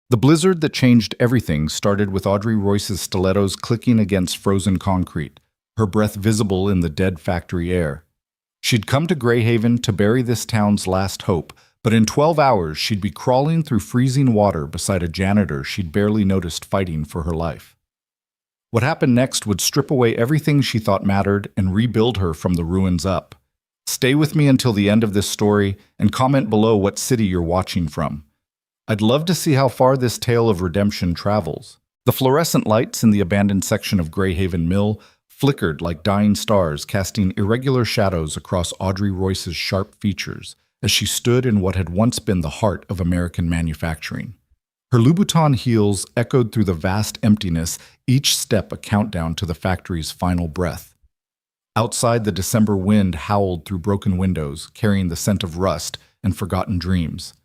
The blizzard that changed everything started with Audrey Royce's stilettos clicking against frozen concrete, her breath visible in the dead factory air. She'd come to Greyhaven to bury this town's last hope, but in 12 hours she'd be crawling through freezing water beside a janitor she'd barely noticed fighting for her life. What happened next would strip away everything she thought mattered and rebuild her from the ruins up. Stay with me until the end of this story and comment below what city you're watching from. I'd love to see how far this tale of redemption travels. The fluorescent lights in the abandoned section of Greyhaven Mill flickered like dying stars, casting irregular shadows across Audrey Royce's sharp features as she stood in what had once been the heart of American manufacturing. Her Louboutin heels echoed through the vast emptiness, each step a countdown to the factory's final breath. Outside, the December wind howled through broken windows, carrying the scent of rust and forgotten dreams.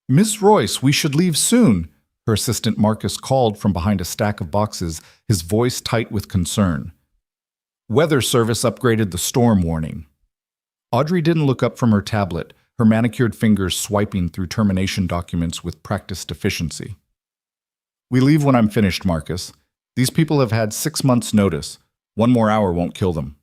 "Miss Royce, we should leave soon," her assistant Marcus called from behind a stack of boxes, his voice tight with concern. Weather service upgraded the storm warning. Audrey didn't look up from her tablet, her manicured fingers swiping through termination documents with practiced efficiency. "We leave when I'm finished, Marcus. These people have had 6 months' notice. 1 more hour won't kill them."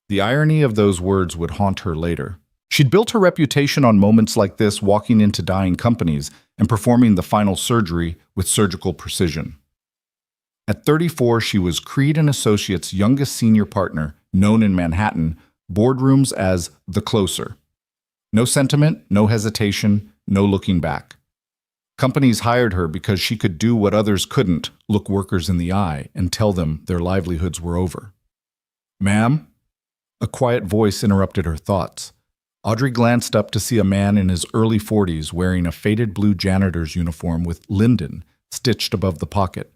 The irony of those words would haunt her later. She'd built her reputation on moments like this, walking into dying companies and performing the final surgery with surgical precision. At 34, she was Creed & Associates' youngest senior partner, known in Manhattan boardrooms as the closer. No sentiment, no hesitation, no looking back. Companies hired her because she could do what others couldn't, look workers in the eye and tell them their livelihoods were over. "Ma'am?" A quiet voice interrupted her thoughts. Audrey glanced up to see a man in his early 40s wearing a faded blue janitor's uniform with Linden stitched above the pocket.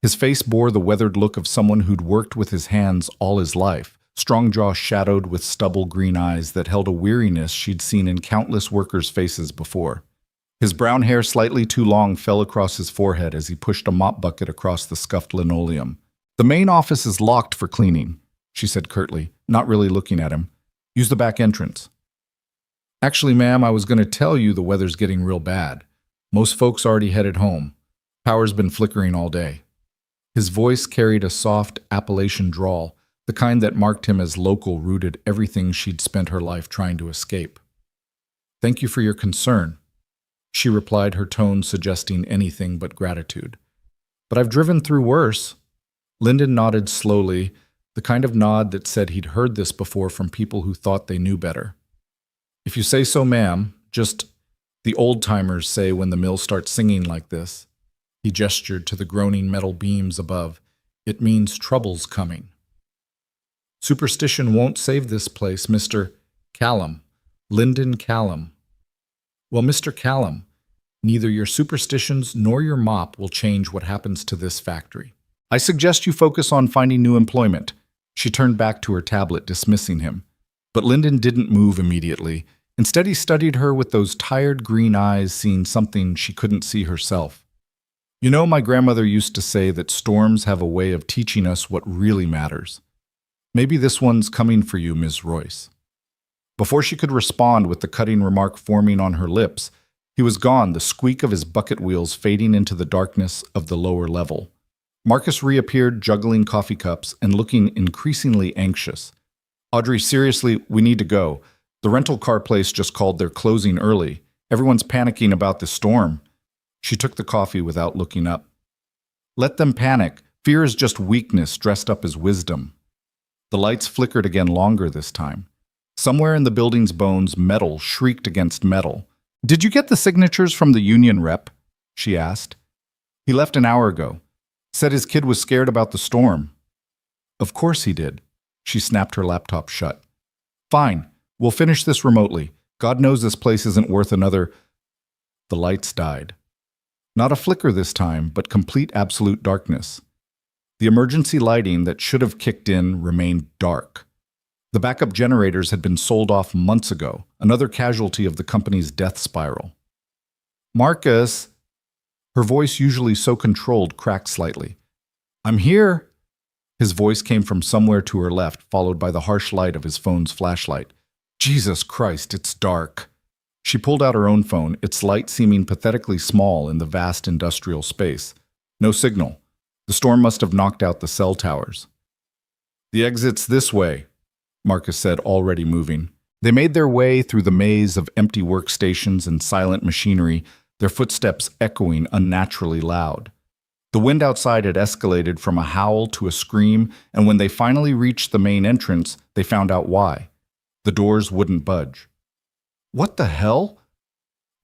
His face bore the weathered look of someone who'd worked with his hands all his life, strong jaw shadowed with stubble green eyes that held a weariness she'd seen in countless workers' faces before. His brown hair, slightly too long, fell across his forehead as he pushed a mop bucket across the scuffed linoleum. "The main office is locked for cleaning," she said curtly, not really looking at him. "Use the back entrance." "Actually, ma'am, I was going to tell you the weather's getting real bad. Most folks already headed home. Power's been flickering all day." His voice carried a soft Appalachian drawl, the kind that marked him as local, rooted everything she'd spent her life trying to escape. "Thank you for your concern," she replied, her tone suggesting anything but gratitude. "But I've driven through worse." Linden nodded slowly, the kind of nod that said he'd heard this before from people who thought they knew better. "If you say so, ma'am, just the old-timers say when the mill starts singing like this." He gestured to the groaning metal beams above. "It means trouble's coming." "Superstition won't save this place, Mr. Callum. Lyndon Callum." "Well, Mr. Callum, neither your superstitions nor your mop will change what happens to this factory. I suggest you focus on finding new employment." She turned back to her tablet, dismissing him. But Lyndon didn't move immediately. Instead, he studied her with those tired green eyes, seeing something she couldn't see herself. "You know, my grandmother used to say that storms have a way of teaching us what really matters. Maybe this one's coming for you, Ms. Royce." Before she could respond with the cutting remark forming on her lips, he was gone, the squeak of his bucket wheels fading into the darkness of the lower level. Marcus reappeared, juggling coffee cups and looking increasingly anxious. "Audrey, seriously, we need to go. The rental car place just called. They're closing early. Everyone's panicking about the storm." She took the coffee without looking up. "Let them panic. Fear is just weakness dressed up as wisdom." The lights flickered again, longer this time. Somewhere in the building's bones, metal shrieked against metal. "Did you get the signatures from the union rep?" she asked. "He left an hour ago. Said his kid was scared about the storm." "Of course he did." She snapped her laptop shut. "Fine. We'll finish this remotely. God knows this place isn't worth another—" The lights died. Not a flicker this time, but complete absolute darkness. The emergency lighting that should have kicked in remained dark. The backup generators had been sold off months ago, another casualty of the company's death spiral. "Marcus," her voice, usually so controlled, cracked slightly. "I'm here." His voice came from somewhere to her left, followed by the harsh light of his phone's flashlight. "Jesus Christ, it's dark." She pulled out her own phone, its light seeming pathetically small in the vast industrial space. No signal. The storm must have knocked out the cell towers. "The exit's this way," Marcus said, already moving. They made their way through the maze of empty workstations and silent machinery, their footsteps echoing unnaturally loud. The wind outside had escalated from a howl to a scream, and when they finally reached the main entrance, they found out why. The doors wouldn't budge. "What the hell?"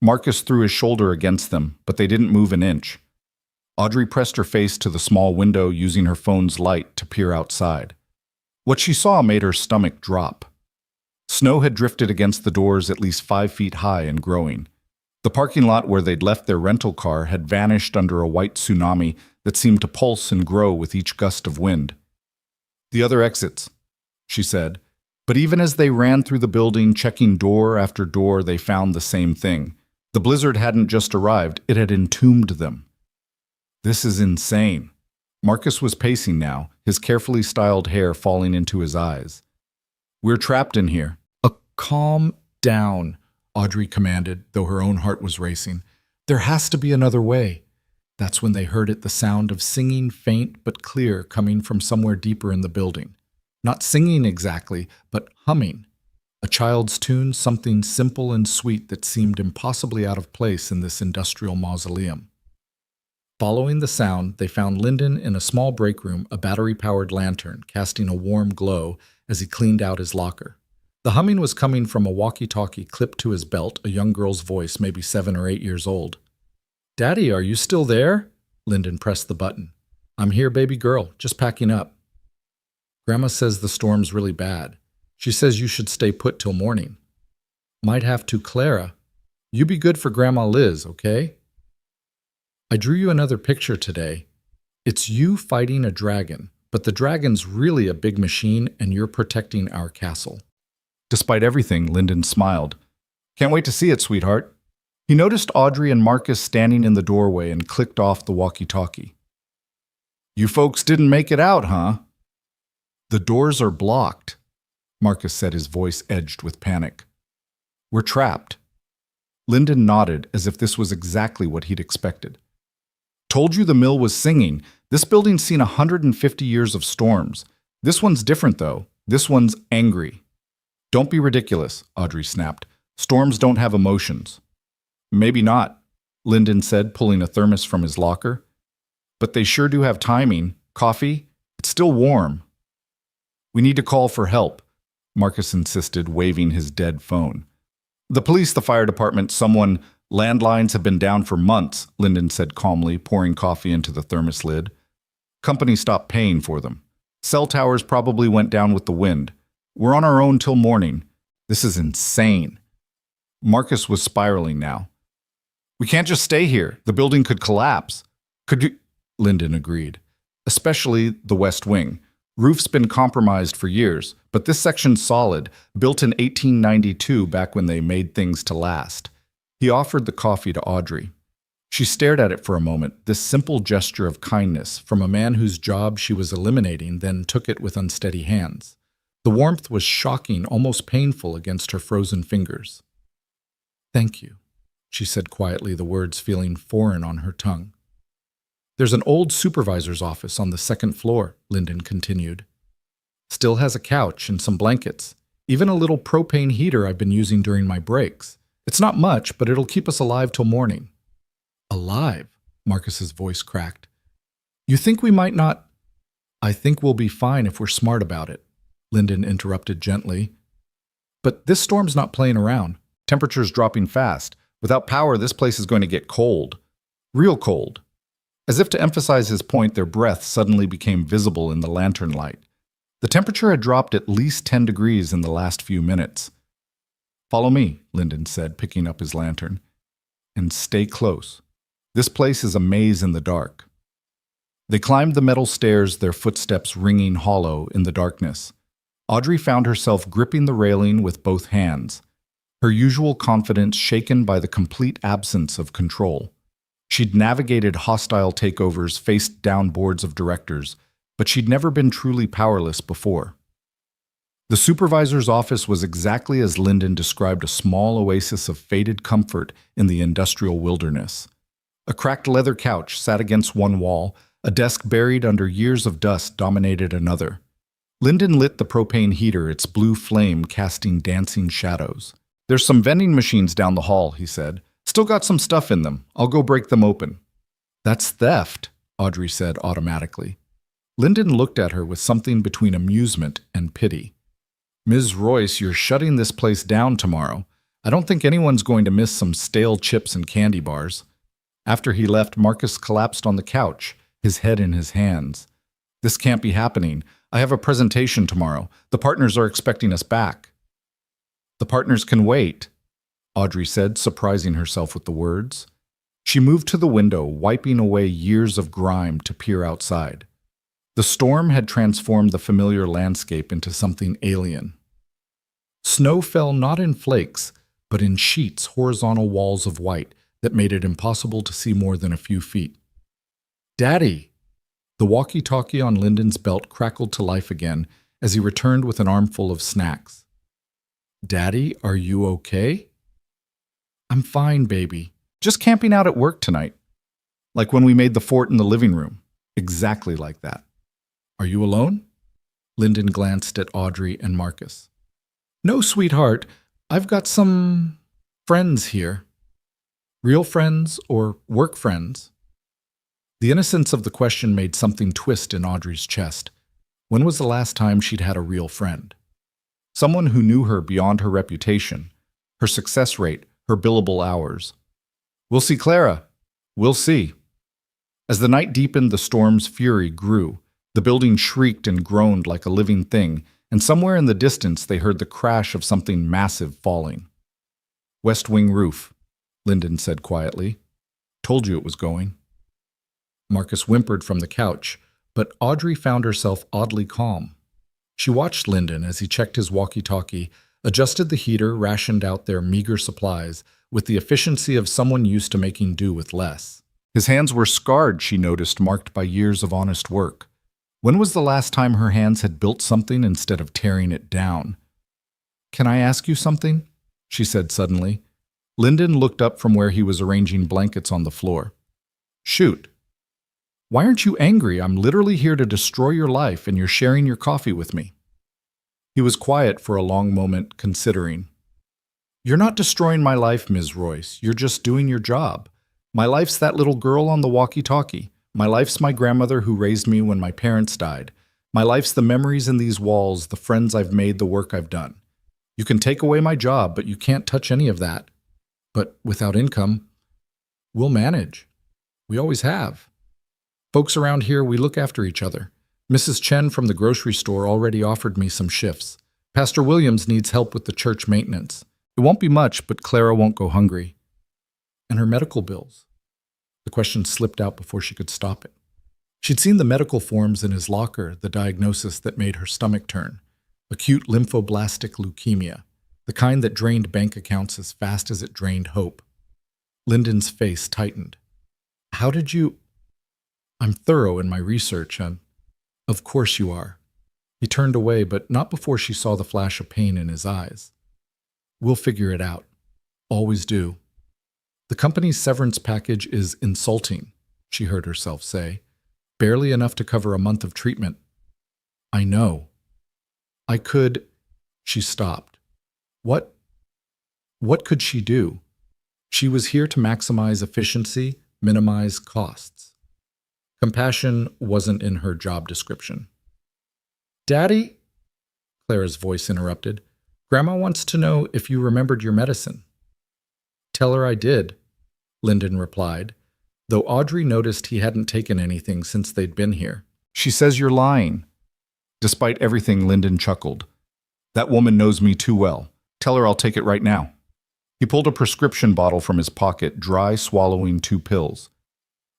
Marcus threw his shoulder against them, but they didn't move an inch. Audrey pressed her face to the small window, using her phone's light to peer outside. What she saw made her stomach drop. Snow had drifted against the doors at least 5 feet high and growing. The parking lot where they'd left their rental car had vanished under a white tsunami that seemed to pulse and grow with each gust of wind. "The other exits," she said. But even as they ran through the building, checking door after door, they found the same thing. The blizzard hadn't just arrived, it had entombed them. "This is insane." Marcus was pacing now, his carefully styled hair falling into his eyes. "We're trapped in here." "Calm down," Audrey commanded, though her own heart was racing. "There has to be another way." That's when they heard it, the sound of singing, faint but clear, coming from somewhere deeper in the building. Not singing exactly, but humming. A child's tune, something simple and sweet that seemed impossibly out of place in this industrial mausoleum. Following the sound, they found Lyndon in a small break room, a battery-powered lantern casting a warm glow as he cleaned out his locker. The humming was coming from a walkie-talkie clipped to his belt, a young girl's voice, maybe 7 or 8 years old. "Daddy, are you still there?" Lyndon pressed the button. "I'm here, baby girl, just packing up." "Grandma says the storm's really bad. She says you should stay put till morning." "Might have to, Clara. You be good for Grandma Liz, okay?" "I drew you another picture today. It's you fighting a dragon, but the dragon's really a big machine and you're protecting our castle." Despite everything, Lyndon smiled. "Can't wait to see it, sweetheart." He noticed Audrey and Marcus standing in the doorway and clicked off the walkie-talkie. "You folks didn't make it out, huh?" "The doors are blocked," Marcus said, his voice edged with panic. "We're trapped." Lyndon nodded as if this was exactly what he'd expected. "Told you the mill was singing. This building's seen 150 years of storms. This one's different, though. This one's angry." "Don't be ridiculous," Audrey snapped. "Storms don't have emotions." "Maybe not," Lyndon said, pulling a thermos from his locker. "But they sure do have timing. Coffee? It's still warm." "We need to call for help," Marcus insisted, waving his dead phone. "The police, the fire department, someone. Landlines have been down for months," Lyndon said calmly, pouring coffee into the thermos lid. "Company stopped paying for them. Cell towers probably went down with the wind. We're on our own till morning. This is insane." Marcus was spiraling now. "We can't just stay here. The building could collapse." "Could you?" Lyndon agreed. "Especially the West Wing. Roof's been compromised for years, but this section's solid, built in 1892 back when they made things to last." He offered the coffee to Audrey. She stared at it for a moment, this simple gesture of kindness from a man whose job she was eliminating, then took it with unsteady hands. The warmth was shocking, almost painful against her frozen fingers. "Thank you," she said quietly, the words feeling foreign on her tongue. "There's an old supervisor's office on the 2nd floor," Lyndon continued. "Still has a couch and some blankets, even a little propane heater I've been using during my breaks. It's not much, but it'll keep us alive till morning." "Alive?" Marcus's voice cracked. "You think we might not—" "I think we'll be fine if we're smart about it," Lyndon interrupted gently. "But this storm's not playing around. Temperature's dropping fast. Without power, this place is going to get cold. Real cold." As if to emphasize his point, their breath suddenly became visible in the lantern light. The temperature had dropped at least 10 degrees in the last few minutes. "Follow me," Lyndon said, picking up his lantern. "And stay close. This place is a maze in the dark." They climbed the metal stairs, their footsteps ringing hollow in the darkness. Audrey found herself gripping the railing with both hands, her usual confidence shaken by the complete absence of control. She'd navigated hostile takeovers, faced down boards of directors, but she'd never been truly powerless before. The supervisor's office was exactly as Lyndon described, a small oasis of faded comfort in the industrial wilderness. A cracked leather couch sat against one wall, a desk buried under years of dust dominated another. Lyndon lit the propane heater, its blue flame casting dancing shadows. "There's some vending machines down the hall," he said. "Still got some stuff in them. I'll go break them open." "That's theft," Audrey said automatically. Lyndon looked at her with something between amusement and pity. "Ms. Royce, you're shutting this place down tomorrow. I don't think anyone's going to miss some stale chips and candy bars." After he left, Marcus collapsed on the couch, his head in his hands. "This can't be happening. I have a presentation tomorrow. The partners are expecting us back." "The partners can wait," Audrey said, surprising herself with the words. She moved to the window, wiping away years of grime to peer outside. The storm had transformed the familiar landscape into something alien. Snow fell not in flakes, but in sheets, horizontal walls of white that made it impossible to see more than a few feet. "Daddy!" The walkie-talkie on Lyndon's belt crackled to life again as he returned with an armful of snacks. "Daddy, are you okay?" "I'm fine, baby. Just camping out at work tonight. Like when we made the fort in the living room. Exactly like that." "Are you alone?" Lyndon glanced at Audrey and Marcus. "No, sweetheart. I've got some friends here." "Real friends or work friends?" The innocence of the question made something twist in Audrey's chest. When was the last time she'd had a real friend? Someone who knew her beyond her reputation, her success rate, her billable hours. "We'll see, Clara. We'll see." As the night deepened, the storm's fury grew. The building shrieked and groaned like a living thing, and somewhere in the distance they heard the crash of something massive falling. "West wing roof," Lyndon said quietly. "Told you it was going." Marcus whimpered from the couch, but Audrey found herself oddly calm. She watched Lyndon as he checked his walkie-talkie, adjusted the heater, rationed out their meager supplies with the efficiency of someone used to making do with less. His hands were scarred, she noticed, marked by years of honest work. When was the last time her hands had built something instead of tearing it down? "Can I ask you something?" she said suddenly. Lyndon looked up from where he was arranging blankets on the floor. "Shoot." "Why aren't you angry? I'm literally here to destroy your life, and you're sharing your coffee with me." He was quiet for a long moment, considering. "You're not destroying my life, Ms. Royce. You're just doing your job. My life's that little girl on the walkie-talkie. My life's my grandmother who raised me when my parents died. My life's the memories in these walls, the friends I've made, the work I've done. You can take away my job, but you can't touch any of that. But without income, we'll manage. We always have. Folks around here, we look after each other. Mrs. Chen from the grocery store already offered me some shifts. Pastor Williams needs help with the church maintenance. It won't be much, but Clara won't go hungry. And her medical bills." The question slipped out before she could stop it. She'd seen the medical forms in his locker, the diagnosis that made her stomach turn. Acute lymphoblastic leukemia, the kind that drained bank accounts as fast as it drained hope. Lyndon's face tightened. "How did you—" "I'm thorough in my research, and—" "Of course you are." He turned away, but not before she saw the flash of pain in his eyes. "We'll figure it out. Always do." "The company's severance package is insulting," she heard herself say. "Barely enough to cover a month of treatment." "I know." "I could—" She stopped. What could she do? She was here to maximize efficiency, minimize costs. Compassion wasn't in her job description. "Daddy?" Clara's voice interrupted. "Grandma wants to know if you remembered your medicine." "Tell her I did," Lyndon replied, though Audrey noticed he hadn't taken anything since they'd been here. "She says you're lying." Despite everything, Lyndon chuckled. "That woman knows me too well. Tell her I'll take it right now." He pulled a prescription bottle from his pocket, dry swallowing 2 pills.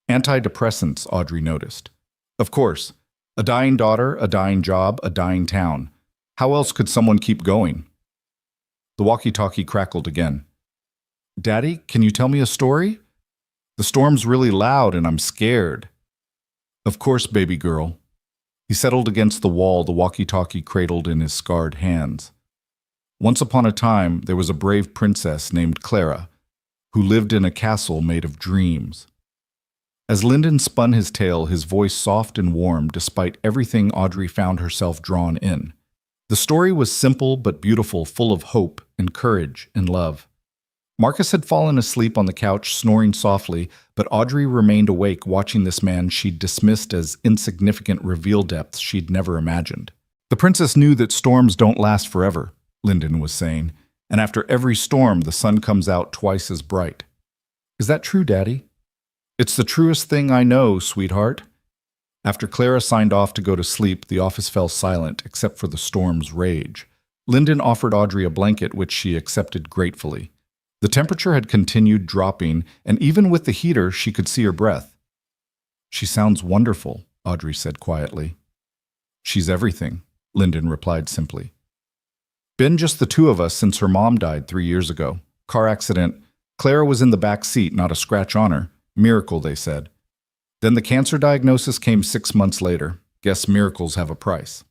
Antidepressants, Audrey noticed. Of course. A dying daughter, a dying job, a dying town. How else could someone keep going? The walkie-talkie crackled again. "Daddy, can you tell me a story? The storm's really loud and I'm scared." "Of course, baby girl." He settled against the wall, the walkie-talkie cradled in his scarred hands. Once upon a time, there was a brave princess named Clara, who lived in a castle made of dreams. As Lyndon spun his tale, his voice soft and warm despite everything Audrey found herself drawn in. The story was simple but beautiful, full of hope and courage and love. Marcus had fallen asleep on the couch, snoring softly, but Audrey remained awake, watching this man she'd dismissed as insignificant reveal depths she'd never imagined. The princess knew that storms don't last forever, Lyndon was saying, and after every storm, the sun comes out twice as bright. Is that true, Daddy? It's the truest thing I know, sweetheart. After Clara signed off to go to sleep, the office fell silent except for the storm's rage. Lyndon offered Audrey a blanket, which she accepted gratefully. The temperature had continued dropping, and even with the heater, she could see her breath. She sounds wonderful, Audrey said quietly. She's everything, Lyndon replied simply. Been just the two of us since her mom died 3 years ago. Car accident. Clara was in the back seat, not a scratch on her. Miracle, they said. Then the cancer diagnosis came 6 months later. Guess miracles have a price.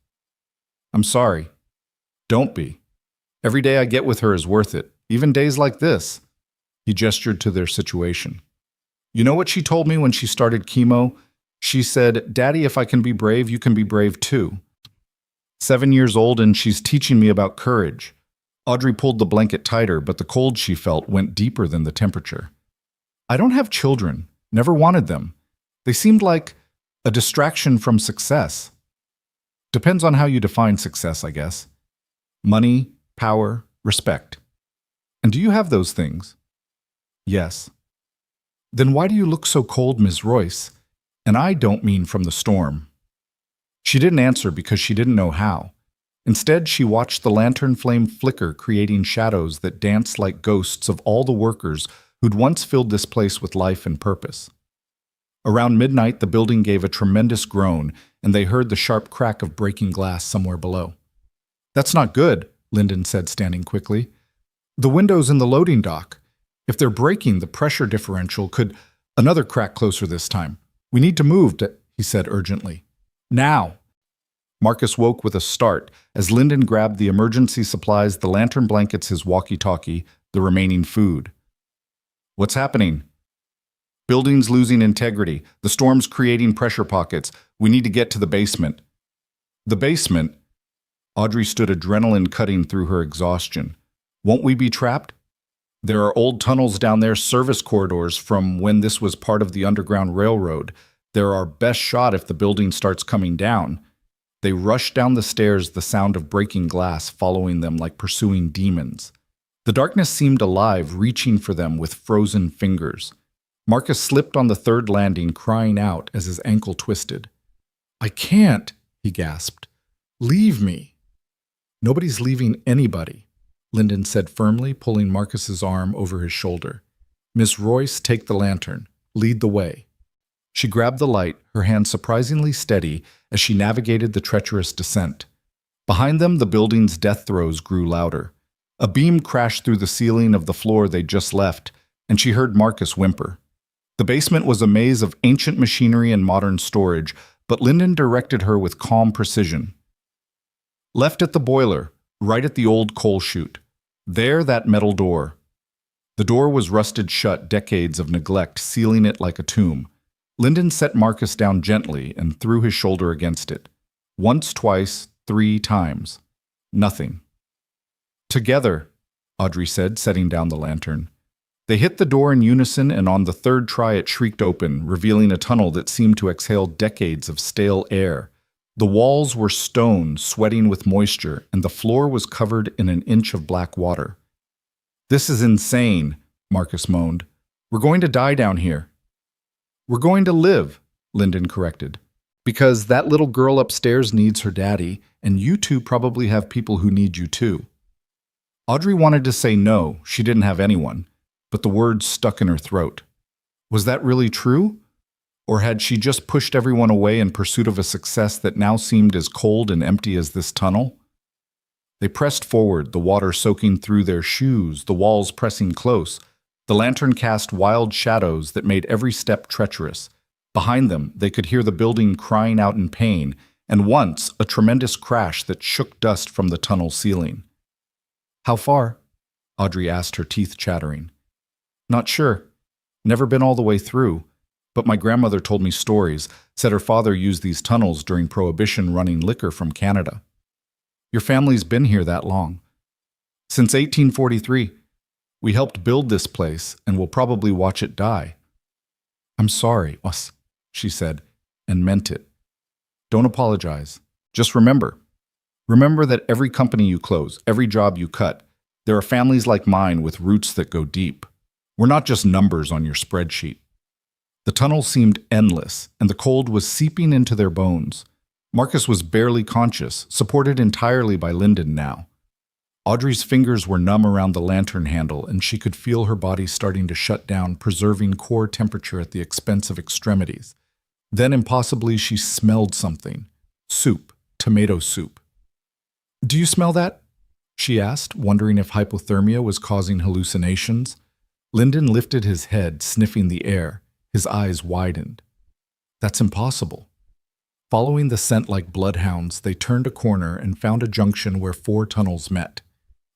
I'm sorry. Don't be. Every day I get with her is worth it. Even days like this. He gestured to their situation. You know what she told me when she started chemo? She said, Daddy, if I can be brave, you can be brave too. 7 years old and she's teaching me about courage. Audrey pulled the blanket tighter, but the cold she felt went deeper than the temperature. I don't have children. Never wanted them. They seemed like a distraction from success. Depends on how you define success, I guess. Money, power, respect. And do you have those things? Yes. Then why do you look so cold, Ms. Royce? And I don't mean from the storm. She didn't answer because she didn't know how. Instead, she watched the lantern flame flicker, creating shadows that danced like ghosts of all the workers who'd once filled this place with life and purpose. Around midnight, the building gave a tremendous groan, and they heard the sharp crack of breaking glass somewhere below. That's not good, Lyndon said, standing quickly. The windows in the loading dock. If they're breaking, the pressure differential could... Another crack closer this time. We need to move, he said urgently. Now! Marcus woke with a start as Lyndon grabbed the emergency supplies, the lantern blankets, his walkie-talkie, the remaining food. What's happening? Building's losing integrity. The storm's creating pressure pockets. We need to get to the basement. The basement? Audrey stood, adrenaline cutting through her exhaustion. Won't we be trapped? There are old tunnels down there, service corridors from when this was part of the Underground Railroad. They're our best shot if the building starts coming down. They rushed down the stairs, the sound of breaking glass following them like pursuing demons. The darkness seemed alive, reaching for them with frozen fingers. Marcus slipped on the third landing, crying out as his ankle twisted. I can't, he gasped. Leave me. Nobody's leaving anybody, Lyndon said firmly, pulling Marcus's arm over his shoulder. Miss Royce, take the lantern. Lead the way. She grabbed the light, her hand surprisingly steady as she navigated the treacherous descent. Behind them, the building's death throes grew louder. A beam crashed through the ceiling of the floor they'd just left, and she heard Marcus whimper. The basement was a maze of ancient machinery and modern storage, but Lyndon directed her with calm precision. Left at the boiler, right at the old coal chute. There, that metal door. The door was rusted shut, decades of neglect sealing it like a tomb. Lyndon set Marcus down gently and threw his shoulder against it. Once, twice, 3 times. Nothing. Together, Audrey said, setting down the lantern. They hit the door in unison, and on the third try it shrieked open, revealing a tunnel that seemed to exhale decades of stale air. The walls were stone, sweating with moisture, and the floor was covered in an inch of black water. This is insane, Marcus moaned. We're going to die down here. We're going to live, Lyndon corrected. Because that little girl upstairs needs her daddy, and you two probably have people who need you too. Audrey wanted to say no, she didn't have anyone, but the words stuck in her throat. Was that really true? Or had she just pushed everyone away in pursuit of a success that now seemed as cold and empty as this tunnel? They pressed forward, the water soaking through their shoes, the walls pressing close. The lantern cast wild shadows that made every step treacherous. Behind them, they could hear the building crying out in pain, and once a tremendous crash that shook dust from the tunnel ceiling. "How far?" Audrey asked, her teeth chattering. "Not sure. Never been all the way through, but my grandmother told me stories, said her father used these tunnels during Prohibition running liquor from Canada." "Your family's been here that long?" "Since 1843. We helped build this place and will probably watch it die." "I'm sorry, us," she said, and meant it. "Don't apologize. Just remember that every company you close, every job you cut, there are families like mine with roots that go deep. We're not just numbers on your spreadsheet." The tunnel seemed endless, and the cold was seeping into their bones. Marcus was barely conscious, supported entirely by Lyndon now. Audrey's fingers were numb around the lantern handle, and she could feel her body starting to shut down, preserving core temperature at the expense of extremities. Then, impossibly, she smelled something. Soup. Tomato soup. "Do you smell that?" she asked, wondering if hypothermia was causing hallucinations. Lyndon lifted his head, sniffing the air. His eyes widened. "That's impossible." Following the scent like bloodhounds, they turned a corner and found a junction where 4 tunnels met.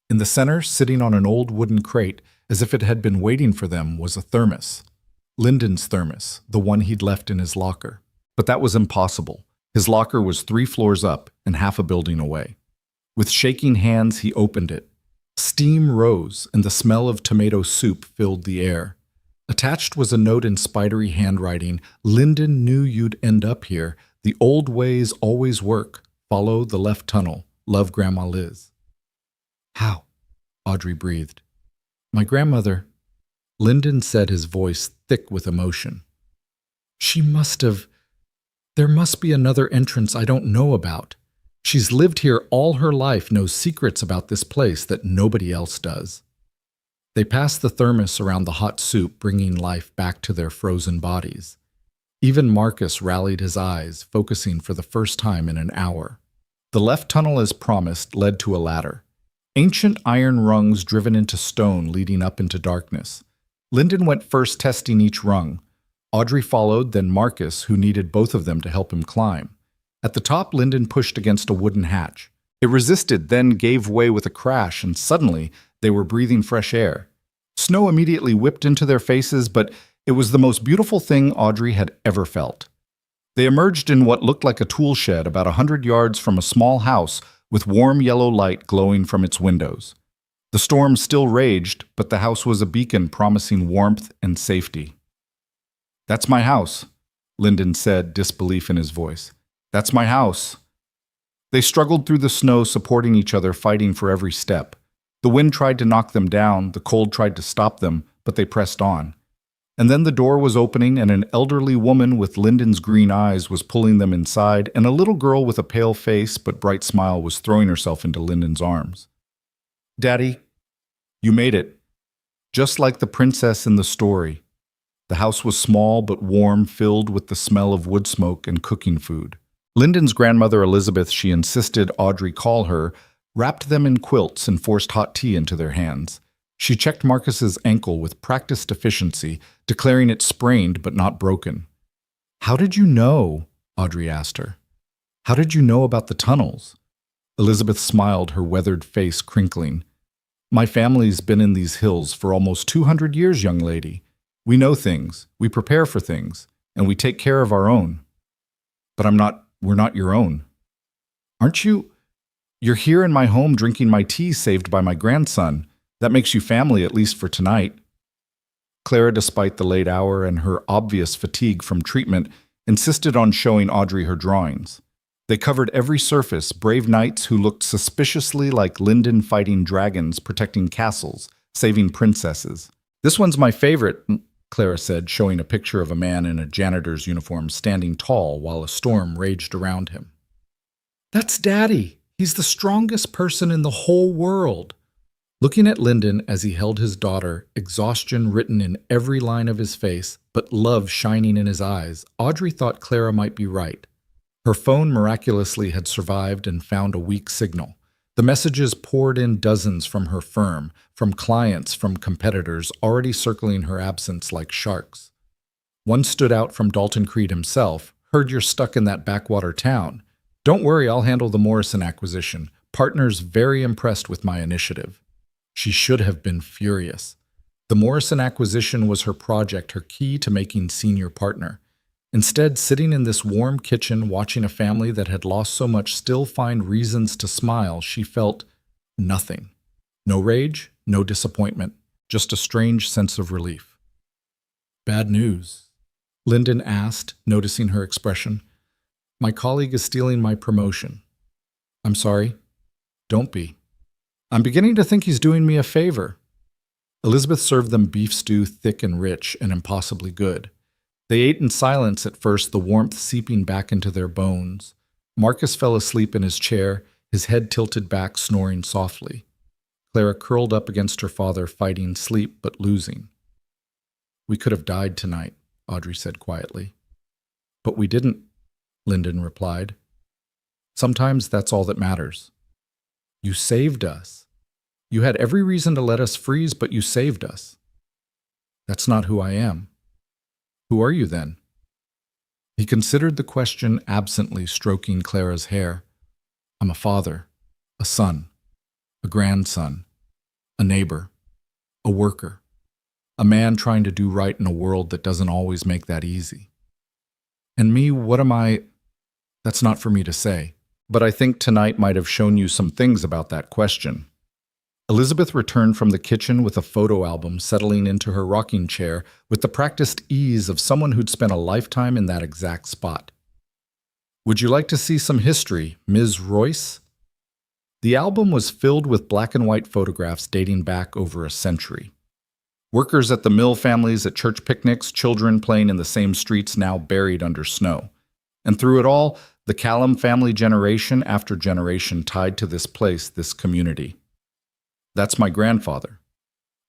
In the center, sitting on an old wooden crate, as if it had been waiting for them, was a thermos. Lyndon's thermos, the one he'd left in his locker. But that was impossible. His locker was 3 floors up and half a building away. With shaking hands, he opened it. Steam rose, and the smell of tomato soup filled the air. Attached was a note in spidery handwriting. "Lyndon knew you'd end up here. The old ways always work. Follow the left tunnel. Love, Grandma Liz." "How?" Audrey breathed. "My grandmother," Lyndon said, his voice thick with emotion. "She must have. There must be another entrance I don't know about. She's lived here all her life, knows secrets about this place that nobody else does." They passed the thermos around the hot soup, bringing life back to their frozen bodies. Even Marcus rallied his eyes, focusing for the first time in an hour. The left tunnel, as promised, led to a ladder. Ancient iron rungs driven into stone leading up into darkness. Lyndon went first, testing each rung. Audrey followed, then Marcus, who needed both of them to help him climb. At the top, Lyndon pushed against a wooden hatch. It resisted, then gave way with a crash, and suddenly they were breathing fresh air. Snow immediately whipped into their faces, but it was the most beautiful thing Audrey had ever felt. They emerged in what looked like a tool shed about 100 yards from a small house with warm yellow light glowing from its windows. The storm still raged, but the house was a beacon promising warmth and safety. "That's my house," Lyndon said, disbelief in his voice. "That's my house." They struggled through the snow, supporting each other, fighting for every step. The wind tried to knock them down, the cold tried to stop them, but they pressed on. And then the door was opening, and an elderly woman with Lyndon's green eyes was pulling them inside, and a little girl with a pale face but bright smile was throwing herself into Lyndon's arms. "Daddy, you made it. Just like the princess in the story." The house was small but warm, filled with the smell of wood smoke and cooking food. Lyndon's grandmother Elizabeth, she insisted Audrey call her, wrapped them in quilts and forced hot tea into their hands. She checked Marcus's ankle with practiced efficiency, declaring it sprained but not broken. "How did you know?" Audrey asked her. "How did you know about the tunnels?" Elizabeth smiled, her weathered face crinkling. "My family's been in these hills for almost 200 years, young lady. We know things, we prepare for things, and we take care of our own." "But we're not your own." "Aren't you? You're here in my home drinking my tea saved by my grandson. That makes you family, at least for tonight." Clara, despite the late hour and her obvious fatigue from treatment, insisted on showing Audrey her drawings. They covered every surface, brave knights who looked suspiciously like Lyndon fighting dragons, protecting castles, saving princesses. "This one's my favorite," Clara said, showing a picture of a man in a janitor's uniform standing tall while a storm raged around him. "That's Daddy. He's the strongest person in the whole world." Looking at Lyndon as he held his daughter, exhaustion written in every line of his face, but love shining in his eyes, Audrey thought Clara might be right. Her phone miraculously had survived and found a weak signal. The messages poured in dozens from her firm, from clients, from competitors, already circling her absence like sharks. One stood out from Dalton Creed himself. "Heard you're stuck in that backwater town. Don't worry, I'll handle the Morrison acquisition. Partner's very impressed with my initiative. She should have been furious. The Morrison acquisition was her project, her key to making senior partner. Instead, sitting in this warm kitchen watching a family that had lost so much still find reasons to smile, she felt nothing. No rage, no disappointment, just a strange sense of relief. Bad news? Lyndon asked, noticing her expression. My colleague is stealing my promotion. I'm sorry. Don't be. I'm beginning to think he's doing me a favor. Elizabeth served them beef stew, thick and rich and impossibly good. They ate in silence at first, the warmth seeping back into their bones. Marcus fell asleep in his chair, his head tilted back, snoring softly. Clara curled up against her father, fighting sleep but losing. We could have died tonight, Audrey said quietly. But we didn't, Lyndon replied. Sometimes that's all that matters. You saved us. You had every reason to let us freeze, but you saved us. That's not who I am. Who are you then? He considered the question absently, stroking Clara's hair. I'm a father, a son, a grandson, a neighbor, a worker, a man trying to do right in a world that doesn't always make that easy. And me, what am I? That's not for me to say. But I think tonight might have shown you some things about that question. Elizabeth returned from the kitchen with a photo album, settling into her rocking chair with the practiced ease of someone who'd spent a lifetime in that exact spot. Would you like to see some history, Ms. Royce? The album was filled with black and white photographs dating back over a century. Workers at the mill, families at church picnics, children playing in the same streets now buried under snow. And through it all, the Callum family generation after generation tied to this place, this community. That's my grandfather.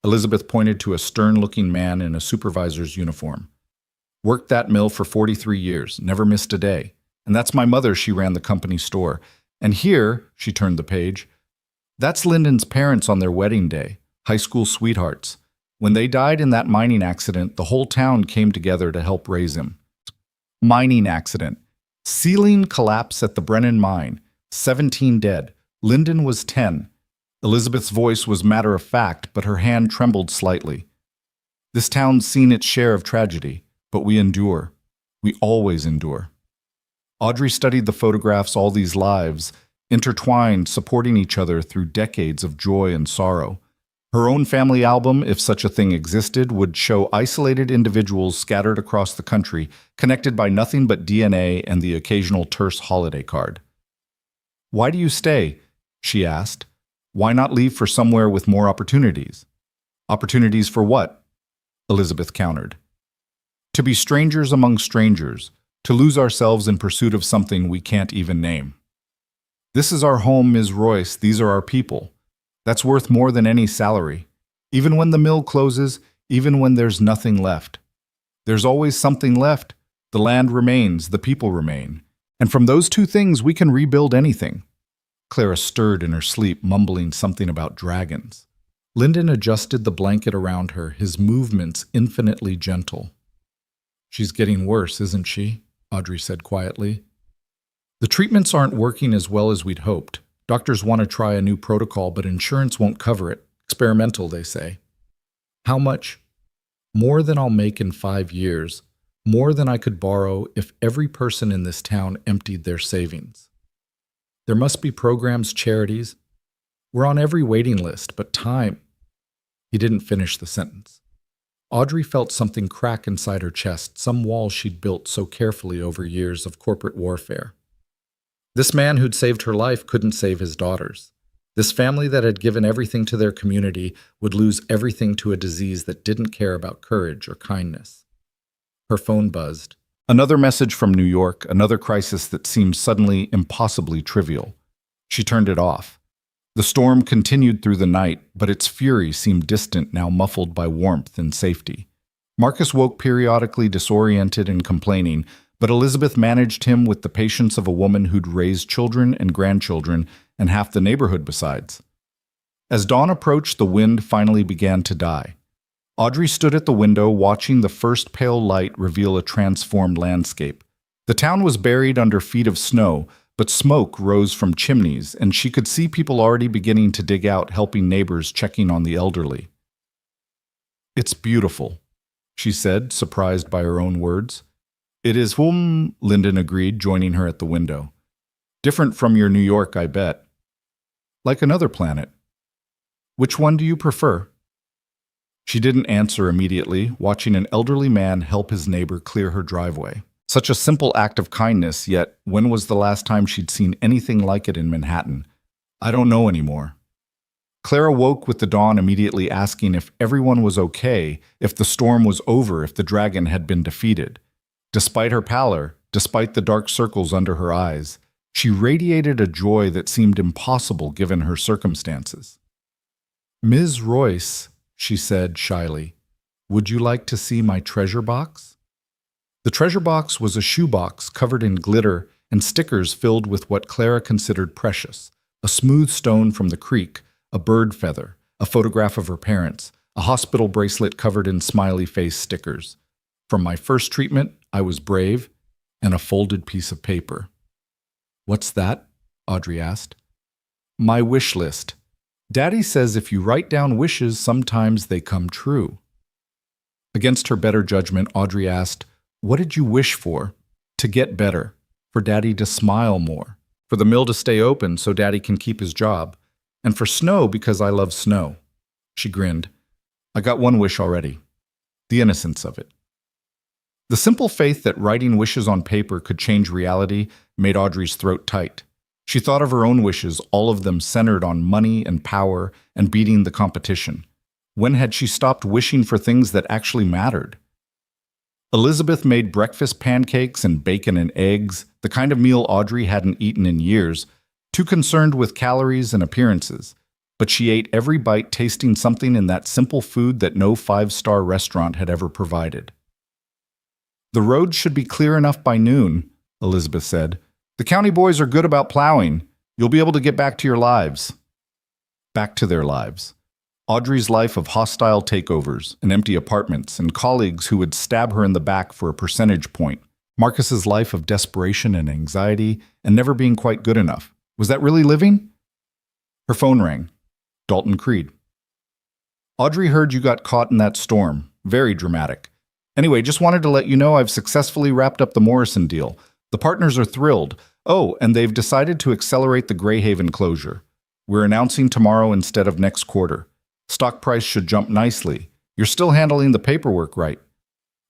Elizabeth pointed to a stern-looking man in a supervisor's uniform. Worked that mill for 43 years, never missed a day. And that's my mother, she ran the company store. And here, she turned the page, that's Lyndon's parents on their wedding day, high school sweethearts. When they died in that mining accident, the whole town came together to help raise him. Mining accident. Ceiling collapse at the Brennan mine. 17 dead. Lyndon was 10. Elizabeth's voice was matter-of-fact, but her hand trembled slightly. This town's seen its share of tragedy, but we endure. We always endure. Audrey studied the photographs all these lives, intertwined, supporting each other through decades of joy and sorrow. Her own family album, if such a thing existed, would show isolated individuals scattered across the country, connected by nothing but DNA and the occasional terse holiday card. Why do you stay? She asked. Why not leave for somewhere with more opportunities? Opportunities for what? Elizabeth countered. To be strangers among strangers, to lose ourselves in pursuit of something we can't even name. This is our home, Ms. Royce. These are our people. That's worth more than any salary. Even when the mill closes, even when there's nothing left. There's always something left. The land remains, the people remain. And from those two things, we can rebuild anything. Clara stirred in her sleep, mumbling something about dragons. Lyndon adjusted the blanket around her, his movements infinitely gentle. She's getting worse, isn't she? Audrey said quietly. The treatments aren't working as well as we'd hoped. Doctors want to try a new protocol, but insurance won't cover it. Experimental, they say. How much? More than I'll make in 5 years. More than I could borrow if every person in this town emptied their savings. There must be programs, charities. We're on every waiting list, but time. He didn't finish the sentence. Audrey felt something crack inside her chest, some wall she'd built so carefully over years of corporate warfare. This man who'd saved her life couldn't save his daughters. This family that had given everything to their community would lose everything to a disease that didn't care about courage or kindness. Her phone buzzed. Another message from New York, another crisis that seemed suddenly impossibly trivial. She turned it off. The storm continued through the night, but its fury seemed distant, now muffled by warmth and safety. Marcus woke periodically, disoriented and complaining, but Elizabeth managed him with the patience of a woman who'd raised children and grandchildren and half the neighborhood besides. As dawn approached, the wind finally began to die. Audrey stood at the window, watching the first pale light reveal a transformed landscape. The town was buried under feet of snow, but smoke rose from chimneys, and she could see people already beginning to dig out, helping neighbors, checking on the elderly. "It's beautiful," she said, surprised by her own words. "It is Lyndon agreed, joining her at the window. "Different from your New York, I bet." "Like another planet." "Which one do you prefer?" She didn't answer immediately, watching an elderly man help his neighbor clear her driveway. Such a simple act of kindness, yet when was the last time she'd seen anything like it in Manhattan? "I don't know anymore." Clara woke with the dawn, immediately asking if everyone was okay, if the storm was over, if the dragon had been defeated. Despite her pallor, despite the dark circles under her eyes, she radiated a joy that seemed impossible given her circumstances. "Ms. Royce," she said shyly, "would you like to see my treasure box?" The treasure box was a shoebox covered in glitter and stickers filled with what Clara considered precious: a smooth stone from the creek, a bird feather, a photograph of her parents, a hospital bracelet covered in smiley face stickers. From my first treatment, I was brave, and a folded piece of paper. "What's that?" Audrey asked. "My wish list. Daddy says if you write down wishes, sometimes they come true." Against her better judgment, Audrey asked, "What did you wish for?" "To get better, for Daddy to smile more, for the mill to stay open so Daddy can keep his job, and for snow because I love snow." She grinned. "I got one wish already. The innocence of it." The simple faith that writing wishes on paper could change reality made Audrey's throat tight. She thought of her own wishes, all of them centered on money and power and beating the competition. When had she stopped wishing for things that actually mattered? Elizabeth made breakfast pancakes and bacon and eggs, the kind of meal Audrey hadn't eaten in years, too concerned with calories and appearances. But she ate every bite, tasting something in that simple food that no five-star restaurant had ever provided. "The roads should be clear enough by noon," Elizabeth said. "The county boys are good about plowing. You'll be able to get back to your lives." Back to their lives. Audrey's life of hostile takeovers and empty apartments and colleagues who would stab her in the back for a percentage point. Marcus's life of desperation and anxiety and never being quite good enough. Was that really living? Her phone rang. Dalton Creed. "Audrey heard you got caught in that storm. Very dramatic. Anyway, just wanted to let you know I've successfully wrapped up the Morrison deal. The partners are thrilled. Oh, and they've decided to accelerate the Greyhaven closure. We're announcing tomorrow instead of next quarter. Stock price should jump nicely. You're still handling the paperwork, right?"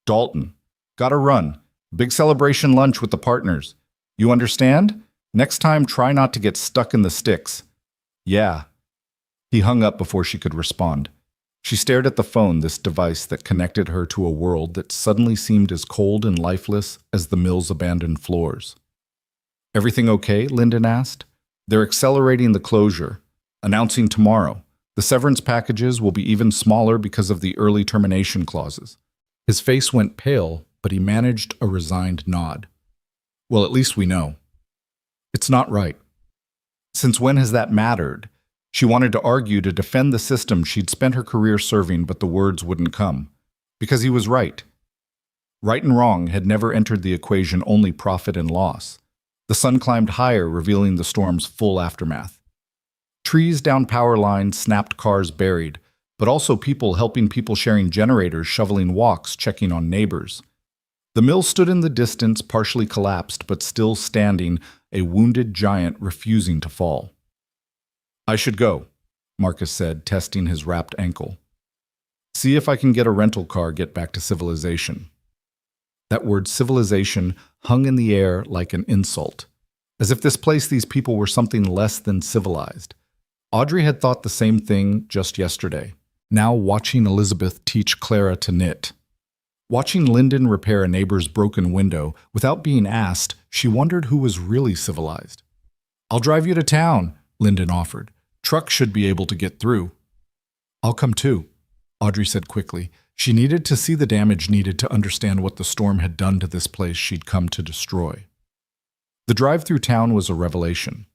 Dalton. "Gotta run. Big celebration lunch with the partners. You understand? Next time, try not to get stuck in the sticks." "Yeah." He hung up before she could respond. She stared at the phone, this device that connected her to a world that suddenly seemed as cold and lifeless as the mill's abandoned floors. "Everything okay?" Lyndon asked. "They're accelerating the closure. Announcing tomorrow. The severance packages will be even smaller because of the early termination clauses." His face went pale, but he managed a resigned nod. "Well, at least we know." "It's not right." Since when has that mattered? She wanted to argue to defend the system she'd spent her career serving, but the words wouldn't come. Because he was right. Right and wrong had never entered the equation, only profit and loss. The sun climbed higher, revealing the storm's full aftermath. Trees down power lines, snapped cars buried, but also people helping people, sharing generators, shoveling walks, checking on neighbors. The mill stood in the distance, partially collapsed, but still standing, a wounded giant refusing to fall. "I should go," Marcus said, testing his wrapped ankle. "See if I can get a rental car, get back to civilization." That word civilization hung in the air like an insult, as if this place, these people were something less than civilized. Audrey had thought the same thing just yesterday, now watching Elizabeth teach Clara to knit. Watching Lyndon repair a neighbor's broken window, without being asked, she wondered who was really civilized. "I'll drive you to town," Lyndon offered. "Truck should be able to get through." "I'll come too," Audrey said quickly. She needed to see the damage needed to understand what the storm had done to this place she'd come to destroy. The drive through town was a revelation.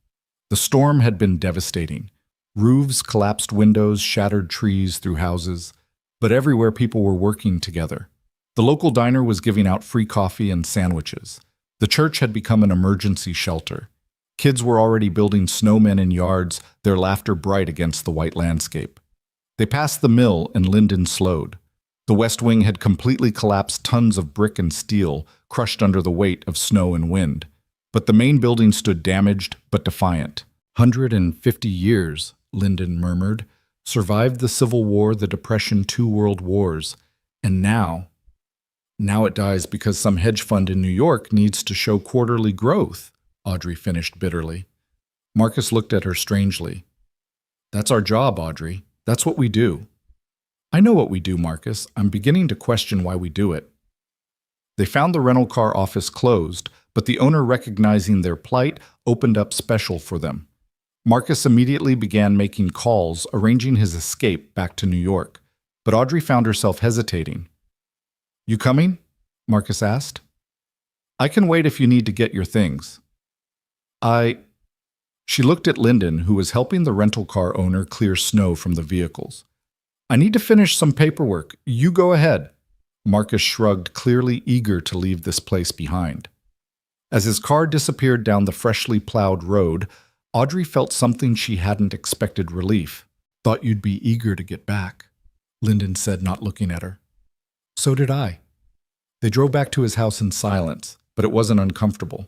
The storm had been devastating. Roofs, collapsed windows, shattered trees through houses, but everywhere people were working together. The local diner was giving out free coffee and sandwiches. The church had become an emergency shelter. Kids were already building snowmen in yards, their laughter bright against the white landscape. They passed the mill and Linden slowed. The West Wing had completely collapsed, tons of brick and steel, crushed under the weight of snow and wind. But the main building stood damaged but defiant. 150 years, Linden murmured, survived the Civil War, the Depression, 2 world wars. And now it dies because some hedge fund in New York needs to show quarterly growth, Audrey finished bitterly. Marcus looked at her strangely. That's our job, Audrey. That's what we do. I know what we do, Marcus. I'm beginning to question why we do it. They found the rental car office closed, but the owner, recognizing their plight, opened up special for them. Marcus immediately began making calls, arranging his escape back to New York. But Audrey found herself hesitating. You coming? Marcus asked. I can wait if you need to get your things. She looked at Linden, who was helping the rental car owner clear snow from the vehicles. I need to finish some paperwork. You go ahead. Marcus shrugged, clearly eager to leave this place behind. As his car disappeared down the freshly plowed road, Audrey felt something she hadn't expected: relief. Thought you'd be eager to get back, Linden said, not looking at her. So did I. They drove back to his house in silence, but it wasn't uncomfortable.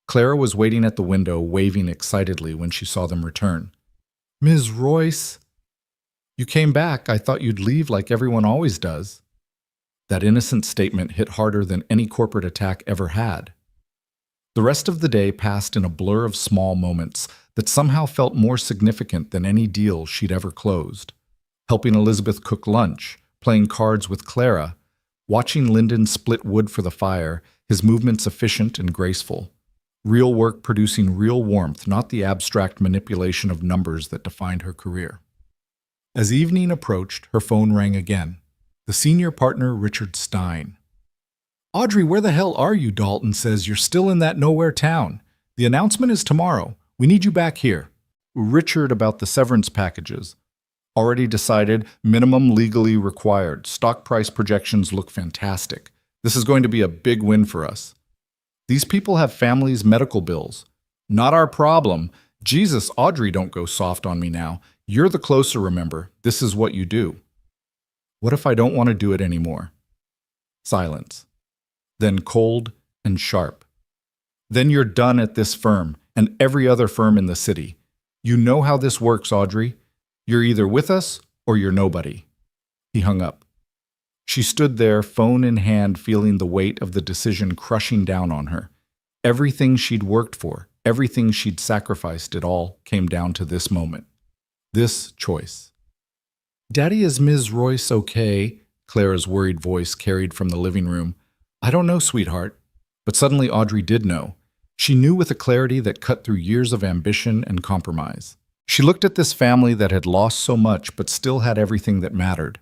Clara was waiting at the window, waving excitedly when she saw them return. Ms. Royce, you came back. I thought you'd leave like everyone always does. That innocent statement hit harder than any corporate attack ever had. The rest of the day passed in a blur of small moments that somehow felt more significant than any deal she'd ever closed. Helping Elizabeth cook lunch, playing cards with Clara, watching Linden split wood for the fire, his movements efficient and graceful. Real work producing real warmth, not the abstract manipulation of numbers that defined her career. As evening approached, her phone rang again. The senior partner, Richard Stein. Audrey, where the hell are you? Dalton says you're still in that nowhere town. The announcement is tomorrow. We need you back here. Richard, about the severance packages. Already decided, minimum legally required. Stock price projections look fantastic. This is going to be a big win for us. These people have families, medical bills. Not our problem. Jesus, Audrey, don't go soft on me now. You're the closer, remember. This is what you do. What if I don't want to do it anymore? Silence. Then cold and sharp. Then you're done at this firm and every other firm in the city. You know how this works, Audrey. You're either with us or you're nobody. He hung up. She stood there, phone in hand, feeling the weight of the decision crushing down on her. Everything she'd worked for, everything she'd sacrificed, it all came down to this moment. This choice. Daddy, is Ms. Royce okay? Clara's worried voice carried from the living room. I don't know, sweetheart. But suddenly Audrey did know. She knew with a clarity that cut through years of ambition and compromise. She looked at this family that had lost so much but still had everything that mattered.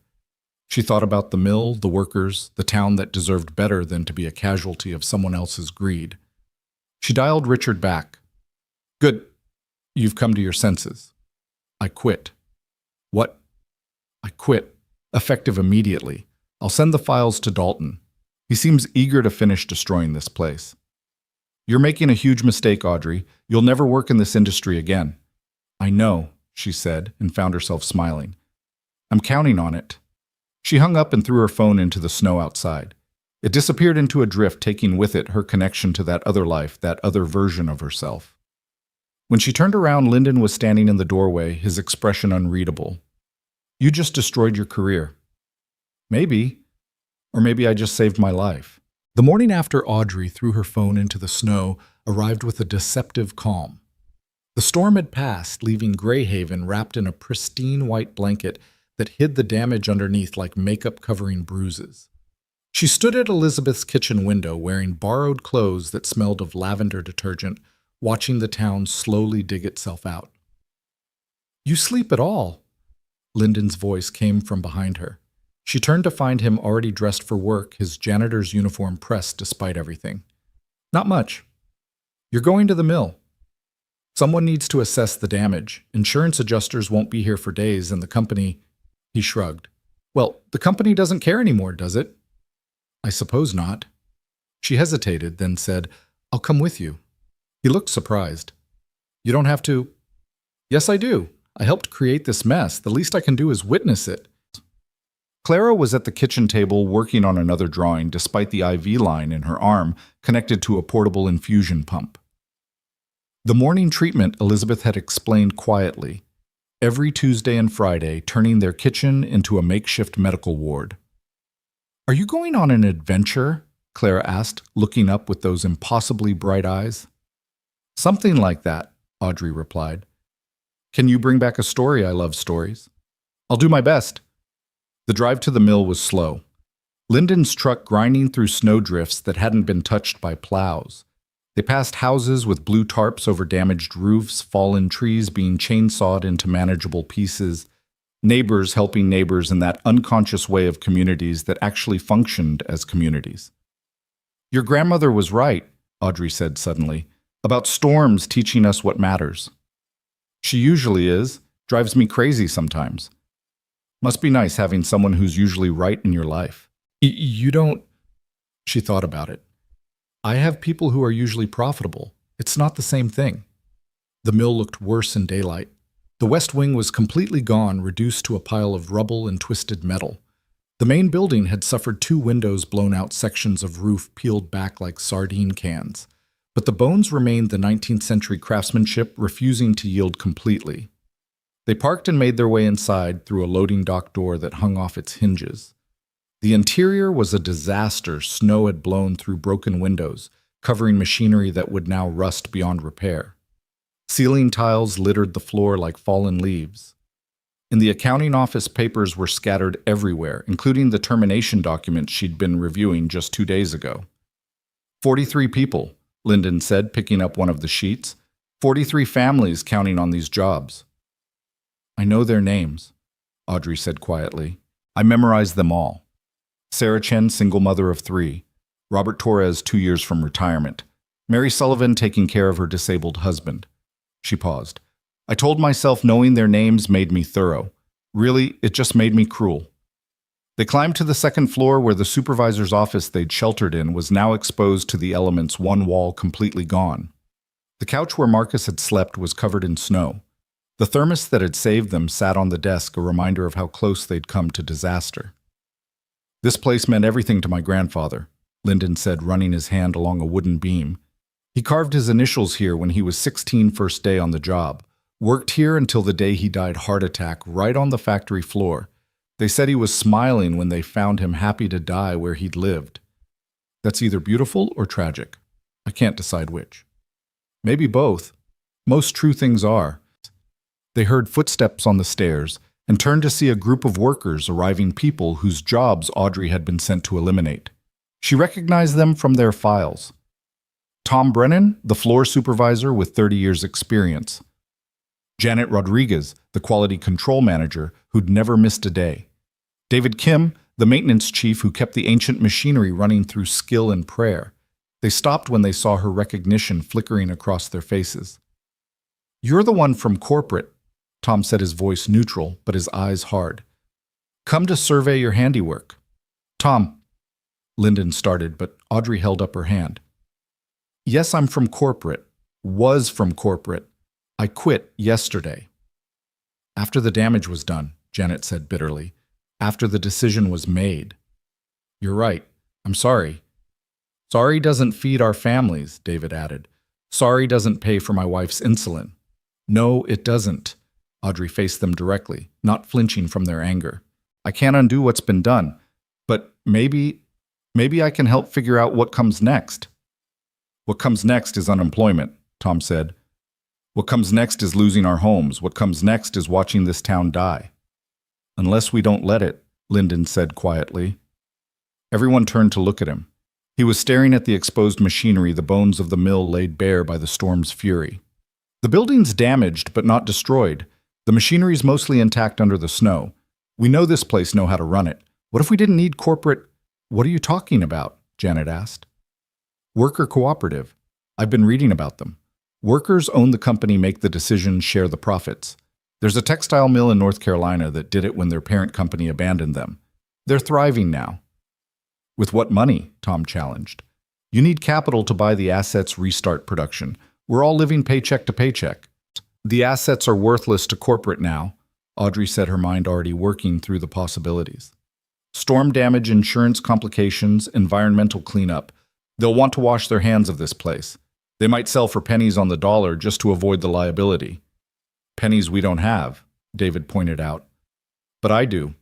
She thought about the mill, the workers, the town that deserved better than to be a casualty of someone else's greed. She dialed Richard back. Good. You've come to your senses. I quit. What? I quit. Effective immediately. I'll send the files to Dalton. He seems eager to finish destroying this place. You're making a huge mistake, Audrey. You'll never work in this industry again. I know, she said, and found herself smiling. I'm counting on it. She hung up and threw her phone into the snow outside. It disappeared into a drift, taking with it her connection to that other life, that other version of herself. When she turned around, Linden was standing in the doorway, his expression unreadable. You just destroyed your career. Maybe. Or maybe I just saved my life. The morning after Audrey threw her phone into the snow arrived with a deceptive calm. The storm had passed, leaving Greyhaven wrapped in a pristine white blanket that hid the damage underneath like makeup covering bruises. She stood at Elizabeth's kitchen window wearing borrowed clothes that smelled of lavender detergent, watching the town slowly dig itself out. You sleep at all? Linden's voice came from behind her. She turned to find him already dressed for work, his janitor's uniform pressed despite everything. Not much. You're going to the mill. Someone needs to assess the damage. Insurance adjusters won't be here for days, and the company... He shrugged. Well, the company doesn't care anymore, does it? I suppose not. She hesitated, then said, I'll come with you. He looked surprised. You don't have to. Yes, I do. I helped create this mess. The least I can do is witness it. Clara was at the kitchen table working on another drawing despite the IV line in her arm connected to a portable infusion pump. The morning treatment, Elizabeth had explained quietly. Every Tuesday and Friday, turning their kitchen into a makeshift medical ward. Are you going on an adventure? Clara asked, looking up with those impossibly bright eyes. Something like that, Audrey replied. Can you bring back a story? I love stories. I'll do my best. The drive to the mill was slow. Lyndon's truck grinding through snowdrifts that hadn't been touched by plows. They passed houses with blue tarps over damaged roofs, fallen trees being chainsawed into manageable pieces, neighbors helping neighbors in that unconscious way of communities that actually functioned as communities. Your grandmother was right, Audrey said suddenly, about storms teaching us what matters. She usually is. Drives me crazy sometimes. Must be nice having someone who's usually right in your life. You don't... She thought about it. I have people who are usually profitable. It's not the same thing. The mill looked worse in daylight. The west wing was completely gone, reduced to a pile of rubble and twisted metal. The main building had suffered 2 windows blown out, sections of roof peeled back like sardine cans. But the bones remained the 19th century craftsmanship, refusing to yield completely. They parked and made their way inside through a loading dock door that hung off its hinges. The interior was a disaster. Snow had blown through broken windows, covering machinery that would now rust beyond repair. Ceiling tiles littered the floor like fallen leaves. In the accounting office, papers were scattered everywhere, including the termination documents she'd been reviewing just 2 days ago. 43 people, Lyndon said, picking up one of the sheets. 43 families counting on these jobs. I know their names, Audrey said quietly. I memorized them all. Sarah Chen, single mother of 3. Robert Torres, 2 years from retirement. Mary Sullivan taking care of her disabled husband. She paused. I told myself knowing their names made me thorough. Really, it just made me cruel. They climbed to the second floor where the supervisor's office they'd sheltered in was now exposed to the elements, one wall completely gone. The couch where Marcus had slept was covered in snow. The thermos that had saved them sat on the desk, a reminder of how close they'd come to disaster. This place meant everything to my grandfather, Lyndon said, running his hand along a wooden beam. He carved his initials here when he was 16, first day on the job. Worked here until the day he died heart attack right on the factory floor. They said he was smiling when they found him, happy to die where he'd lived. That's either beautiful or tragic. I can't decide which. Maybe both. Most true things are. They heard footsteps on the stairs and turned to see a group of workers, arriving people whose jobs Audrey had been sent to eliminate. She recognized them from their files. Tom Brennan, the floor supervisor with 30 years' experience. Janet Rodriguez, the quality control manager who'd never missed a day. David Kim, the maintenance chief who kept the ancient machinery running through skill and prayer. They stopped when they saw her recognition flickering across their faces. You're the one from corporate, Tom said, his voice neutral, but his eyes hard. Come to survey your handiwork. Tom, Lyndon started, but Audrey held up her hand. Yes, I'm from corporate. Was from corporate. I quit yesterday. After the damage was done, Janet said bitterly. After the decision was made. You're right. I'm sorry. Sorry doesn't feed our families, David added. Sorry doesn't pay for my wife's insulin. No, it doesn't. Audrey faced them directly, not flinching from their anger. I can't undo what's been done, but maybe I can help figure out what comes next. What comes next is unemployment, Tom said. What comes next is losing our homes. What comes next is watching this town die. Unless we don't let it, Lyndon said quietly. Everyone turned to look at him. He was staring at the exposed machinery, the bones of the mill laid bare by the storm's fury. The building's damaged, but not destroyed. The machinery's mostly intact under the snow. We know this place know how to run it. What if we didn't need corporate... What are you talking about? Janet asked. Worker cooperative. I've been reading about them. Workers own the company, make the decisions, share the profits. There's a textile mill in North Carolina that did it when their parent company abandoned them. They're thriving now. With what money? Tom challenged. You need capital to buy the assets, restart production. We're all living paycheck to paycheck. The assets are worthless to corporate now, Audrey said, her mind already working through the possibilities. Storm damage, insurance complications, environmental cleanup. They'll want to wash their hands of this place. They might sell for pennies on the dollar just to avoid the liability. Pennies we don't have, David pointed out. But I do.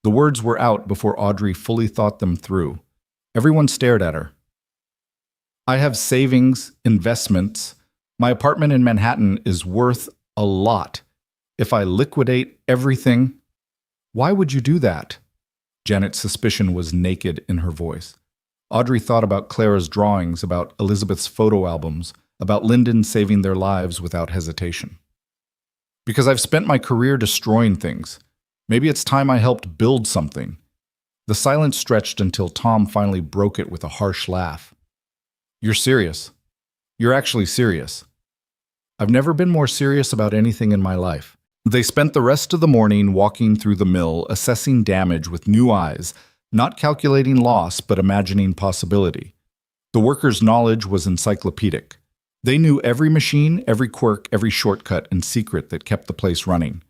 The words were out before Audrey fully thought them through. Everyone stared at her. I have savings, investments. My apartment in Manhattan is worth a lot. If I liquidate everything, why would you do that? Janet's suspicion was naked in her voice. Audrey thought about Clara's drawings, about Elizabeth's photo albums, about Lyndon saving their lives without hesitation. Because I've spent my career destroying things. Maybe it's time I helped build something. The silence stretched until Tom finally broke it with a harsh laugh. You're serious. You're actually serious. I've never been more serious about anything in my life. They spent the rest of the morning walking through the mill, assessing damage with new eyes, not calculating loss, but imagining possibility. The workers' knowledge was encyclopedic. They knew every machine, every quirk, every shortcut and secret that kept the place running.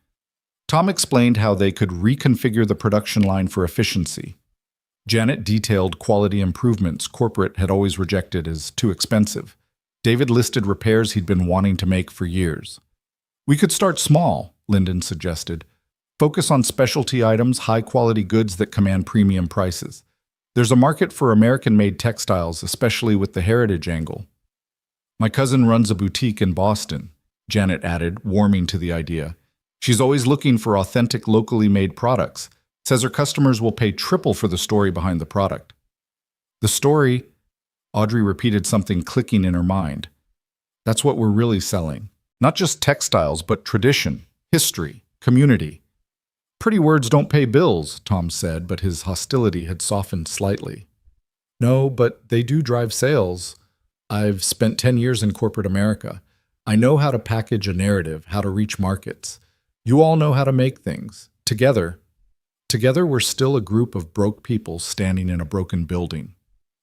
Tom explained how they could reconfigure the production line for efficiency. Janet detailed quality improvements corporate had always rejected as too expensive. David listed repairs he'd been wanting to make for years. We could start small, Lyndon suggested. Focus on specialty items, high-quality goods that command premium prices. There's a market for American-made textiles, especially with the heritage angle. My cousin runs a boutique in Boston, Janet added, warming to the idea. She's always looking for authentic, locally made products. Says her customers will pay triple for the story behind the product. The story, Audrey repeated, something clicking in her mind. That's what we're really selling. Not just textiles, but tradition, history, community. Pretty words don't pay bills, Tom said, but his hostility had softened slightly. No, but they do drive sales. I've spent 10 years in corporate America. I know how to package a narrative, how to reach markets. You all know how to make things. Together we're still a group of broke people standing in a broken building,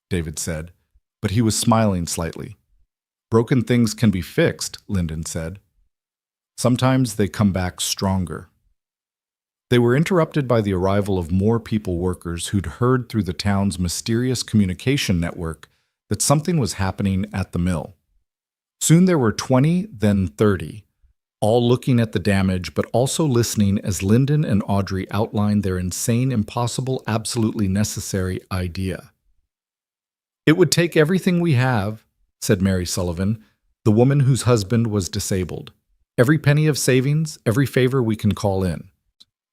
David said, but he was smiling slightly. Broken things can be fixed, Lyndon said. Sometimes they come back stronger. They were interrupted by the arrival of more people workers who'd heard through the town's mysterious communication network that something was happening at the mill. Soon there were 20, then 30, all looking at the damage but also listening as Lyndon and Audrey outlined their insane, impossible, absolutely necessary idea. It would take everything we have, said Mary Sullivan, the woman whose husband was disabled. Every penny of savings, every favor we can call in.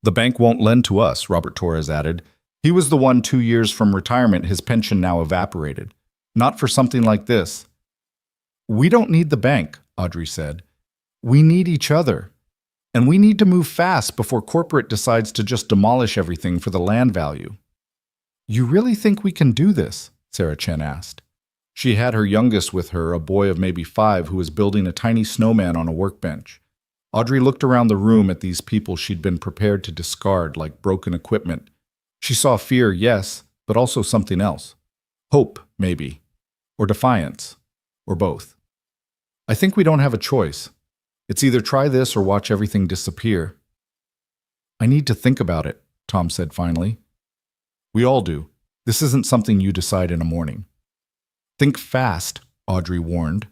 The bank won't lend to us, Robert Torres added. He was the one 2 years from retirement, his pension now evaporated. Not for something like this. We don't need the bank, Audrey said. We need each other. And we need to move fast before corporate decides to just demolish everything for the land value. You really think we can do this? Sarah Chen asked. She had her youngest with her, a boy of maybe 5 who was building a tiny snowman on a workbench. Audrey looked around the room at these people she'd been prepared to discard like broken equipment. She saw fear, yes, but also something else. Hope, maybe. Or defiance. Or both. I think we don't have a choice. It's either try this or watch everything disappear. I need to think about it, Tom said finally. We all do. This isn't something you decide in a morning. Think fast, Audrey warned.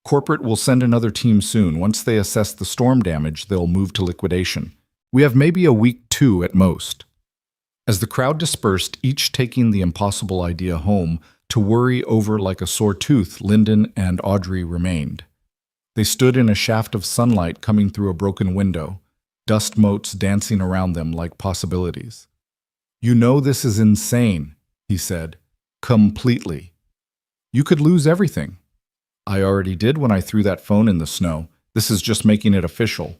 Corporate will send another team soon. Once they assess the storm damage, they'll move to liquidation. We have maybe a week, 2 at most. As the crowd dispersed, each taking the impossible idea home, to worry over like a sore tooth, Lyndon and Audrey remained. They stood in a shaft of sunlight coming through a broken window, dust motes dancing around them like possibilities. You know this is insane, he said, completely. You could lose everything. I already did when I threw that phone in the snow. This is just making it official.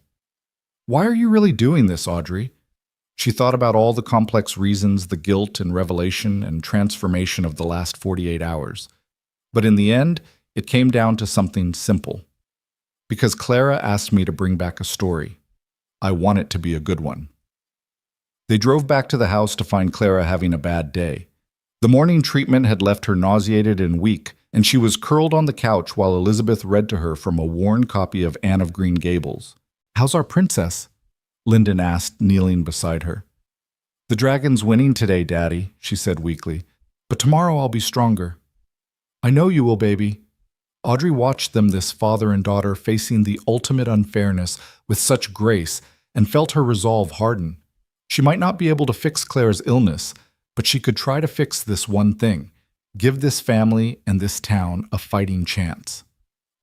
Why are you really doing this, Audrey? She thought about all the complex reasons, the guilt and revelation and transformation of the last 48 hours. But in the end, it came down to something simple. Because Clara asked me to bring back a story. I want it to be a good one. They drove back to the house to find Clara having a bad day. The morning treatment had left her nauseated and weak, and she was curled on the couch while Elizabeth read to her from a worn copy of Anne of Green Gables. "How's our princess?" Lyndon asked, kneeling beside her. "The dragon's winning today, Daddy," she said weakly. "But tomorrow I'll be stronger." "I know you will, baby." Audrey watched them, this father and daughter, facing the ultimate unfairness with such grace, and felt her resolve harden. She might not be able to fix Claire's illness, but she could try to fix this one thing: give this family and this town a fighting chance.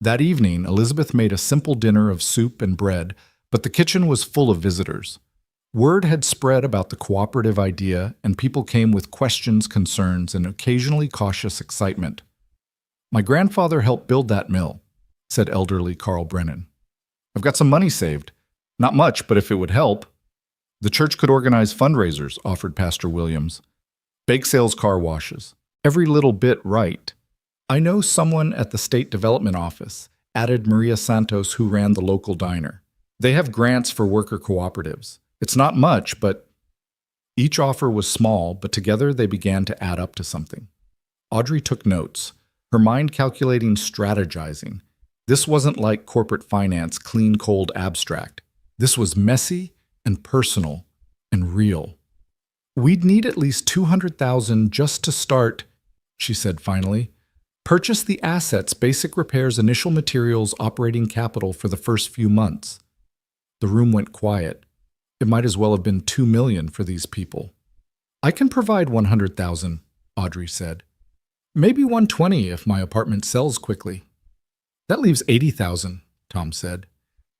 That evening, Elizabeth made a simple dinner of soup and bread, but the kitchen was full of visitors. Word had spread about the cooperative idea, and people came with questions, concerns, and occasionally cautious excitement. "My grandfather helped build that mill," said elderly Carl Brennan. "I've got some money saved. Not much, but if it would help." "The church could organize fundraisers," offered Pastor Williams. "Bake sales, car washes. Every little bit right." "I know someone at the State Development Office," added Maria Santos, who ran the local diner. "They have grants for worker cooperatives. It's not much, but..." Each offer was small, but together they began to add up to something. Audrey took notes, her mind calculating, strategizing. This wasn't like corporate finance, clean, cold, abstract. This was messy and personal and real. "We'd need at least $200,000 just to start," she said finally. "Purchase the assets, basic repairs, initial materials, operating capital for the first few months." The room went quiet. It might as well have been $2 million for these people. "I can provide $100,000, Audrey said. "Maybe $120 if my apartment sells quickly." "That leaves $80,000, Tom said.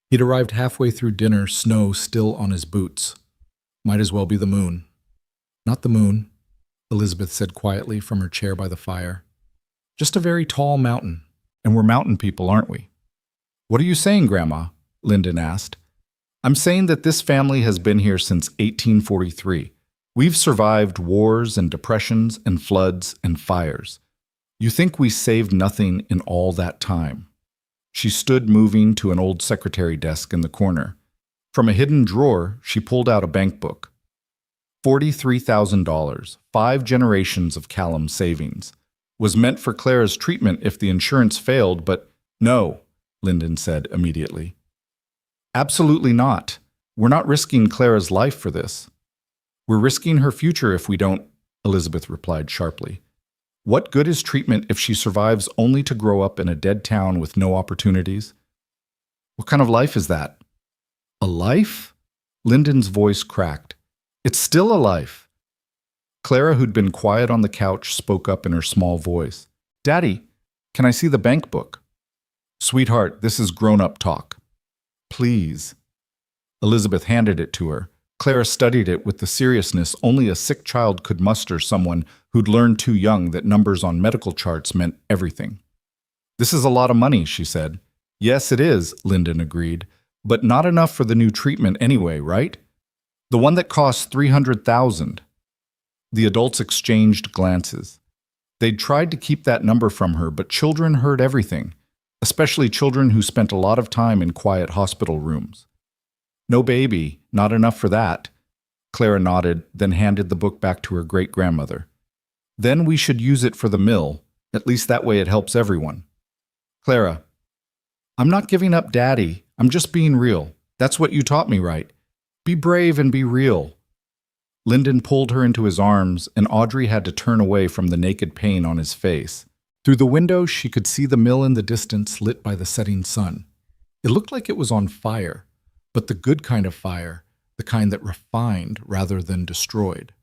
He'd arrived halfway through dinner, snow still on his boots. "Might as well be the moon." "Not the moon," Elizabeth said quietly from her chair by the fire. "Just a very tall mountain. And we're mountain people, aren't we?" "What are you saying, Grandma?" Lyndon asked. "I'm saying that this family has been here since 1843. We've survived wars and depressions and floods and fires. You think we saved nothing in all that time?" She stood, moving to an old secretary desk in the corner. From a hidden drawer, she pulled out a bank book. $43,000, 5 generations of Callum savings. Was meant for Clara's treatment if the insurance failed, but no, Lyndon said immediately. "Absolutely not. We're not risking Clara's life for this. We're risking her future if we don't," Elizabeth replied sharply. "What good is treatment if she survives only to grow up in a dead town with no opportunities? What kind of life is that?" "A life?" Lyndon's voice cracked. "It's still a life." Clara, who'd been quiet on the couch, spoke up in her small voice. "Daddy, can I see the bank book?" "Sweetheart, this is grown-up talk." "Please." Elizabeth handed it to her. Clara studied it with the seriousness only a sick child could muster, someone who'd learned too young that numbers on medical charts meant everything. "This is a lot of money," she said. "Yes, it is," Lyndon agreed, "but not enough for the new treatment anyway, right? The one that costs $300,000. The adults exchanged glances. They'd tried to keep that number from her, but children heard everything, especially children who spent a lot of time in quiet hospital rooms. "No, baby, not enough for that." Clara nodded, then handed the book back to her great-grandmother. "Then we should use it for the mill. At least that way it helps everyone." "Clara, I'm not giving up Daddy. I'm just being real. That's what you taught me, right? Be brave and be real." Lyndon pulled her into his arms, and Audrey had to turn away from the naked pain on his face. Through the window, she could see the mill in the distance, lit by the setting sun. It looked like it was on fire, but the good kind of fire, the kind that refined rather than destroyed.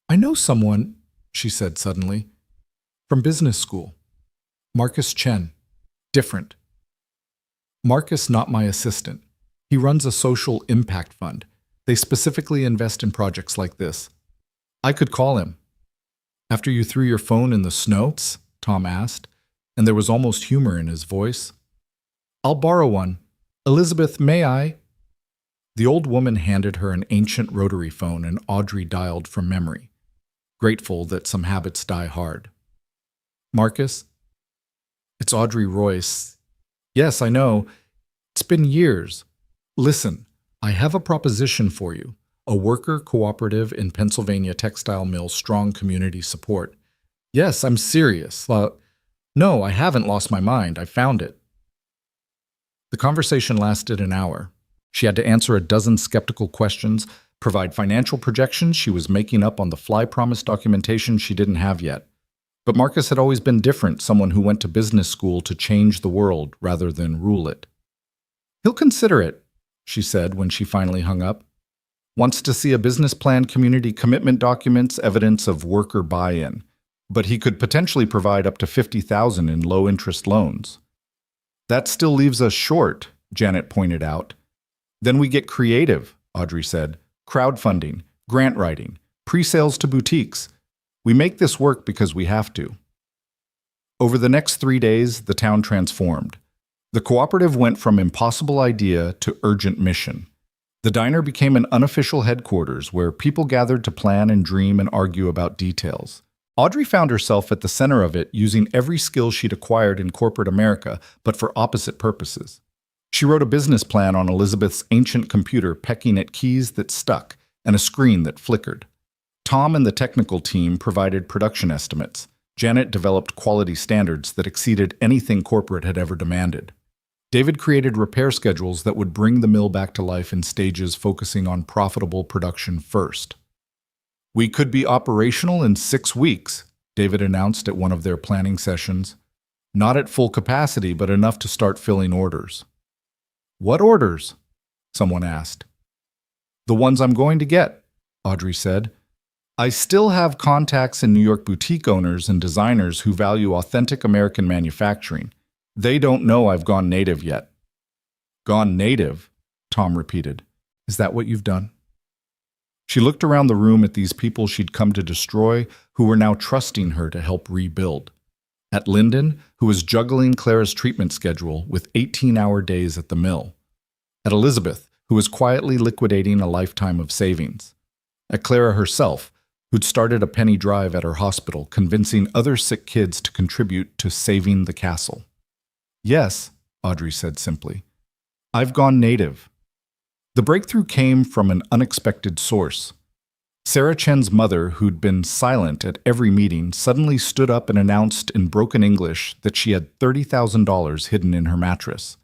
"I know someone," she said suddenly, "from business school. Marcus Chen. Different. Marcus, not my assistant. He runs a social impact fund. They specifically invest in projects like this. I could call him." "After you threw your phone in the snow?" Tom asked, and there was almost humor in his voice. "I'll borrow one. Elizabeth, may I?" The old woman handed her an ancient rotary phone, and Audrey dialed from memory, grateful that some habits die hard. "Marcus?" "It's Audrey Royce." "Yes, I know. It's been years. Listen, I have a proposition for you. A worker cooperative in Pennsylvania textile mill, strong community support." "Yes, I'm serious. No, I haven't lost my mind. I found it. The conversation lasted an hour. She had to answer a dozen skeptical questions, provide financial projections she was making up on the fly promise documentation she didn't have yet. But Marcus had always been different, someone who went to business school to change the world rather than rule it. He'll consider it, she said when she finally hung up. Wants to see a business plan, community commitment documents, evidence of worker buy-in. But he could potentially provide up to $50,000 in low-interest loans. That still leaves us short, Janet pointed out. Then we get creative, Audrey said. Crowdfunding, grant writing, pre-sales to boutiques. We make this work because we have to. Over the next 3 days, the town transformed. The cooperative went from impossible idea to urgent mission. The diner became an unofficial headquarters where people gathered to plan and dream and argue about details. Audrey found herself at the center of it, using every skill she'd acquired in corporate America, but for opposite purposes. She wrote a business plan on Elizabeth's ancient computer, pecking at keys that stuck and a screen that flickered. Tom and the technical team provided production estimates. Janet developed quality standards that exceeded anything corporate had ever demanded. David created repair schedules that would bring the mill back to life in stages, focusing on profitable production first. We could be operational in 6 weeks, David announced at one of their planning sessions. Not at full capacity, but enough to start filling orders. What orders? Someone asked. The ones I'm going to get, Audrey said. I still have contacts in New York boutique owners and designers who value authentic American manufacturing. They don't know I've gone native yet. Gone native? Tom repeated. Is that what you've done? She looked around the room at these people she'd come to destroy, who were now trusting her to help rebuild. At Lyndon, who was juggling Clara's treatment schedule with 18-hour days at the mill. At Elizabeth, who was quietly liquidating a lifetime of savings. At Clara herself, who'd started a penny drive at her hospital, convincing other sick kids to contribute to saving the castle. Yes, Audrey said simply. I've gone native. The breakthrough came from an unexpected source. Sarah Chen's mother, who'd been silent at every meeting, suddenly stood up and announced in broken English that she had $30,000 hidden in her mattress.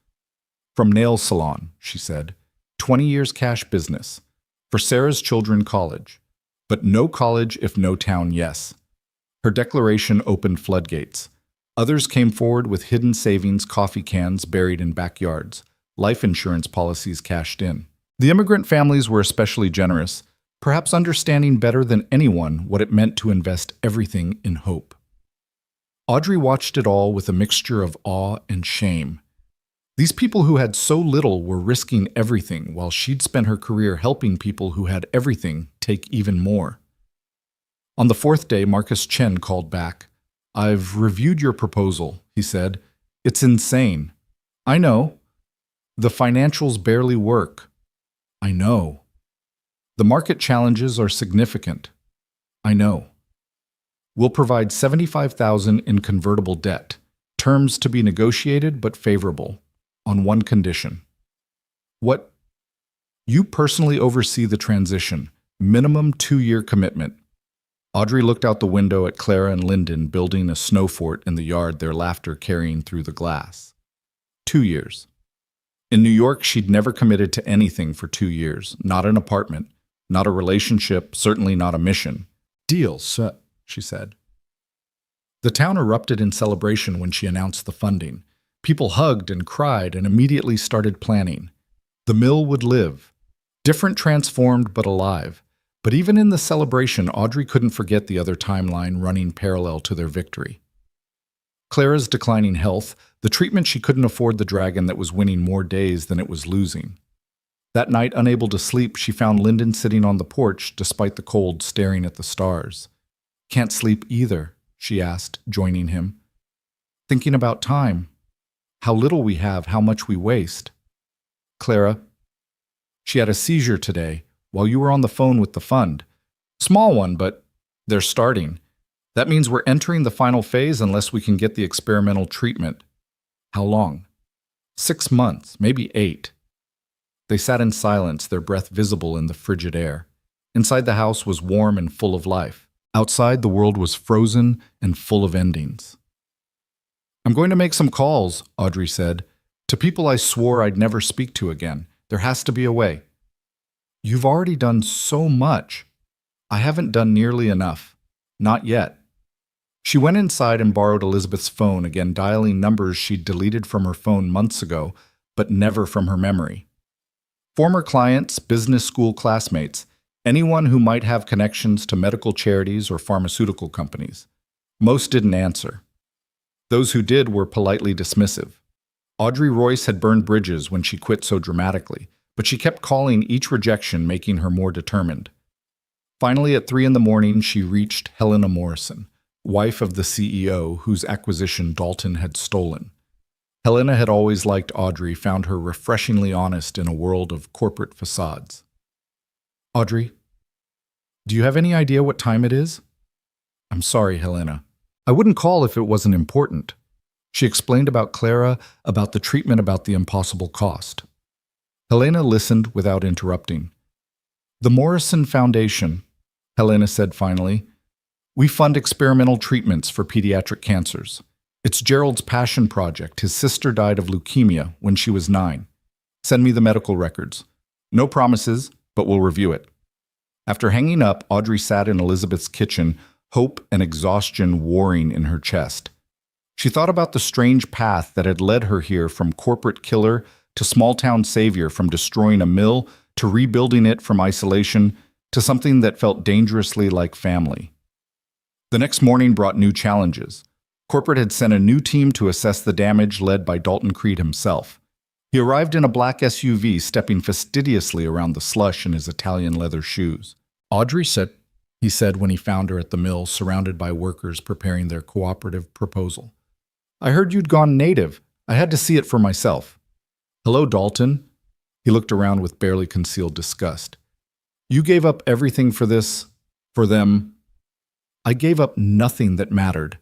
From nail salon, she said, 20 years cash business, for Sarah's children college, but no college if no town yes. Her declaration opened floodgates. Others came forward with hidden savings, coffee cans buried in backyards, life insurance policies cashed in. The immigrant families were especially generous, perhaps understanding better than anyone what it meant to invest everything in hope. Audrey watched it all with a mixture of awe and shame. These people who had so little were risking everything, while she'd spent her career helping people who had everything take even more. On the 4th day, Marcus Chen called back. I've reviewed your proposal, he said. It's insane. I know. The financials barely work. I know. The market challenges are significant. I know. We'll provide $75,000 in convertible debt, terms to be negotiated but favorable, on one condition. What? You personally oversee the transition, minimum 2-year commitment. Audrey looked out the window at Clara and Lyndon building a snow fort in the yard, their laughter carrying through the glass. 2 years. In New York, she'd never committed to anything for 2 years. Not an apartment, not a relationship, certainly not a mission. Deal, sir, she said. The town erupted in celebration when she announced the funding. People hugged and cried and immediately started planning. The mill would live. Different, transformed, but alive. But even in the celebration, Audrey couldn't forget the other timeline running parallel to their victory. Clara's declining health, the treatment she couldn't afford, the dragon that was winning more days than it was losing. That night, unable to sleep, she found Lyndon sitting on the porch, despite the cold, staring at the stars. Can't sleep either, she asked, joining him. Thinking about time. How little we have, how much we waste. Clara, she had a seizure today, while you were on the phone with the fund. Small one, but they're starting. That means we're entering the final phase unless we can get the experimental treatment. How long? 6 months, maybe 8. They sat in silence, their breath visible in the frigid air. Inside the house was warm and full of life. Outside, the world was frozen and full of endings. I'm going to make some calls, Audrey said, to people I swore I'd never speak to again. There has to be a way. You've already done so much. I haven't done nearly enough. Not yet. She went inside and borrowed Elizabeth's phone, again dialing numbers she'd deleted from her phone months ago, but never from her memory. Former clients, business school classmates, anyone who might have connections to medical charities or pharmaceutical companies. Most didn't answer. Those who did were politely dismissive. Audrey Royce had burned bridges when she quit so dramatically, but she kept calling, each rejection making her more determined. Finally, at 3 a.m, she reached Helena Morrison, wife of the CEO whose acquisition Dalton had stolen. Helena had always liked Audrey, found her refreshingly honest in a world of corporate facades. Audrey, do you have any idea what time it is? I'm sorry, Helena. I wouldn't call if it wasn't important. She explained about Clara, about the treatment, about the impossible cost. Helena listened without interrupting. The Morrison Foundation, Helena said finally. We fund experimental treatments for pediatric cancers. It's Gerald's passion project. His sister died of leukemia when she was 9. Send me the medical records. No promises, but we'll review it. After hanging up, Audrey sat in Elizabeth's kitchen, hope and exhaustion warring in her chest. She thought about the strange path that had led her here, from corporate killer to small-town savior, from destroying a mill to rebuilding it from isolation to something that felt dangerously like family. The next morning brought new challenges. Corporate had sent a new team to assess the damage, led by Dalton Creed himself. He arrived in a black SUV, stepping fastidiously around the slush in his Italian leather shoes. Audrey said, he said when he found her at the mill, surrounded by workers preparing their cooperative proposal. I heard you'd gone native. I had to see it for myself. Hello, Dalton. He looked around with barely concealed disgust. You gave up everything for this, for them. I gave up nothing that mattered.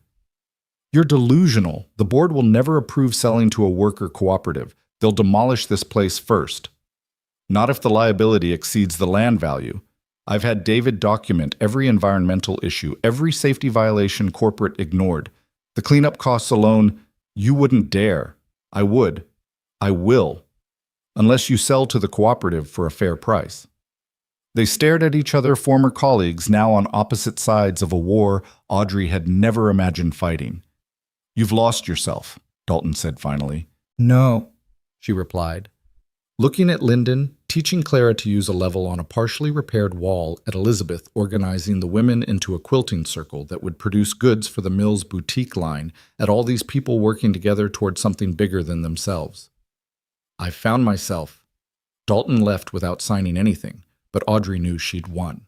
You're delusional. The board will never approve selling to a worker cooperative. They'll demolish this place first. Not if the liability exceeds the land value. I've had David document every environmental issue, every safety violation corporate ignored. The cleanup costs alone, you wouldn't dare. I would. I will. Unless you sell to the cooperative for a fair price. They stared at each other, former colleagues, now on opposite sides of a war Audrey had never imagined fighting. You've lost yourself, Dalton said finally. No, she replied. Looking at Lyndon, teaching Clara to use a level on a partially repaired wall, at Elizabeth organizing the women into a quilting circle that would produce goods for the mill's boutique line, at all these people working together toward something bigger than themselves. I found myself. Dalton left without signing anything, but Audrey knew she'd won.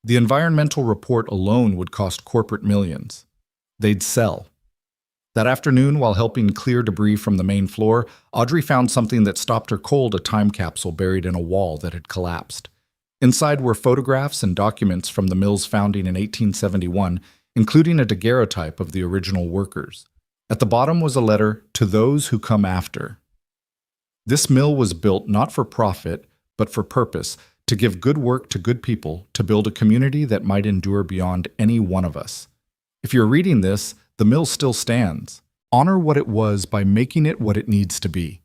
The environmental report alone would cost corporate millions. They'd sell. That afternoon, while helping clear debris from the main floor, Audrey found something that stopped her cold, a time capsule buried in a wall that had collapsed. Inside were photographs and documents from the mill's founding in 1871, including a daguerreotype of the original workers. At the bottom was a letter to those who come after. This mill was built not for profit, but for purpose, to give good work to good people, to build a community that might endure beyond any one of us. If you're reading this, the mill still stands. Honor what it was by making it what it needs to be.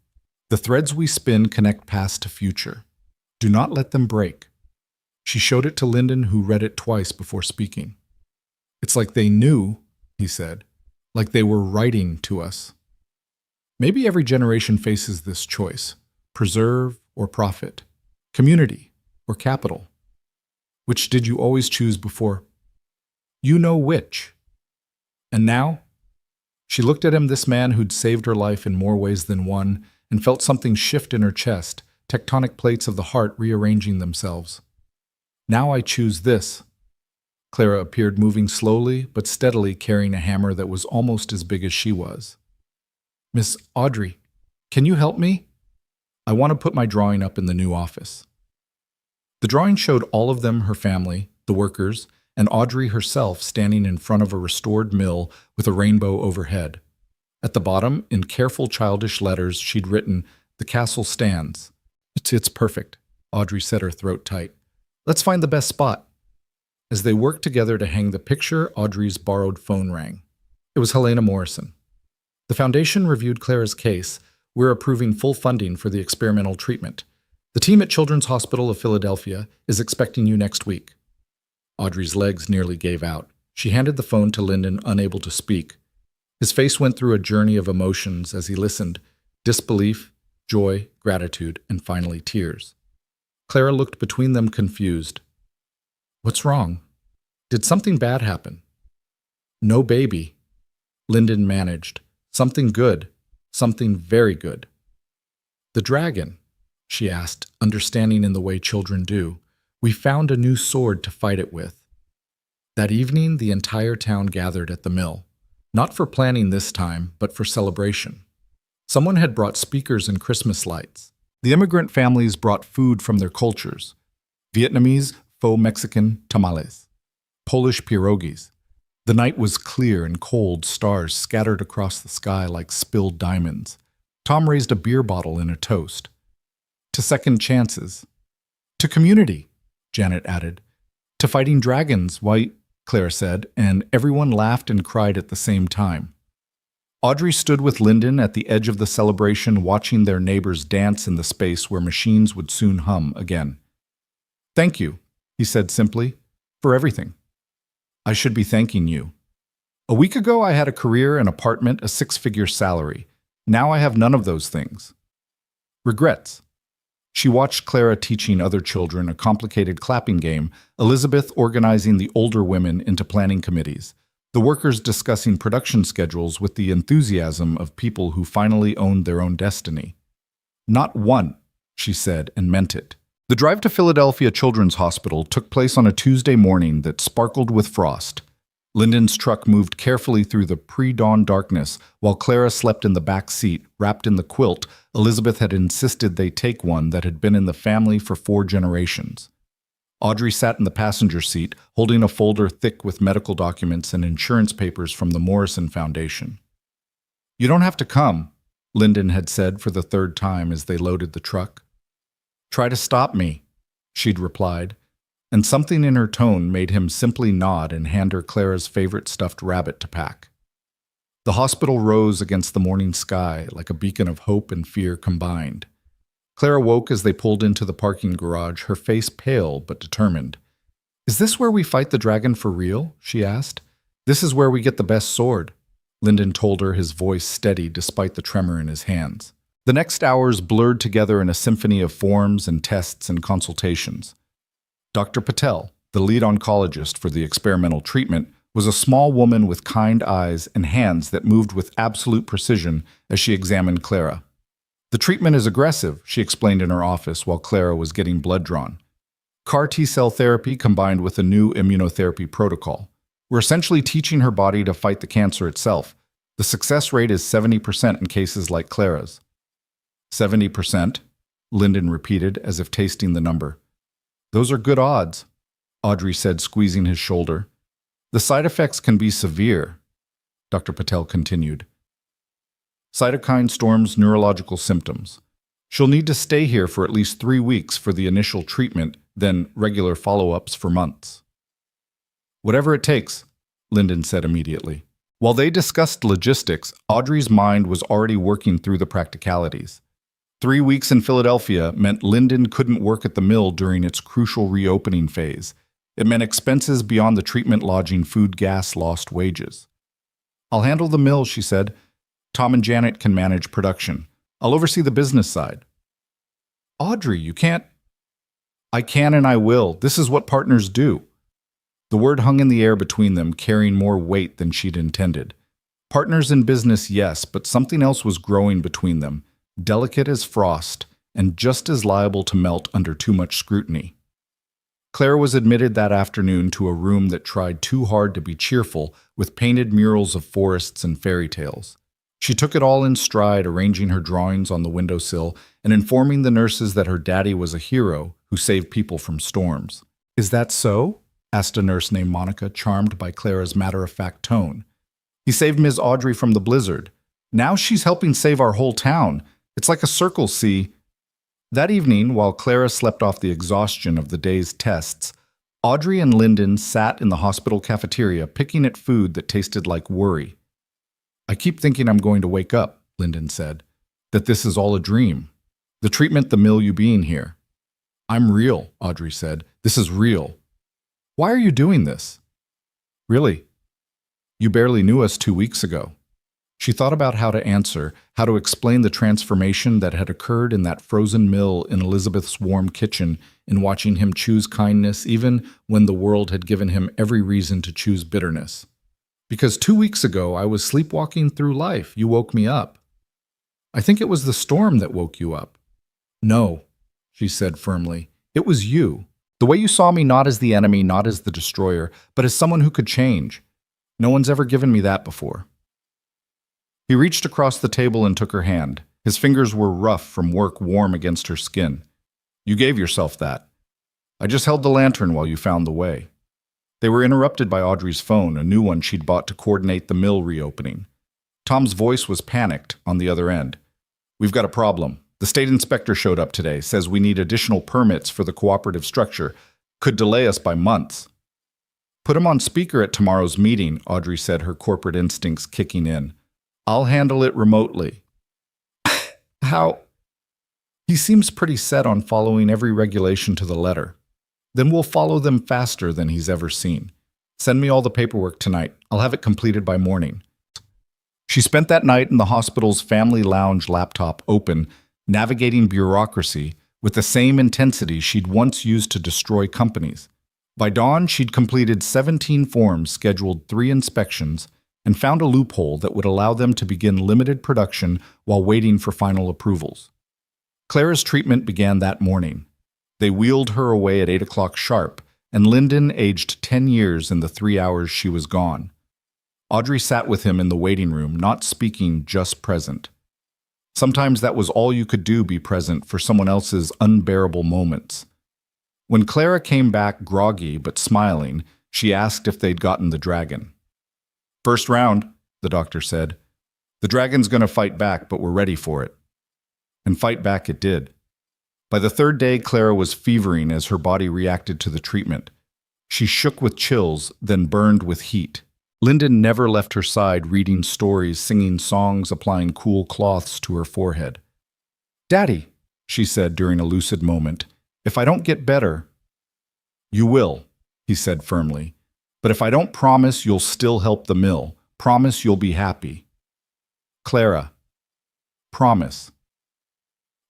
The threads we spin connect past to future. Do not let them break. She showed it to Lyndon, who read it twice before speaking. It's like they knew, he said, like they were writing to us. Maybe every generation faces this choice: preserve or profit, community or capital. Which did you always choose before? You know which. And now? She looked at him, this man who'd saved her life in more ways than one, and felt something shift in her chest, tectonic plates of the heart rearranging themselves. Now I choose this. Clara appeared, moving slowly but steadily, carrying a hammer that was almost as big as she was. Miss Audrey, can you help me? I want to put my drawing up in the new office. The drawing showed all of them, her family, the workers, and Audrey herself standing in front of a restored mill with a rainbow overhead. At the bottom, in careful childish letters, she'd written, "The castle stands." It's perfect, Audrey set her throat tight. Let's find the best spot. As they worked together to hang the picture, Audrey's borrowed phone rang. It was Helena Morrison. The Foundation reviewed Clara's case. We're approving full funding for the experimental treatment. The team at Children's Hospital of Philadelphia is expecting you next week. Audrey's legs nearly gave out. She handed the phone to Lyndon, unable to speak. His face went through a journey of emotions as he listened: disbelief, joy, gratitude, and finally tears. Clara looked between them, confused. What's wrong? Did something bad happen? No baby. Lyndon managed. Something good. Something very good. The dragon, she asked, understanding in the way children do. We found a new sword to fight it with. That evening, the entire town gathered at the mill. Not for planning this time, but for celebration. Someone had brought speakers and Christmas lights. The immigrant families brought food from their cultures: Vietnamese, faux Mexican tamales, Polish pierogies. The night was clear and cold, stars scattered across the sky like spilled diamonds. Tom raised a beer bottle in a toast. To second chances. To community, Janet added. To fighting dragons, why, Clara said, and everyone laughed and cried at the same time. Audrey stood with Lyndon at the edge of the celebration, watching their neighbors dance in the space where machines would soon hum again. Thank you, he said simply, for everything. I should be thanking you. A week ago, I had a career, an apartment, a six-figure salary. Now I have none of those things. Regrets. She watched Clara teaching other children a complicated clapping game, Elizabeth organizing the older women into planning committees, the workers discussing production schedules with the enthusiasm of people who finally owned their own destiny. Not one, she said, and meant it. The drive to Philadelphia Children's Hospital took place on a Tuesday morning that sparkled with frost. Lyndon's truck moved carefully through the pre-dawn darkness while Clara slept in the back seat, wrapped in the quilt Elizabeth had insisted they take, one that had been in the family for 4 generations. Audrey sat in the passenger seat, holding a folder thick with medical documents and insurance papers from the Morrison Foundation. You don't have to come, Lyndon had said for the 3rd time as they loaded the truck. Try to stop me, she'd replied, and something in her tone made him simply nod and hand her Clara's favorite stuffed rabbit to pack. The hospital rose against the morning sky like a beacon of hope and fear combined. Clara woke as they pulled into the parking garage, her face pale but determined. Is this where we fight the dragon for real? She asked. This is where we get the best sword, Lyndon told her, his voice steady despite the tremor in his hands. The next hours blurred together in a symphony of forms and tests and consultations. Dr. Patel, the lead oncologist for the experimental treatment, was a small woman with kind eyes and hands that moved with absolute precision as she examined Clara. The treatment is aggressive, she explained in her office while Clara was getting blood drawn. CAR T-cell therapy combined with a new immunotherapy protocol. We're essentially teaching her body to fight the cancer itself. The success rate is 70% in cases like Clara's. 70%, Lyndon repeated as if tasting the number. Those are good odds, Audrey said, squeezing his shoulder. The side effects can be severe, Dr. Patel continued. Cytokine storms, neurological symptoms. She'll need to stay here for at least 3 weeks for the initial treatment, then regular follow-ups for months. Whatever it takes, Lyndon said immediately. While they discussed logistics, Audrey's mind was already working through the practicalities. 3 weeks in Philadelphia meant Lyndon couldn't work at the mill during its crucial reopening phase. It meant expenses beyond the treatment, lodging, food, gas, lost wages. I'll handle the mill, she said. Tom and Janet can manage production. I'll oversee the business side. Audrey, you can't. I can and I will. This is what partners do. The word hung in the air between them, carrying more weight than she'd intended. Partners in business, yes, but something else was growing between them, delicate as frost and just as liable to melt under too much scrutiny. Clara was admitted that afternoon to a room that tried too hard to be cheerful, with painted murals of forests and fairy tales. She took it all in stride, arranging her drawings on the windowsill and informing the nurses that her daddy was a hero who saved people from storms. Is that so? Asked a nurse named Monica, charmed by Clara's matter-of-fact tone. He saved Ms. Audrey from the blizzard. Now she's helping save our whole town. It's like a circle, see? That evening, while Clara slept off the exhaustion of the day's tests, Audrey and Lyndon sat in the hospital cafeteria picking at food that tasted like worry. I keep thinking I'm going to wake up, Lyndon said, that this is all a dream. The treatment, the mill, you being here. I'm real, Audrey said. This is real. Why are you doing this? Really? You barely knew us 2 weeks ago. She thought about how to answer, how to explain the transformation that had occurred in that frozen mill in Elizabeth's warm kitchen in watching him choose kindness even when the world had given him every reason to choose bitterness. Because 2 weeks ago I was sleepwalking through life. You woke me up. I think it was the storm that woke you up. No, she said firmly. It was you. The way you saw me not as the enemy, not as the destroyer, but as someone who could change. No one's ever given me that before. He reached across the table and took her hand. His fingers were rough from work, warm against her skin. You gave yourself that. I just held the lantern while you found the way. They were interrupted by Audrey's phone, a new one she'd bought to coordinate the mill reopening. Tom's voice was panicked on the other end. We've got a problem. The state inspector showed up today, says we need additional permits for the cooperative structure. Could delay us by months. Put him on speaker at tomorrow's meeting, Audrey said, her corporate instincts kicking in. I'll handle it remotely. How? He seems pretty set on following every regulation to the letter. Then we'll follow them faster than he's ever seen. Send me all the paperwork tonight. I'll have it completed by morning. She spent that night in the hospital's family lounge laptop open, navigating bureaucracy with the same intensity she'd once used to destroy companies. By dawn, she'd completed 17 forms, scheduled 3 inspections, and found a loophole that would allow them to begin limited production while waiting for final approvals. Clara's treatment began that morning. They wheeled her away at 8 o'clock sharp, and Lyndon aged 10 years in the 3 hours she was gone. Audrey sat with him in the waiting room, not speaking, just present. Sometimes that was all you could do, be present for someone else's unbearable moments. When Clara came back groggy but smiling, she asked if they'd gotten the dragon. First round, the doctor said. The dragon's going to fight back, but we're ready for it. And fight back it did. By the 3rd day, Clara was fevering as her body reacted to the treatment. She shook with chills, then burned with heat. Lyndon never left her side, reading stories, singing songs, applying cool cloths to her forehead. Daddy, she said during a lucid moment, if I don't get better... You will, he said firmly. But if I don't promise you'll still help the mill, promise you'll be happy. Clara. Promise.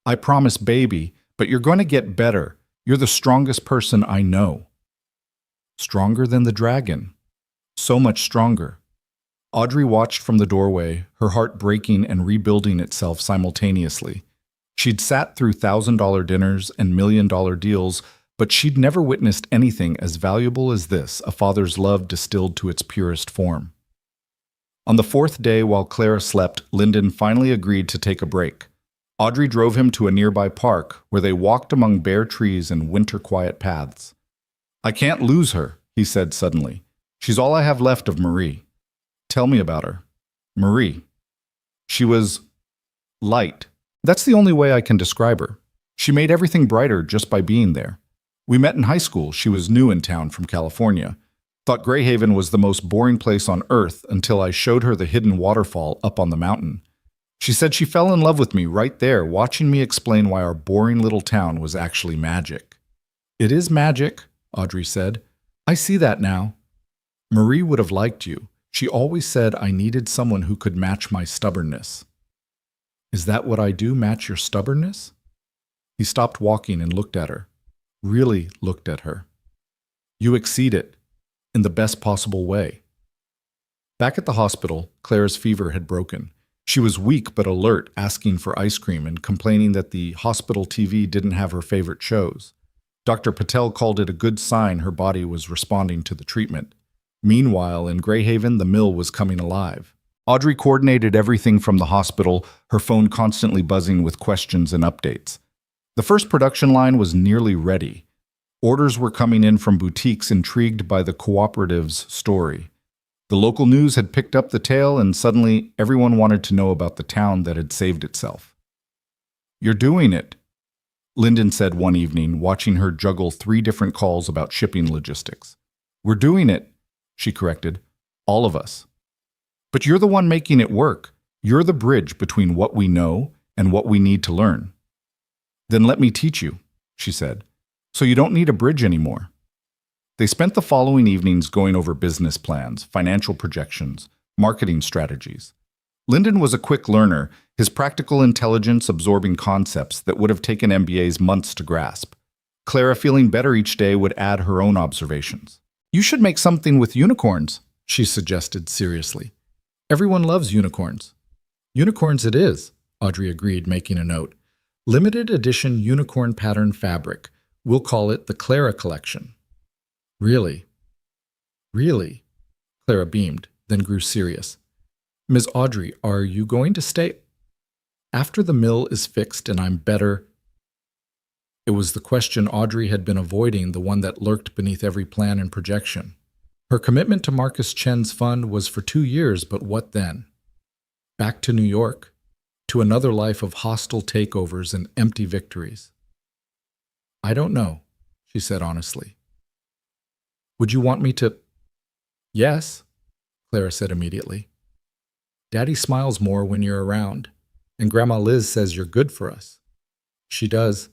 I promise, baby, but you're going to get better. You're the strongest person I know. Stronger than the dragon. So much stronger. Audrey watched from the doorway, her heart breaking and rebuilding itself simultaneously. She'd sat through $1,000 dinners and $1 million deals, but she'd never witnessed anything as valuable as this, a father's love distilled to its purest form. On the 4th day, while Clara slept, Lyndon finally agreed to take a break. Audrey drove him to a nearby park, where they walked among bare trees and winter-quiet paths. I can't lose her, he said suddenly. She's all I have left of Marie. Tell me about her. Marie. She was... light. That's the only way I can describe her. She made everything brighter just by being there. We met in high school. She was new in town from California. Thought Greyhaven was the most boring place on earth until I showed her the hidden waterfall up on the mountain. She said she fell in love with me right there, watching me explain why our boring little town was actually magic. It is magic, Audrey said. I see that now. Marie would have liked you. She always said I needed someone who could match my stubbornness. Is that what I do, match your stubbornness? He stopped walking and looked at her. Really looked at her. You exceed it, in the best possible way. Back at the hospital, Clara's fever had broken. She was weak but alert, asking for ice cream and complaining that the hospital TV didn't have her favorite shows. Dr. Patel called it a good sign her body was responding to the treatment. Meanwhile, in Greyhaven, the mill was coming alive. Audrey coordinated everything from the hospital, her phone constantly buzzing with questions and updates. The first production line was nearly ready. Orders were coming in from boutiques intrigued by the cooperative's story. The local news had picked up the tale, and suddenly everyone wanted to know about the town that had saved itself. You're doing it, Lyndon said one evening, watching her juggle 3 different calls about shipping logistics. We're doing it, she corrected. All of us. But you're the one making it work. You're the bridge between what we know and what we need to learn. Then let me teach you, she said. So you don't need a bridge anymore. They spent the following evenings going over business plans, financial projections, marketing strategies. Lyndon was a quick learner, his practical intelligence absorbing concepts that would have taken MBAs months to grasp. Clara, feeling better each day, would add her own observations. You should make something with unicorns, she suggested seriously. Everyone loves unicorns. Unicorns it is, Audrey agreed, making a note. Limited edition unicorn pattern fabric. We'll call it the Clara Collection. Really? Really? Clara beamed, then grew serious. Ms. Audrey, are you going to stay? After the mill is fixed and I'm better. It was the question Audrey had been avoiding, the one that lurked beneath every plan and projection. Her commitment to Marcus Chen's fund was for 2 years, but what then? Back to New York, to another life of hostile takeovers and empty victories. I don't know, she said honestly. Would you want me to? Yes, Clara said immediately. Daddy smiles more when you're around, and Grandma Liz says you're good for us. She does.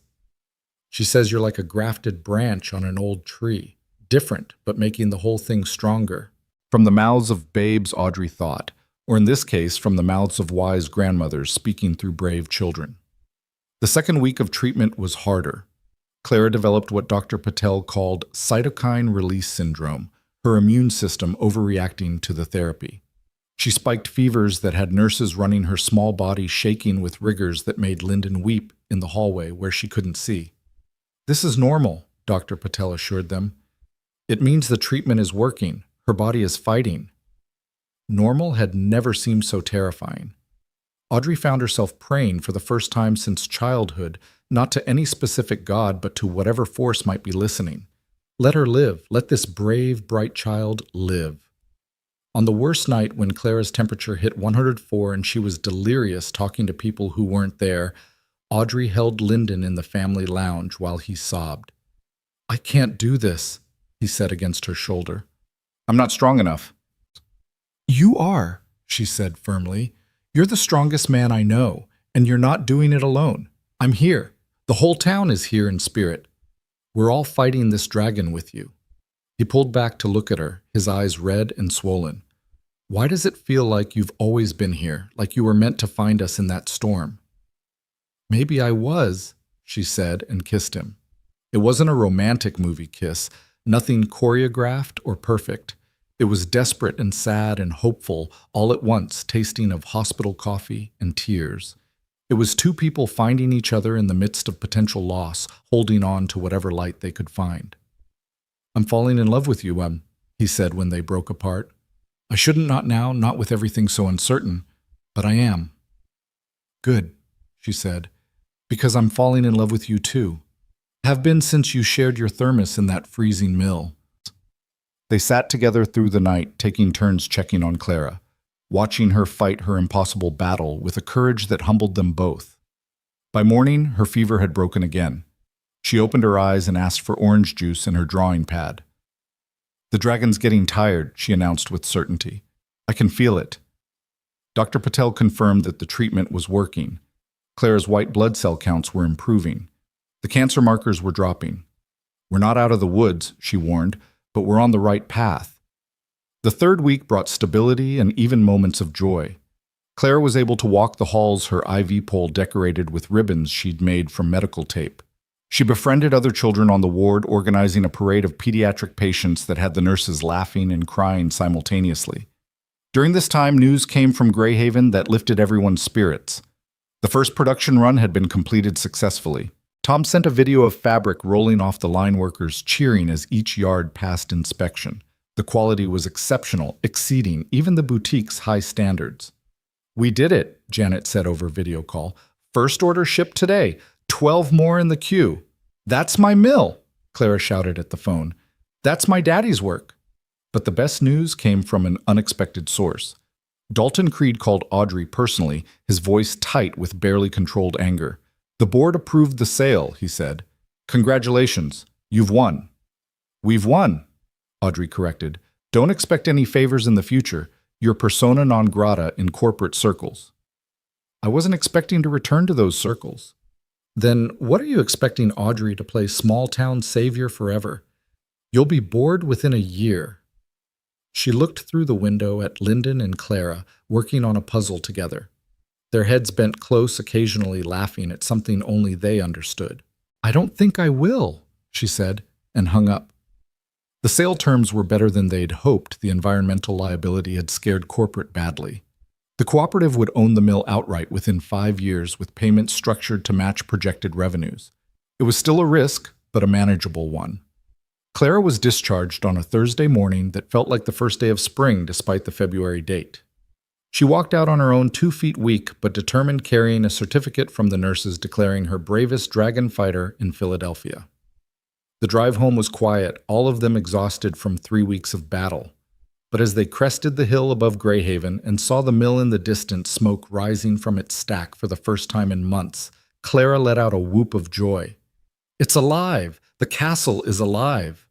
She says you're like a grafted branch on an old tree, different, but making the whole thing stronger. From the mouths of babes, Audrey thought, or in this case, from the mouths of wise grandmothers speaking through brave children. The second week of treatment was harder. Clara developed what Dr. Patel called cytokine release syndrome, her immune system overreacting to the therapy. She spiked fevers that had nurses running her small body shaking with rigors that made Lyndon weep in the hallway where she couldn't see. This is normal, Dr. Patel assured them. It means the treatment is working. Her body is fighting. Normal had never seemed so terrifying. Audrey found herself praying for the first time since childhood, not to any specific god, but to whatever force might be listening. Let her live. Let this brave, bright child live. On the worst night, when Clara's temperature hit 104 and she was delirious talking to people who weren't there, Audrey held Lyndon in the family lounge while he sobbed. I can't do this, he said against her shoulder. I'm not strong enough. You are, she said firmly. You're the strongest man I know, and you're not doing it alone. I'm here. The whole town is here in spirit. We're all fighting this dragon with you. He pulled back to look at her, his eyes red and swollen. Why does it feel like you've always been here, like you were meant to find us in that storm? Maybe I was, she said and kissed him. It wasn't a romantic movie kiss, nothing choreographed or perfect. It was desperate and sad and hopeful, all at once, tasting of hospital coffee and tears. It was two people finding each other in the midst of potential loss, holding on to whatever light they could find. I'm falling in love with you, he said when they broke apart. I shouldn't not now, not with everything so uncertain, but I am. Good, she said, because I'm falling in love with you too. Have been since you shared your thermos in that freezing mill. They sat together through the night, taking turns checking on Clara, watching her fight her impossible battle with a courage that humbled them both. By morning, her fever had broken again. She opened her eyes and asked for orange juice and her drawing pad. The dragon's getting tired, she announced with certainty. I can feel it. Dr. Patel confirmed that the treatment was working. Clara's white blood cell counts were improving. The cancer markers were dropping. We're not out of the woods, she warned, but we're on the right path. The third week brought stability and even moments of joy. Clara was able to walk the halls, her IV pole decorated with ribbons she'd made from medical tape. She befriended other children on the ward, organizing a parade of pediatric patients that had the nurses laughing and crying simultaneously. During this time, news came from Greyhaven that lifted everyone's spirits. The first production run had been completed successfully. Tom sent a video of fabric rolling off the line workers cheering as each yard passed inspection. The quality was exceptional, exceeding even the boutique's high standards. We did it, Janet said over video call. First order shipped today, 12 more in the queue. That's my mill, Clara shouted at the phone. That's my daddy's work. But the best news came from an unexpected source. Dalton Creed called Audrey personally, his voice tight with barely controlled anger. The board approved the sale, he said. Congratulations, you've won. We've won, Audrey corrected. Don't expect any favors in the future. You're persona non grata in corporate circles. I wasn't expecting to return to those circles. Then what are you expecting Audrey to play small-town savior forever? You'll be bored within a year. She looked through the window at Lyndon and Clara working on a puzzle together, their heads bent close, occasionally laughing at something only they understood. I don't think I will, she said, and hung up. The sale terms were better than they'd hoped. The environmental liability had scared corporate badly. The cooperative would own the mill outright within 5 years, with payments structured to match projected revenues. It was still a risk, but a manageable one. Clara was discharged on a Thursday morning that felt like the first day of spring despite the February date. She walked out on her own, 2 feet weak, but determined, carrying a certificate from the nurses declaring her bravest dragon fighter in Philadelphia. The drive home was quiet, all of them exhausted from 3 weeks of battle. But as they crested the hill above Greyhaven and saw the mill in the distance, smoke rising from its stack for the first time in months, Clara let out a whoop of joy. It's alive! The castle is alive!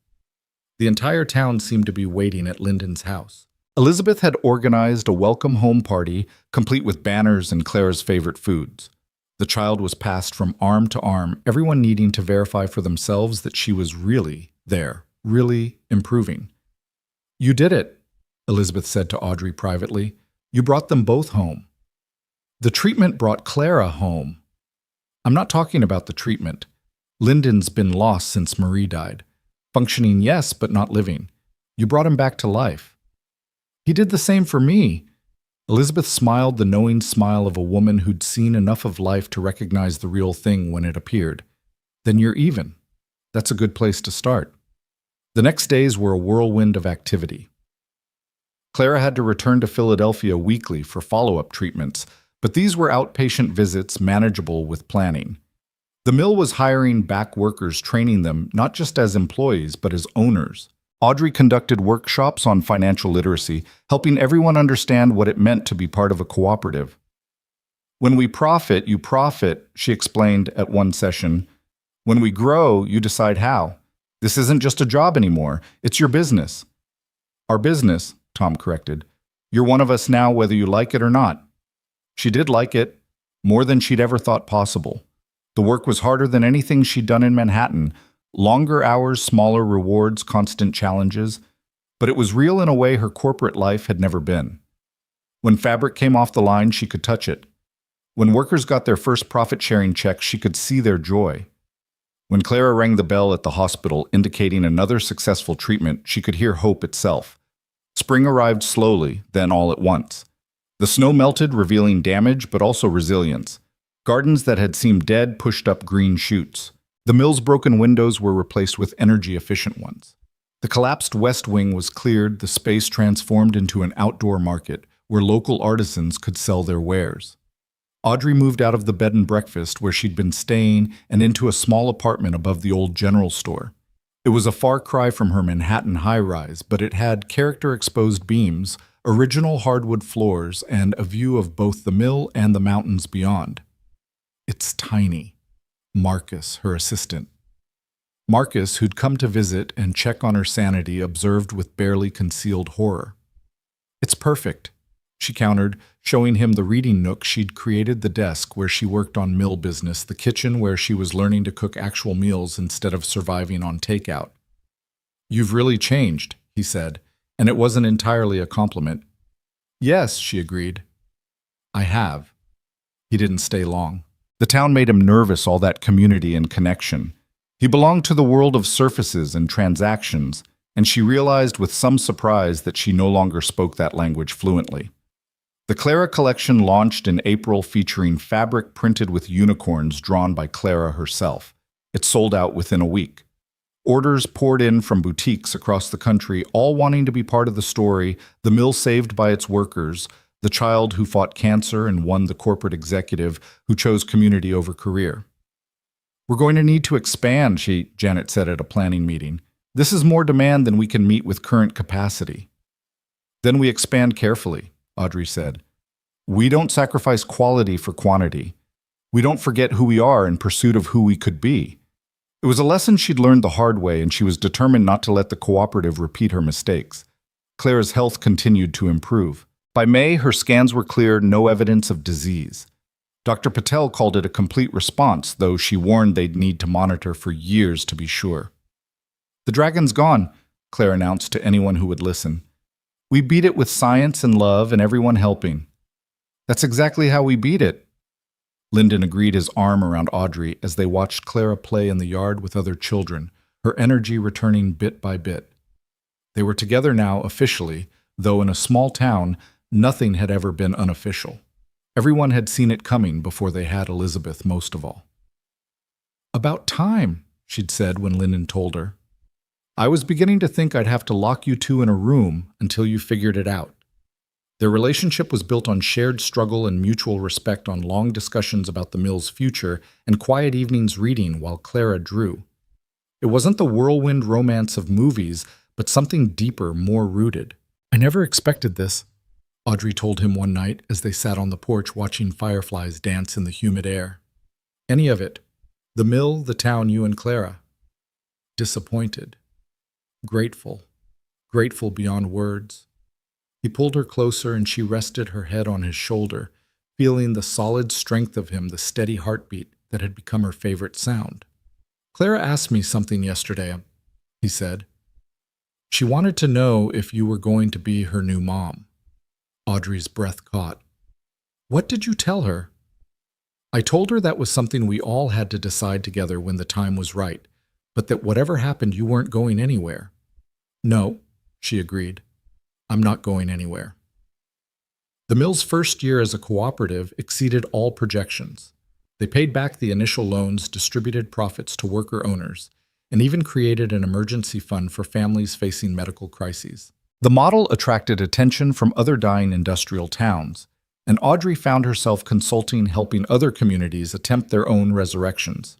The entire town seemed to be waiting at Lyndon's house. Elizabeth had organized a welcome home party, complete with banners and Clara's favorite foods. The child was passed from arm to arm, everyone needing to verify for themselves that she was really there, really improving. You did it, Elizabeth said to Audrey privately. You brought them both home. The treatment brought Clara home. I'm not talking about the treatment. Lyndon's been lost since Marie died. Functioning, yes, but not living. You brought him back to life. He did the same for me. Elizabeth smiled, the knowing smile of a woman who'd seen enough of life to recognize the real thing when it appeared. Then you're even. That's a good place to start. The next days were a whirlwind of activity. Clara had to return to Philadelphia weekly for follow-up treatments, but these were outpatient visits manageable with planning. The mill was hiring back workers, training them not just as employees but as owners. Audrey conducted workshops on financial literacy, helping everyone understand what it meant to be part of a cooperative. When we profit, you profit, she explained at one session. When we grow, you decide how. This isn't just a job anymore, it's your business. Our business, Tom corrected. You're one of us now whether you like it or not. She did like it, more than she'd ever thought possible. The work was harder than anything she'd done in Manhattan. Longer hours, smaller rewards, constant challenges. But it was real in a way her corporate life had never been. When fabric came off the line, she could touch it. When workers got their first profit-sharing check, she could see their joy. When Clara rang the bell at the hospital, indicating another successful treatment, she could hear hope itself. Spring arrived slowly, then all at once. The snow melted, revealing damage, but also resilience. Gardens that had seemed dead pushed up green shoots. The mill's broken windows were replaced with energy-efficient ones. The collapsed west wing was cleared, the space transformed into an outdoor market where local artisans could sell their wares. Audrey moved out of the bed and breakfast where she'd been staying and into a small apartment above the old general store. It was a far cry from her Manhattan high-rise, but it had character-exposed beams, original hardwood floors, and a view of both the mill and the mountains beyond. It's tiny. Marcus, her assistant. Marcus, who'd come to visit and check on her sanity, observed with barely concealed horror. It's perfect, she countered, showing him the reading nook she'd created, the desk where she worked on mill business, the kitchen where she was learning to cook actual meals instead of surviving on takeout. You've really changed, he said, and it wasn't entirely a compliment. Yes, she agreed. I have. He didn't stay long. The town made him nervous, all that community and connection. He belonged to the world of surfaces and transactions, and she realized with some surprise that she no longer spoke that language fluently. The Clara collection launched in April, featuring fabric printed with unicorns drawn by Clara herself. It sold out within a week. Orders poured in from boutiques across the country, all wanting to be part of the story, the mill saved by its workers, the child who fought cancer and won the corporate executive who chose community over career. We're going to need to expand, Janet said at a planning meeting. This is more demand than we can meet with current capacity. Then we expand carefully, Audrey said. We don't sacrifice quality for quantity. We don't forget who we are in pursuit of who we could be. It was a lesson she'd learned the hard way, and she was determined not to let the cooperative repeat her mistakes. Clara's health continued to improve. By May, her scans were clear, no evidence of disease. Dr. Patel called it a complete response, though she warned they'd need to monitor for years to be sure. "The dragon's gone," Claire announced to anyone who would listen. "We beat it with science and love and everyone helping." "That's exactly how we beat it." Lyndon agreed, his arm around Audrey as they watched Clara play in the yard with other children, her energy returning bit by bit. They were together now officially, though in a small town, nothing had ever been unofficial. Everyone had seen it coming before they had Elizabeth most of all. "About time," she'd said when Lyndon told her. "I was beginning to think I'd have to lock you two in a room until you figured it out." Their relationship was built on shared struggle and mutual respect, on long discussions about the mill's future and quiet evenings reading while Clara drew. It wasn't the whirlwind romance of movies, but something deeper, more rooted. "I never expected this," Audrey told him one night as they sat on the porch watching fireflies dance in the humid air. "Any of it. The mill, the town, you and Clara." Disappointed. Grateful. Grateful beyond words. He pulled her closer and she rested her head on his shoulder, feeling the solid strength of him, the steady heartbeat that had become her favorite sound. "Clara asked me something yesterday," he said. "She wanted to know if you were going to be her new mom." Audrey's breath caught. "What did you tell her?" "I told her that was something we all had to decide together when the time was right, but that whatever happened, you weren't going anywhere." "No," she agreed. "I'm not going anywhere." The mill's first year as a cooperative exceeded all projections. They paid back the initial loans, distributed profits to worker owners, and even created an emergency fund for families facing medical crises. The model attracted attention from other dying industrial towns, and Audrey found herself consulting, helping other communities attempt their own resurrections.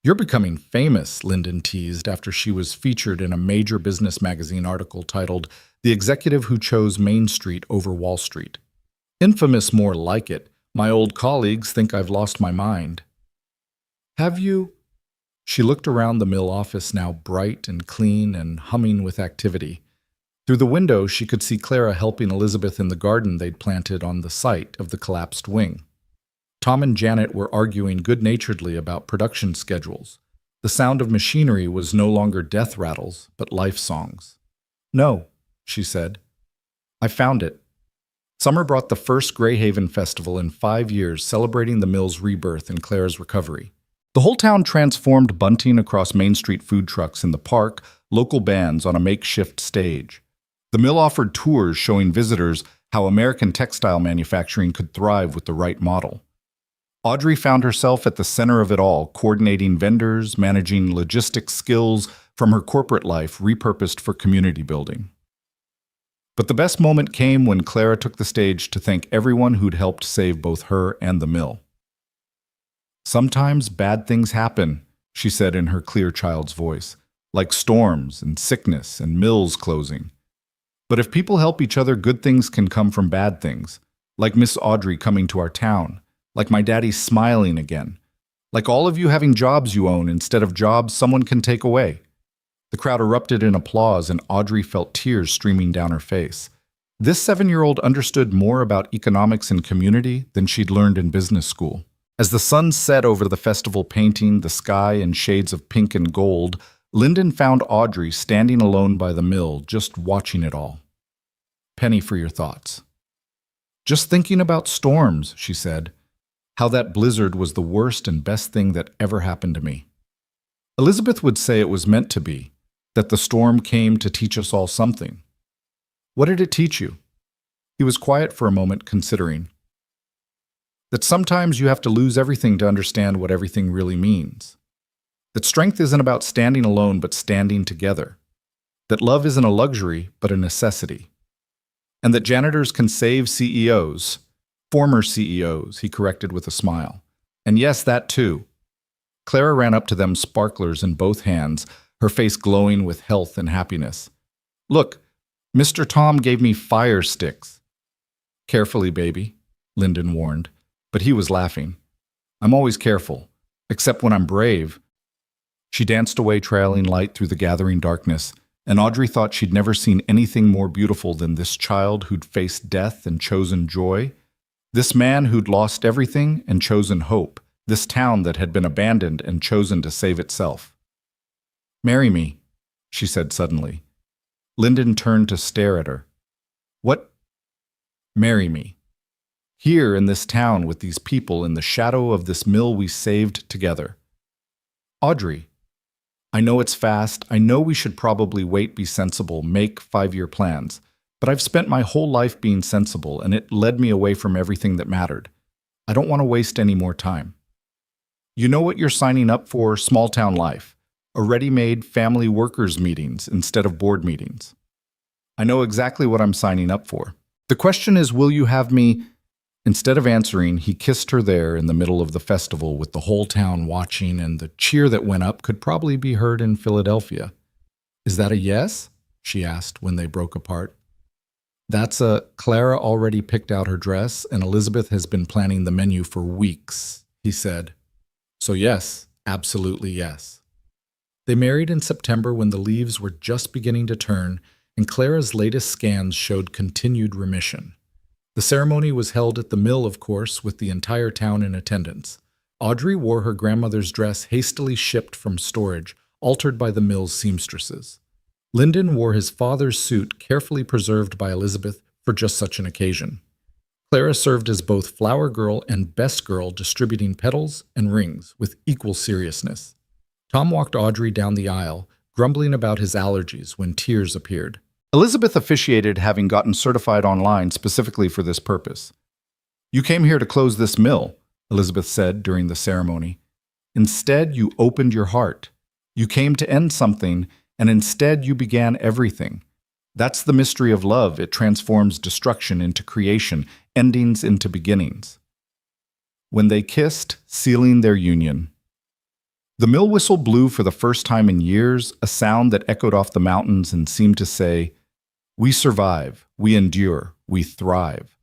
"You're becoming famous," Lyndon teased after she was featured in a major business magazine article titled "The Executive Who Chose Main Street Over Wall Street." "Infamous, more like it. My old colleagues think I've lost my mind." "Have you?" She looked around the mill office, now bright and clean and humming with activity. Through the window, she could see Clara helping Elizabeth in the garden they'd planted on the site of the collapsed wing. Tom and Janet were arguing good-naturedly about production schedules. The sound of machinery was no longer death rattles, but life songs. "No," she said. "I found it." Summer brought the first Greyhaven Festival in 5 years, celebrating the mill's rebirth and Clara's recovery. The whole town transformed, bunting across Main Street, food trucks in the park, local bands on a makeshift stage. The mill offered tours showing visitors how American textile manufacturing could thrive with the right model. Audrey found herself at the center of it all, coordinating vendors, managing logistics skills from her corporate life repurposed for community building. But the best moment came when Clara took the stage to thank everyone who'd helped save both her and the mill. "Sometimes bad things happen," she said in her clear child's voice, "like storms and sickness and mills closing. But if people help each other, good things can come from bad things, like Miss Audrey coming to our town, like my daddy smiling again, like all of you having jobs you own instead of jobs someone can take away." The crowd erupted in applause, and Audrey felt tears streaming down her face. This 7-year-old understood more about economics and community than she'd learned in business school. As the sun set over the festival, painting the sky in shades of pink and gold, Lyndon found Audrey standing alone by the mill, just watching it all. "Penny, for your thoughts." "Just thinking about storms," she said. "How that blizzard was the worst and best thing that ever happened to me." Elizabeth would say it was meant to be, that the storm came to teach us all something. "What did it teach you?" He was quiet for a moment, considering. "That sometimes you have to lose everything to understand what everything really means. That strength isn't about standing alone, but standing together. That love isn't a luxury, but a necessity. And that janitors can save CEOs. Former CEOs," he corrected with a smile. "And yes, that too." Clara ran up to them, sparklers in both hands, her face glowing with health and happiness. "Look, Mr. Tom gave me fire sticks." "Carefully, baby," Lyndon warned, but he was laughing. "I'm always careful, except when I'm brave." She danced away, trailing light through the gathering darkness, and Audrey thought she'd never seen anything more beautiful than this child who'd faced death and chosen joy, this man who'd lost everything and chosen hope, this town that had been abandoned and chosen to save itself. "Marry me," she said suddenly. Lyndon turned to stare at her. "What?" "Marry me. Here in this town with these people in the shadow of this mill we saved together." "Audrey, I know it's fast. I know we should probably wait, be sensible, make 5-year plans. But I've spent my whole life being sensible, and it led me away from everything that mattered. I don't want to waste any more time. You know what you're signing up for, small town life. A ready-made family workers meetings instead of board meetings. I know exactly what I'm signing up for. The question is, will you have me?" Instead of answering, he kissed her there in the middle of the festival with the whole town watching, and the cheer that went up could probably be heard in Philadelphia. "Is that a yes?" she asked when they broke apart. "That's a—" "Clara already picked out her dress, and Elizabeth has been planning the menu for weeks," he said. "So yes, absolutely yes." They married in September when the leaves were just beginning to turn, and Clara's latest scans showed continued remission. The ceremony was held at the mill, of course, with the entire town in attendance. Audrey wore her grandmother's dress hastily shipped from storage, altered by the mill's seamstresses. Lyndon wore his father's suit, carefully preserved by Elizabeth for just such an occasion. Clara served as both flower girl and best girl, distributing petals and rings with equal seriousness. Tom walked Audrey down the aisle, grumbling about his allergies when tears appeared. Elizabeth officiated, having gotten certified online specifically for this purpose. "You came here to close this mill," Elizabeth said during the ceremony. "Instead, you opened your heart. You came to end something, and instead you began everything. That's the mystery of love. It transforms destruction into creation, endings into beginnings." When they kissed, sealing their union. The mill whistle blew for the first time in years, a sound that echoed off the mountains and seemed to say, "We survive, we endure, we thrive."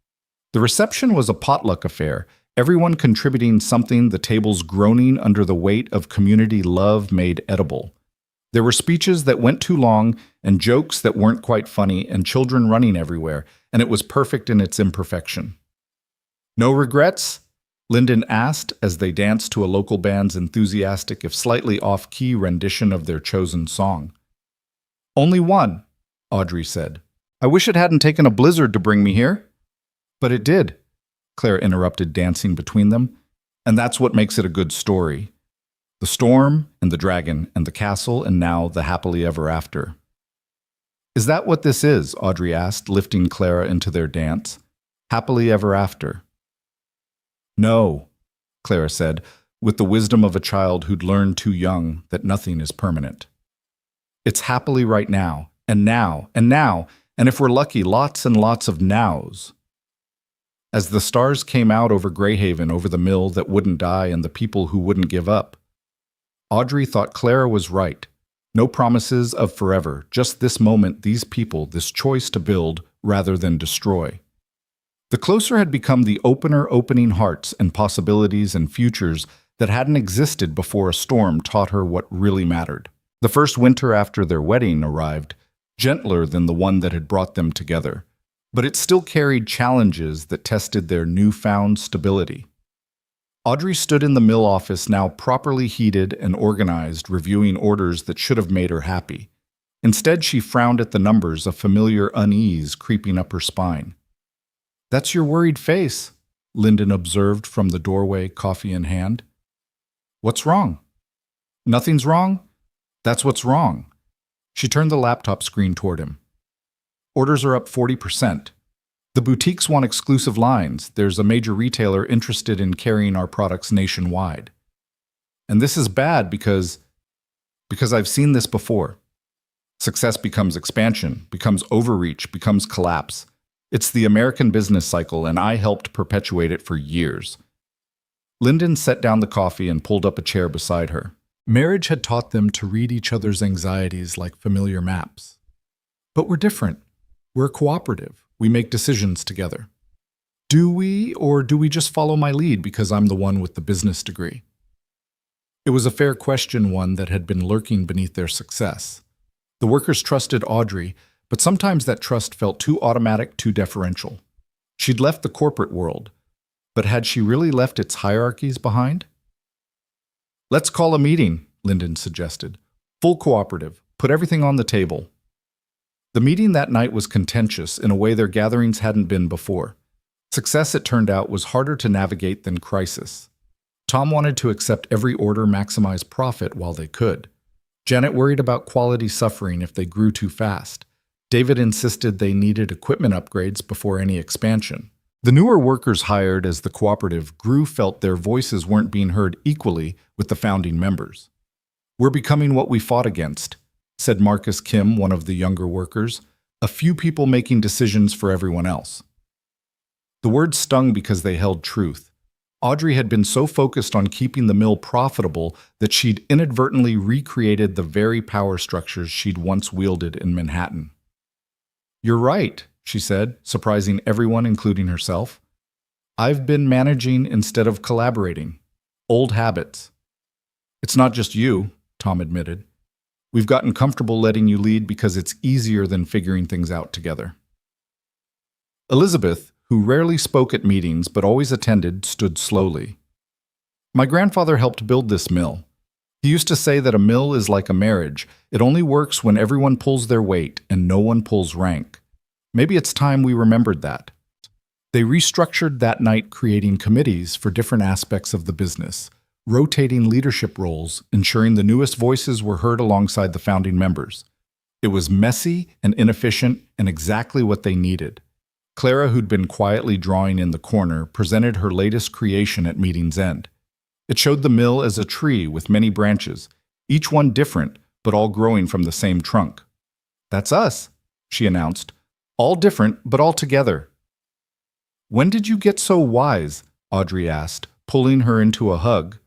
The reception was a potluck affair, everyone contributing something, the tables groaning under the weight of community love made edible. There were speeches that went too long, and jokes that weren't quite funny, and children running everywhere, and it was perfect in its imperfection. "No regrets?" Lyndon asked as they danced to a local band's enthusiastic, if slightly off-key, rendition of their chosen song. "Only one," Audrey said. "I wish it hadn't taken a blizzard to bring me here." "But it did," Claire interrupted, dancing between them. "And that's what makes it a good story. The storm, and the dragon, and the castle, and now the happily ever after." "Is that what this is?" Audrey asked, lifting Clara into their dance. "Happily ever after." "No," Clara said, with the wisdom of a child who'd learned too young that nothing is permanent. "It's happily right now, and now, and now, and if we're lucky, lots and lots of nows." As the stars came out over Greyhaven, over the mill that wouldn't die and the people who wouldn't give up, Audrey thought Clara was right. No promises of forever, just this moment, these people, this choice to build rather than destroy. The closer had become the opener, opening hearts and possibilities and futures that hadn't existed before a storm taught her what really mattered. The first winter after their wedding arrived, gentler than the one that had brought them together, but it still carried challenges that tested their newfound stability. Audrey stood in the mill office, now properly heated and organized, reviewing orders that should have made her happy. Instead, she frowned at the numbers, a familiar unease creeping up her spine. "That's your worried face," Lyndon observed from the doorway, coffee in hand. "What's wrong?" "Nothing's wrong? That's what's wrong." She turned the laptop screen toward him. "Orders are up 40%. The boutiques want exclusive lines. There's a major retailer interested in carrying our products nationwide. And this is bad because I've seen this before. Success becomes expansion, becomes overreach, becomes collapse. It's the American business cycle, and I helped perpetuate it for years." Lyndon set down the coffee and pulled up a chair beside her. Marriage had taught them to read each other's anxieties like familiar maps. "But we're different. We're cooperative. We make decisions together. Do we, or do we just follow my lead because I'm the one with the business degree?" It was a fair question, one that had been lurking beneath their success. The workers trusted Audrey, but sometimes that trust felt too automatic, too deferential. She'd left the corporate world, but had she really left its hierarchies behind? "Let's call a meeting," Lyndon suggested. "Full cooperative. Put everything on the table." The meeting that night was contentious in a way their gatherings hadn't been before. Success, it turned out, was harder to navigate than crisis. Tom wanted to accept every order, maximize profit while they could. Janet worried about quality suffering if they grew too fast. David insisted they needed equipment upgrades before any expansion. The newer workers hired as the cooperative grew felt their voices weren't being heard equally with the founding members. "We're becoming what we fought against," said Marcus Kim, one of the younger workers, "a few people making decisions for everyone else." The words stung because they held truth. Audrey had been so focused on keeping the mill profitable that she'd inadvertently recreated the very power structures she'd once wielded in Manhattan. "You're right," she said, surprising everyone, including herself. "I've been managing instead of collaborating. Old habits." "It's not just you," Tom admitted. "We've gotten comfortable letting you lead because it's easier than figuring things out together." Elizabeth, who rarely spoke at meetings but always attended, stood slowly. "My grandfather helped build this mill. He used to say that a mill is like a marriage. It only works when everyone pulls their weight and no one pulls rank. Maybe it's time we remembered that." They restructured that night, creating committees for different aspects of the business, rotating leadership roles, ensuring the newest voices were heard alongside the founding members. It was messy and inefficient and exactly what they needed. Clara, who'd been quietly drawing in the corner, presented her latest creation at meeting's end. It showed the mill as a tree with many branches, each one different, but all growing from the same trunk. "That's us," she announced. "All different, but all together." "When did you get so wise?" Audrey asked, pulling her into a hug.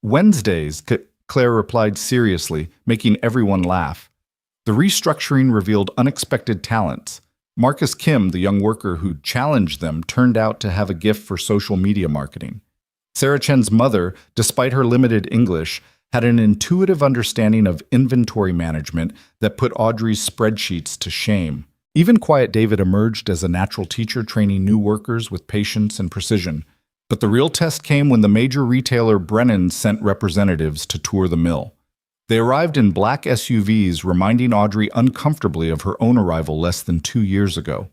"Wednesdays," Claire replied seriously, making everyone laugh. The restructuring revealed unexpected talents. Marcus Kim, the young worker who challenged them, turned out to have a gift for social media marketing. Sarah Chen's mother, despite her limited English, had an intuitive understanding of inventory management that put Audrey's spreadsheets to shame. Even Quiet David emerged as a natural teacher, training new workers with patience and precision. But the real test came when the major retailer Brennan sent representatives to tour the mill. They arrived in black SUVs, reminding Audrey uncomfortably of her own arrival less than 2 years ago.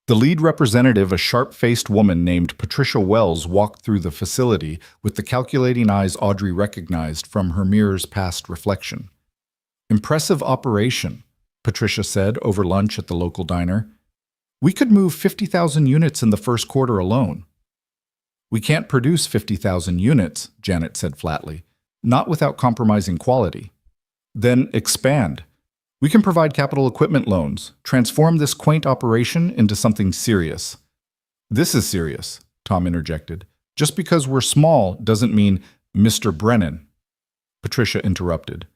The lead representative, a sharp-faced woman named Patricia Wells, walked through the facility with the calculating eyes Audrey recognized from her mirror's past reflection. "Impressive operation," Patricia said over lunch at the local diner. "We could move 50,000 units in the first quarter alone." "We can't produce 50,000 units," Janet said flatly. "Not without compromising quality." "Then expand. We can provide capital equipment loans, transform this quaint operation into something serious." "This is serious," Tom interjected. "Just because we're small doesn't mean Mr. Brennan." Patricia interrupted.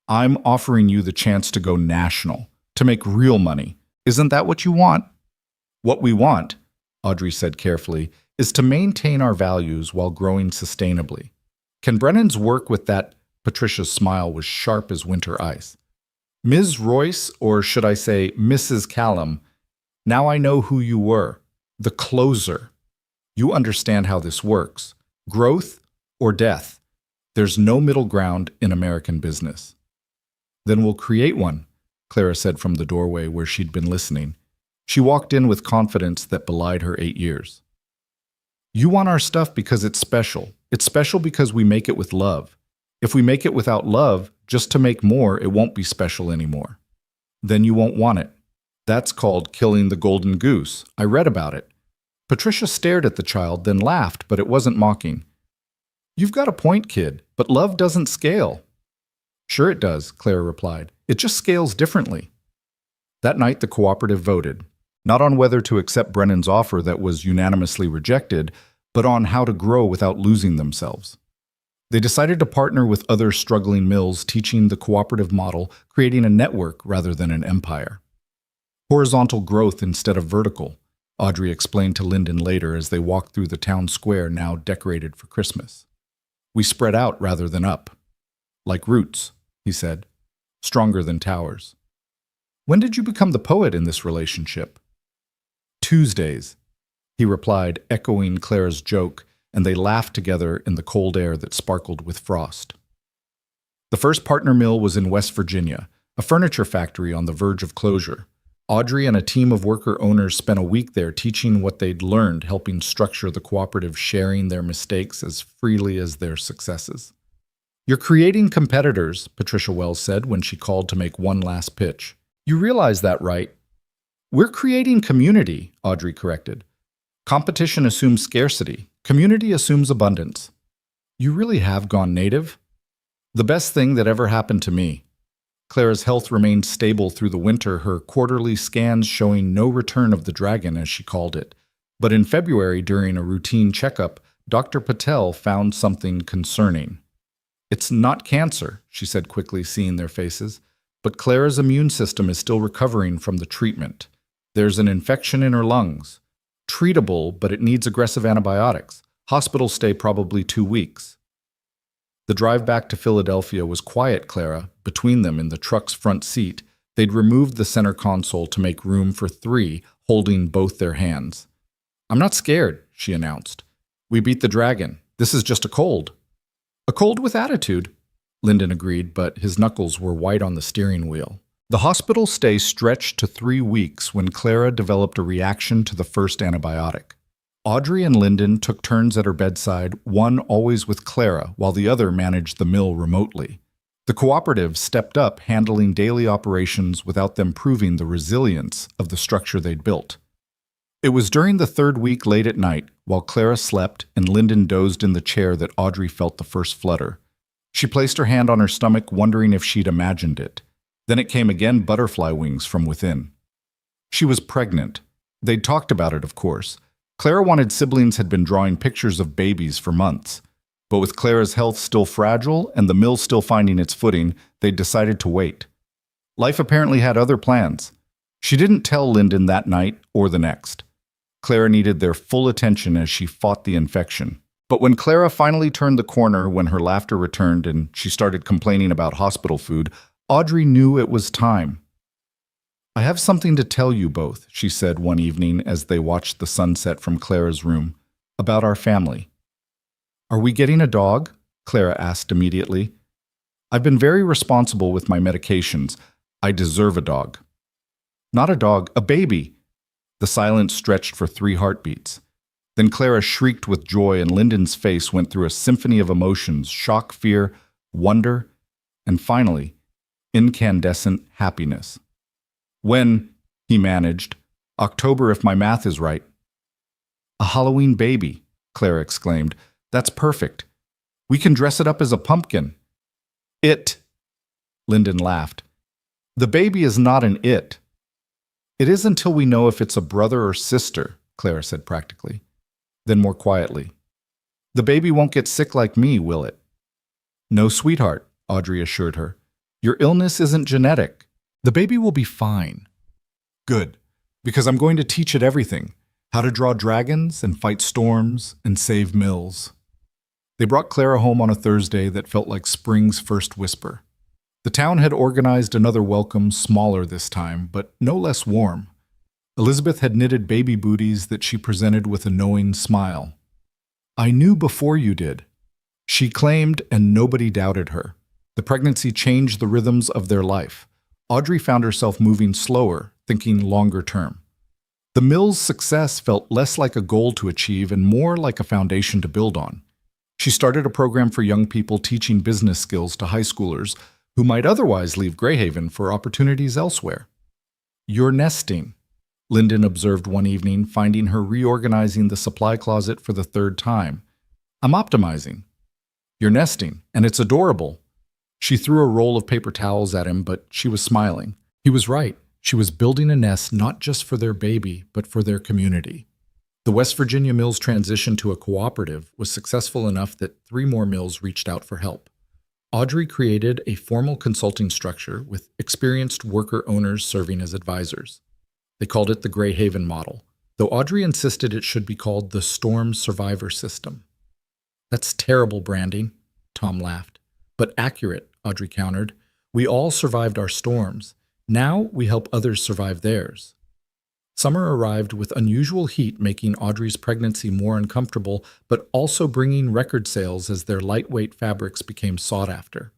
"I'm offering you the chance to go national, to make real money. Isn't that what you want?" "What we want," Audrey said carefully, "is to maintain our values while growing sustainably. Can Brennan's work with that?" Patricia's smile was sharp as winter ice. "Ms. Royce, or should I say Mrs. Callum, now I know who you were. The closer. You understand how this works. Growth or death. There's no middle ground in American business." "Then we'll create one," Clara said from the doorway where she'd been listening. She walked in with confidence that belied her 8 years. "You want our stuff because it's special. It's special because we make it with love. If we make it without love, just to make more, it won't be special anymore. Then you won't want it. That's called killing the golden goose. I read about it." Patricia stared at the child, then laughed, but it wasn't mocking. "You've got a point, kid, but love doesn't scale." "Sure it does," Clara replied. "It just scales differently." That night the cooperative voted, not on whether to accept Brennan's offer that was unanimously rejected, but on how to grow without losing themselves. They decided to partner with other struggling mills, teaching the cooperative model, creating a network rather than an empire. "Horizontal growth instead of vertical," Audrey explained to Lyndon later as they walked through the town square now decorated for Christmas. "We spread out rather than up. Like roots," he said. stronger than towers. When did you become the poet in this relationship? Tuesdays, he replied, echoing Clara's joke, and they laughed together in the cold air that sparkled with frost. The first partner mill was in West Virginia, a furniture factory on the verge of closure. Audrey and a team of worker owners spent a week there teaching what they'd learned, helping structure the cooperative, sharing their mistakes as freely as their successes. You're creating competitors, Patricia Wells said when she called to make one last pitch. You realize that, right? We're creating community, Audrey corrected. Competition assumes scarcity. Community assumes abundance. You really have gone native? The best thing that ever happened to me. Clara's health remained stable through the winter, her quarterly scans showing no return of the dragon, as she called it. But in February, during a routine checkup, Dr. Patel found something concerning. It's not cancer, she said quickly, seeing their faces, but Clara's immune system is still recovering from the treatment. There's an infection in her lungs. Treatable, but it needs aggressive antibiotics. Hospital stay probably 2 weeks. The drive back to Philadelphia was quiet, Clara. Between them in the truck's front seat, they'd removed the center console to make room for 3, holding both their hands. I'm not scared, she announced. We beat the dragon. This is just a cold. A cold with attitude, Lyndon agreed, but his knuckles were white on the steering wheel. The hospital stay stretched to 3 weeks when Clara developed a reaction to the first antibiotic. Audrey and Lyndon took turns at her bedside, one always with Clara, while the other managed the mill remotely. The cooperative stepped up, handling daily operations without them proving the resilience of the structure they'd built. It was during the 3rd week late at night, while Clara slept and Lyndon dozed in the chair, that Audrey felt the first flutter. She placed her hand on her stomach, wondering if she'd imagined it. Then it came again, butterfly wings from within. She was pregnant. They'd talked about it, of course. Clara wanted siblings had been drawing pictures of babies for months. But with Clara's health still fragile and the mill still finding its footing, they'd decided to wait. Life apparently had other plans. She didn't tell Lyndon that night or the next. Clara needed their full attention as she fought the infection. But when Clara finally turned the corner, when her laughter returned and she started complaining about hospital food, Audrey knew it was time. I have something to tell you both, she said one evening as they watched the sunset from Clara's room, about our family. Are we getting a dog? Clara asked immediately. I've been very responsible with my medications. I deserve a dog. Not a dog, a baby. The silence stretched for 3 heartbeats. Then Clara shrieked with joy and Lyndon's face went through a symphony of emotions, shock, fear, wonder, and finally, incandescent happiness. When, he managed, October if my math is right. A Halloween baby, Clara exclaimed. That's perfect. We can dress it up as a pumpkin. It, Lyndon laughed. The baby is not an it. It is until we know if it's a brother or sister, Clara said practically. Then more quietly. The baby won't get sick like me, will it? No, sweetheart, Audrey assured her. Your illness isn't genetic. The baby will be fine. Good, because I'm going to teach it everything. How to draw dragons and fight storms and save mills. They brought Clara home on a Thursday that felt like spring's first whisper. The town had organized another welcome, smaller this time, but no less warm. Elizabeth had knitted baby booties that she presented with a knowing smile. I knew before you did. She claimed, and nobody doubted her. The pregnancy changed the rhythms of their life. Audrey found herself moving slower, thinking longer term. The mill's success felt less like a goal to achieve and more like a foundation to build on. She started a program for young people teaching business skills to high schoolers who might otherwise leave Greyhaven for opportunities elsewhere. You're nesting, Lyndon observed one evening, finding her reorganizing the supply closet for the 3rd time. I'm optimizing. You're nesting, and it's adorable. She threw a roll of paper towels at him, but she was smiling. He was right. She was building a nest not just for their baby, but for their community. The West Virginia mill's transition to a cooperative was successful enough that 3 more mills reached out for help. Audrey created a formal consulting structure with experienced worker owners serving as advisors. They called it the Greyhaven model, though Audrey insisted it should be called the Storm Survivor System. That's terrible branding, Tom laughed. But accurate, Audrey countered. We all survived our storms. Now we help others survive theirs. Summer arrived with unusual heat, making Audrey's pregnancy more uncomfortable, but also bringing record sales as their lightweight fabrics became sought after.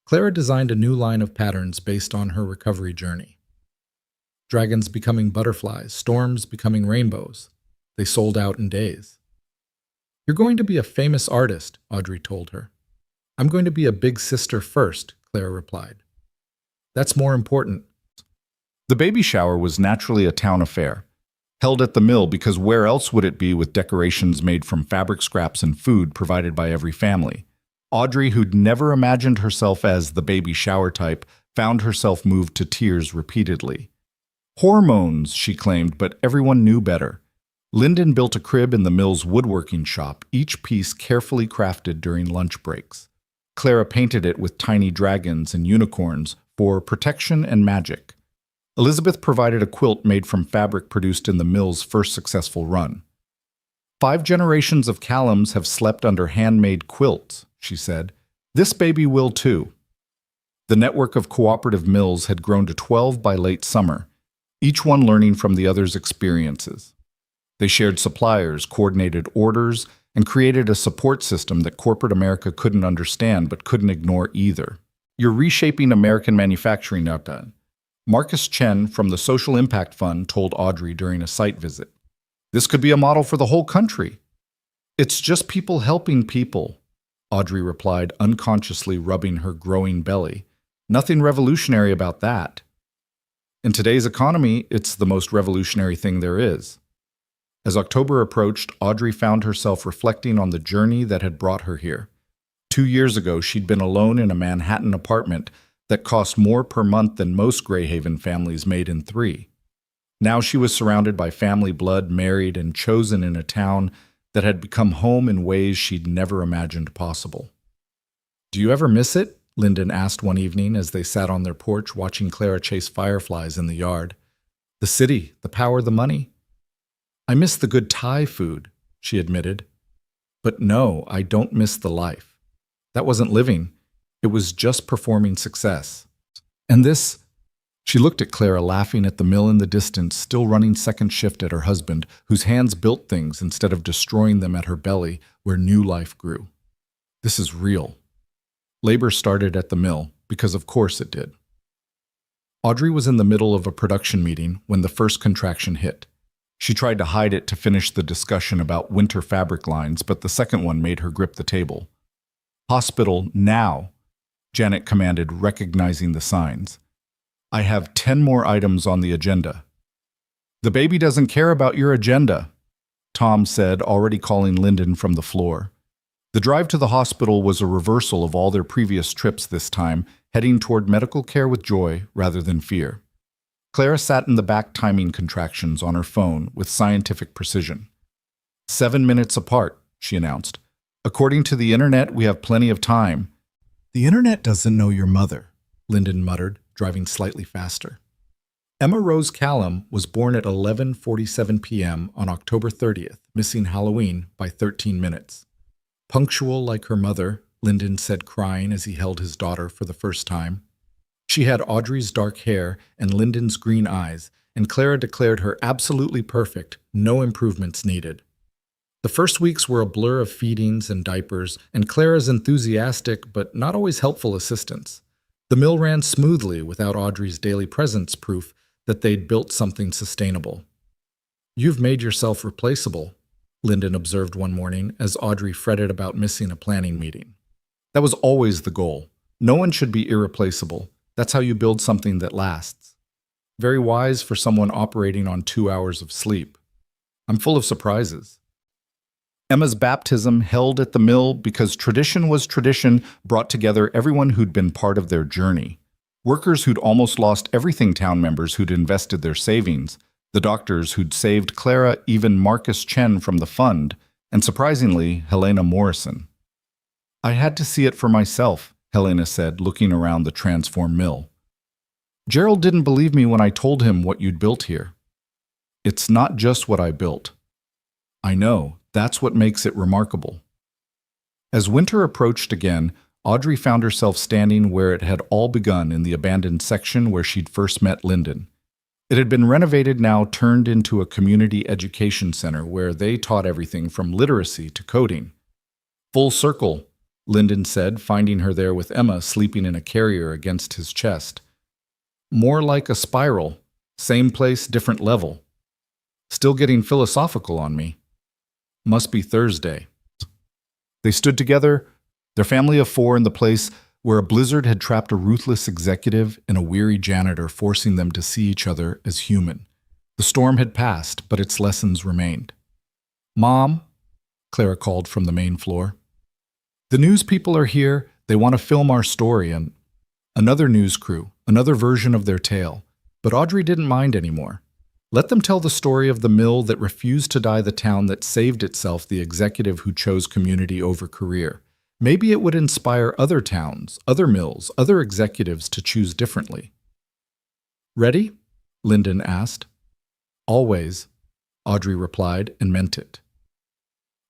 Clara designed a new line of patterns based on her recovery journey. Dragons becoming butterflies, storms becoming rainbows. They sold out in days. "You're going to be a famous artist," Audrey told her. "I'm going to be a big sister first," Clara replied. "That's more important." The baby shower was naturally a town affair, held at the mill because where else would it be with decorations made from fabric scraps and food provided by every family? Audrey, who'd never imagined herself as the baby shower type, found herself moved to tears repeatedly. Hormones, she claimed, but everyone knew better. Lyndon built a crib in the mill's woodworking shop, each piece carefully crafted during lunch breaks. Clara painted it with tiny dragons and unicorns for protection and magic. Elizabeth provided a quilt made from fabric produced in the mill's first successful run. 5 generations of Callums have slept under handmade quilts, she said. This baby will too. The network of cooperative mills had grown to 12 by late summer, each one learning from the other's experiences. They shared suppliers, coordinated orders, and created a support system that corporate America couldn't understand but couldn't ignore either. "You're reshaping American manufacturing now, done," Marcus Chen from the Social Impact Fund told Audrey during a site visit. "This could be a model for the whole country." "It's just people helping people," Audrey replied, unconsciously rubbing her growing belly. "Nothing revolutionary about that." "In today's economy, it's the most revolutionary thing there is." As October approached, Audrey found herself reflecting on the journey that had brought her here. 2 years ago, she'd been alone in a Manhattan apartment that cost more per month than most Greyhaven families made in 3. Now she was surrounded by family blood, married and chosen in a town that had become home in ways she'd never imagined possible. "Do you ever miss it?" Lyndon asked one evening as they sat on their porch watching Clara chase fireflies in the yard. "The city, the power, the money." "I miss the good Thai food," she admitted. "But no, I don't miss the life. That wasn't living. It was just performing success. And this—" She looked at Clara, laughing at the mill in the distance, still running second shift at her husband, whose hands built things instead of destroying them at her belly, where new life grew. "This is real." Labor started at the mill, because of course it did. Audrey was in the middle of a production meeting when the first contraction hit. She tried to hide it to finish the discussion about winter fabric lines, but the second one made her grip the table. "Hospital, now," Janet commanded, recognizing the signs. "I have 10 more items on the agenda." "The baby doesn't care about your agenda," Tom said, already calling Lyndon from the floor. The drive to the hospital was a reversal of all their previous trips this time, heading toward medical care with joy rather than fear. Clara sat in the back timing contractions on her phone with scientific precision. 7 minutes apart, she announced. "According to the internet, we have plenty of time." "The internet doesn't know your mother," Lyndon muttered, driving slightly faster. Emma Rose Callum was born at 11:47 p.m. on October 30th, missing Halloween by 13 minutes. Punctual like her mother, Lyndon said, crying as he held his daughter for the first time. She had Audrey's dark hair and Lyndon's green eyes, and Clara declared her absolutely perfect, no improvements needed. The first weeks were a blur of feedings and diapers, and Clara's enthusiastic but not always helpful assistance. The mill ran smoothly without Audrey's daily presence, proof that they'd built something sustainable. "You've made yourself replaceable," Lyndon observed one morning as Audrey fretted about missing a planning meeting. That was always the goal. No one should be irreplaceable. That's how you build something that lasts. Very wise for someone operating on 2 hours of sleep. "I'm full of surprises." Emma's baptism, held at the mill because tradition was tradition, brought together everyone who'd been part of their journey. Workers who'd almost lost everything, town members who'd invested their savings, the doctors who'd saved Clara, even Marcus Chen from the fund, and surprisingly, Helena Morrison. "I had to see it for myself," Helena said, looking around the transformed mill. "Gerald didn't believe me when I told him what you'd built here." "It's not just what I built." "I know. That's what makes it remarkable." As winter approached again, Audrey found herself standing where it had all begun in the abandoned section where she'd first met Lyndon. It had been renovated, now turned into a community education center where they taught everything from literacy to coding. "Full circle," Lyndon said, finding her there with Emma sleeping in a carrier against his chest. "More like a spiral. Same place, different level. Still getting philosophical on me. Must be Thursday." They stood together, their family of four, in the place where a blizzard had trapped a ruthless executive and a weary janitor, forcing them to see each other as human. The storm had passed, but its lessons remained. "Mom," Clara called from the main floor. "The news people are here. They want to film our story." And another news crew, another version of their tale. But Audrey didn't mind anymore. Let them tell the story of the mill that refused to die, the town that saved itself, the executive who chose community over career. Maybe it would inspire other towns, other mills, other executives to choose differently. "Ready?" Lyndon asked. "Always," Audrey replied, and meant it.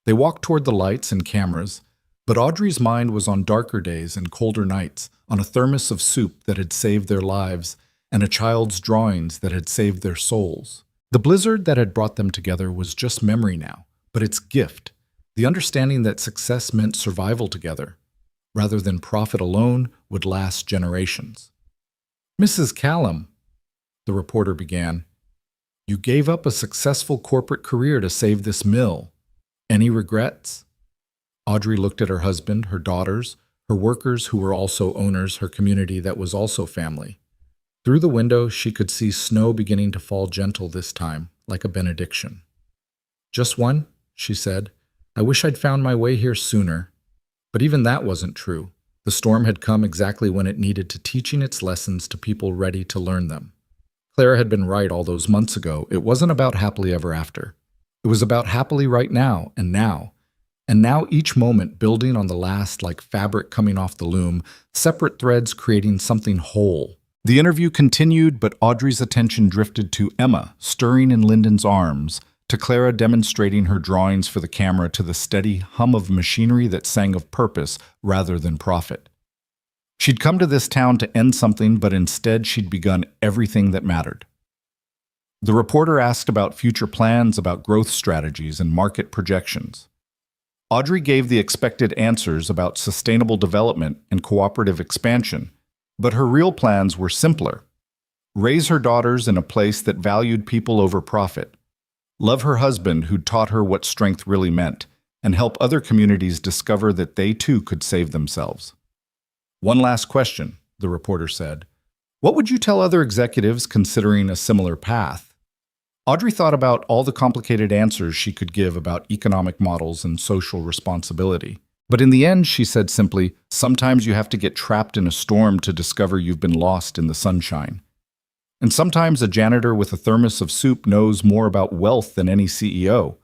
They walked toward the lights and cameras, but Audrey's mind was on darker days and colder nights, on a thermos of soup that had saved their lives, and a child's drawings that had saved their souls. The blizzard that had brought them together was just memory now, but its gift, the understanding that success meant survival together, rather than profit alone, would last generations. "Mrs. Callum," the reporter began, "you gave up a successful corporate career to save this mill. Any regrets?" Audrey looked at her husband, her daughters, her workers who were also owners, her community that was also family. Through the window, she could see snow beginning to fall, gentle this time, like a benediction. "Just one," she said. "I wish I'd found my way here sooner." But even that wasn't true. The storm had come exactly when it needed to, teaching its lessons to people ready to learn them. Clara had been right all those months ago. It wasn't about happily ever after. It was about happily right now and now. And now each moment building on the last, like fabric coming off the loom, separate threads creating something whole. The interview continued, but Audrey's attention drifted to Emma, stirring in Lyndon's arms, to Clara demonstrating her drawings for the camera, to the steady hum of machinery that sang of purpose rather than profit. She'd come to this town to end something, but instead she'd begun everything that mattered. The reporter asked about future plans, about growth strategies and market projections. Audrey gave the expected answers about sustainable development and cooperative expansion, but her real plans were simpler. Raise her daughters in a place that valued people over profit. Love her husband who'd taught her what strength really meant, and help other communities discover that they too could save themselves. "One last question," the reporter said. "What would you tell other executives considering a similar path?" Audrey thought about all the complicated answers she could give about economic models and social responsibility. But in the end, she said simply, "Sometimes you have to get trapped in a storm to discover you've been lost in the sunshine. And sometimes a janitor with a thermos of soup knows more about wealth than any CEO."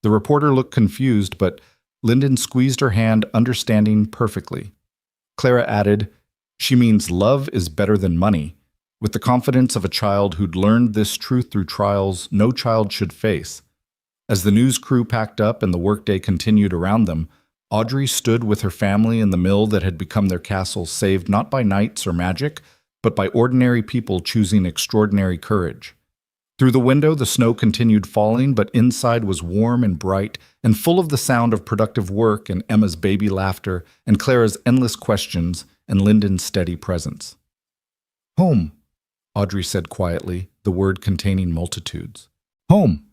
The reporter looked confused, but Lyndon squeezed her hand, understanding perfectly. Clara added, "She means love is better than money," with the confidence of a child who'd learned this truth through trials no child should face. As the news crew packed up and the workday continued around them, Audrey stood with her family in the mill that had become their castle, saved not by knights or magic, but by ordinary people choosing extraordinary courage. Through the window, the snow continued falling, but inside was warm and bright and full of the sound of productive work and Emma's baby laughter and Clara's endless questions and Lyndon's steady presence. "Home," Audrey said quietly, the word containing multitudes. "Home,"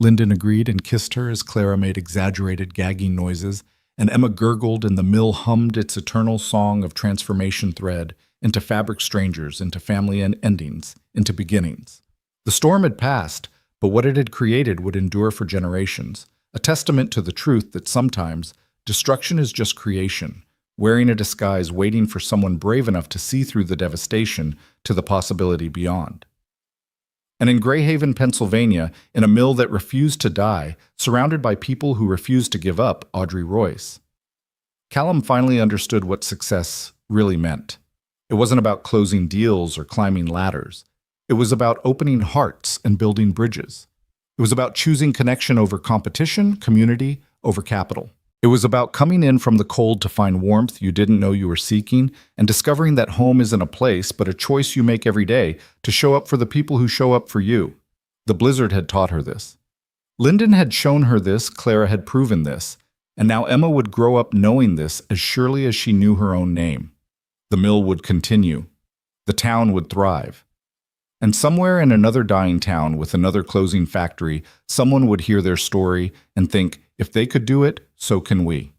Lyndon agreed and kissed her as Clara made exaggerated gagging noises, and Emma gurgled and the mill hummed its eternal song of transformation thread into fabric strangers, into family and endings, into beginnings. The storm had passed, but what it had created would endure for generations, a testament to the truth that sometimes destruction is just creation, wearing a disguise, waiting for someone brave enough to see through the devastation to the possibility beyond. And in Greyhaven, Pennsylvania, in a mill that refused to die, surrounded by people who refused to give up, Audrey Royce. Callum finally understood what success really meant. It wasn't about closing deals or climbing ladders. It was about opening hearts and building bridges. It was about choosing connection over competition, community over capital. It was about coming in from the cold to find warmth you didn't know you were seeking, and discovering that home isn't a place, but a choice you make every day to show up for the people who show up for you. The blizzard had taught her this. Lyndon had shown her this, Clara had proven this, and now Emma would grow up knowing this as surely as she knew her own name. The mill would continue. The town would thrive. And somewhere in another dying town with another closing factory, someone would hear their story and think, if they could do it, so can we.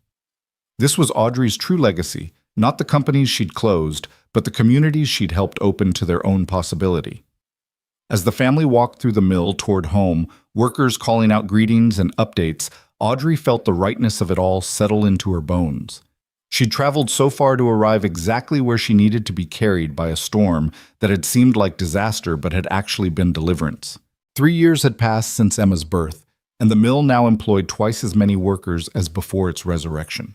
This was Audrey's true legacy, not the companies she'd closed, but the communities she'd helped open to their own possibility. As the family walked through the mill toward home, workers calling out greetings and updates, Audrey felt the rightness of it all settle into her bones. She'd traveled so far to arrive exactly where she needed to be carried by a storm that had seemed like disaster but had actually been deliverance. 3 years had passed since Emma's birth, and the mill now employed twice as many workers as before its resurrection.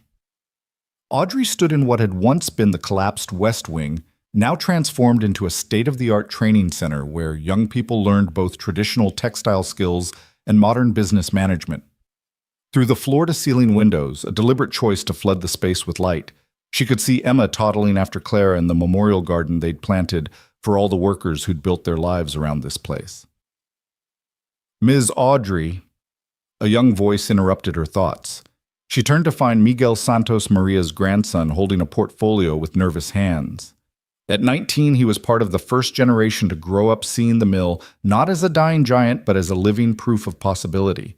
Audrey stood in what had once been the collapsed West Wing, now transformed into a state-of-the-art training center where young people learned both traditional textile skills and modern business management. Through the floor-to-ceiling windows, a deliberate choice to flood the space with light, she could see Emma toddling after Clara in the memorial garden they'd planted for all the workers who'd built their lives around this place. Ms. Audrey, a young voice interrupted her thoughts. She turned to find Miguel Santos Maria's grandson holding a portfolio with nervous hands. At 19, he was part of the first generation to grow up seeing the mill not as a dying giant but as a living proof of possibility.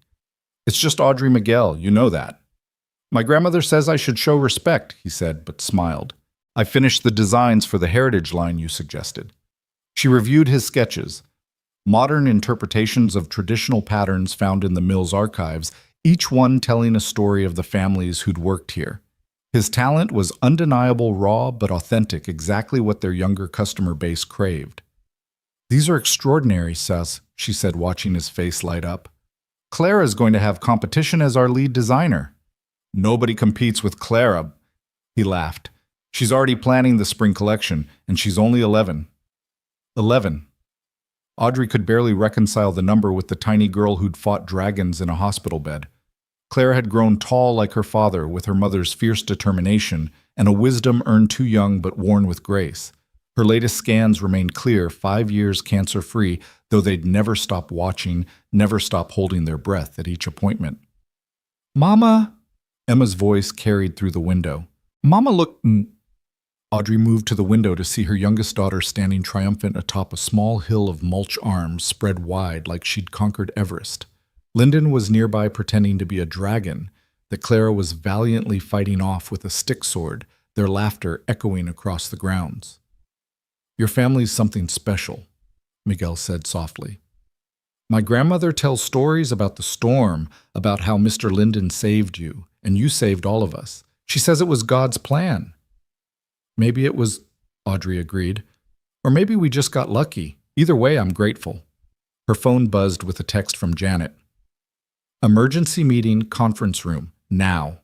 It's just Audrey Miguel, you know that. My grandmother says I should show respect, he said, but smiled. I finished the designs for the heritage line you suggested. She reviewed his sketches. Modern interpretations of traditional patterns found in the mill's archives, each one telling a story of the families who'd worked here. His talent was undeniable, raw, but authentic, exactly what their younger customer base craved. These are extraordinary, Sus, she said, watching his face light up. Clara's going to have competition as our lead designer. Nobody competes with Clara, he laughed. She's already planning the spring collection, and she's only 11. 11. Audrey could barely reconcile the number with the tiny girl who'd fought dragons in a hospital bed. Clara had grown tall like her father, with her mother's fierce determination and a wisdom earned too young but worn with grace. Her latest scans remained clear, 5 years cancer-free, though they'd never stop watching, never stop holding their breath at each appointment. Mama! Emma's voice carried through the window. Mama, look... Audrey moved to the window to see her youngest daughter standing triumphant atop a small hill of mulch arms spread wide like she'd conquered Everest. Lyndon was nearby pretending to be a dragon that Clara was valiantly fighting off with a stick sword, their laughter echoing across the grounds. Your family's something special, Miguel said softly. My grandmother tells stories about the storm, about how Mr. Lyndon saved you, and you saved all of us. She says it was God's plan. Maybe it was, Audrey agreed. Or maybe we just got lucky. Either way, I'm grateful. Her phone buzzed with a text from Janet. Emergency meeting, conference room, now.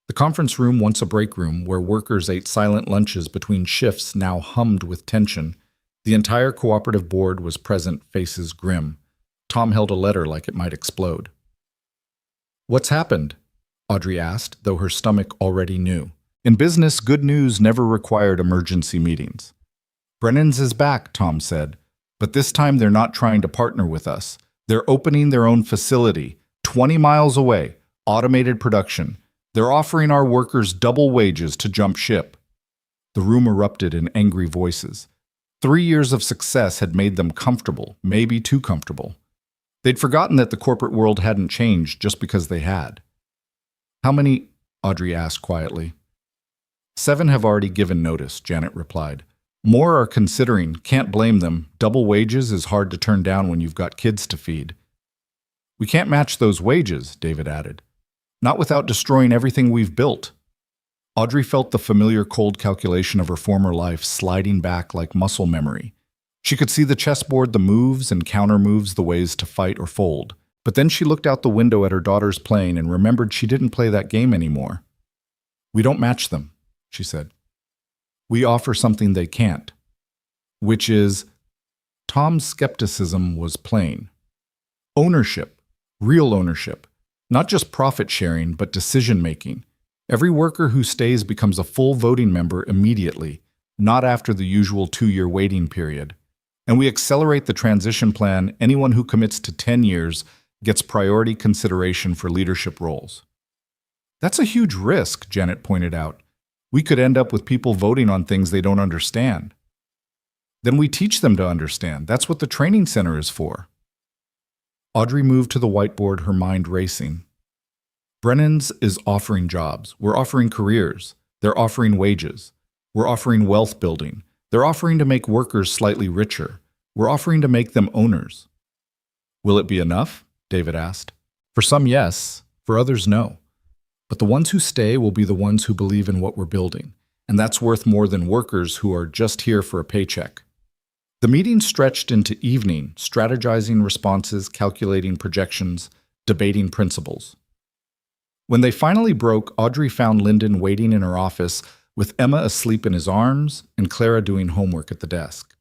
The conference room, once a break room where workers ate silent lunches between shifts, now hummed with tension. The entire cooperative board was present, faces grim. Tom held a letter like it might explode. What's happened? Audrey asked, though her stomach already knew. In business, good news never required emergency meetings. Brennan's is back, Tom said. But this time they're not trying to partner with us. They're opening their own facility, 20 miles away, automated production. They're offering our workers double wages to jump ship. The room erupted in angry voices. 3 years of success had made them comfortable, maybe too comfortable. They'd forgotten that the corporate world hadn't changed just because they had. How many? Audrey asked quietly. 7 have already given notice, Janet replied. More are considering, can't blame them. Double wages is hard to turn down when you've got kids to feed. We can't match those wages, David added. Not without destroying everything we've built. Audrey felt the familiar cold calculation of her former life sliding back like muscle memory. She could see the chessboard, the moves and counter moves, the ways to fight or fold. But then she looked out the window at her daughters playing and remembered she didn't play that game anymore. We don't match them, she said. We offer something they can't, which is, Tom's skepticism was plain. Ownership, real ownership. Not just profit sharing, but decision making. Every worker who stays becomes a full voting member immediately, not after the usual 2-year waiting period. And we accelerate the transition plan. Anyone who commits to 10 years gets priority consideration for leadership roles. That's a huge risk, Janet pointed out. We could end up with people voting on things they don't understand. Then we teach them to understand. That's what the training center is for. Audrey moved to the whiteboard, her mind racing. Brennan's is offering jobs. We're offering careers. They're offering wages. We're offering wealth building. They're offering to make workers slightly richer. We're offering to make them owners. Will it be enough? David asked. For some, yes. For others, no. But the ones who stay will be the ones who believe in what we're building, and that's worth more than workers who are just here for a paycheck. The meeting stretched into evening, strategizing responses, calculating projections, debating principles. When they finally broke, Audrey found Lyndon waiting in her office with Emma asleep in his arms and Clara doing homework at the desk.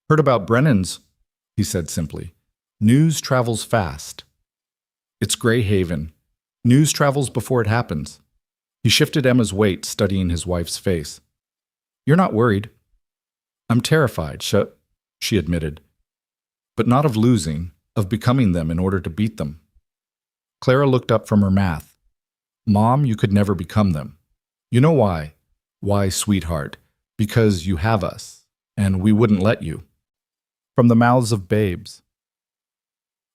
Heard about Brennan's, he said simply. News travels fast. It's Grey Haven. News travels before it happens. He shifted Emma's weight, studying his wife's face. You're not worried. I'm terrified, she admitted. But not of losing, of becoming them in order to beat them. Clara looked up from her math. Mom, you could never become them. You know why? Why, sweetheart? Because you have us, and we wouldn't let you. From the mouths of babes.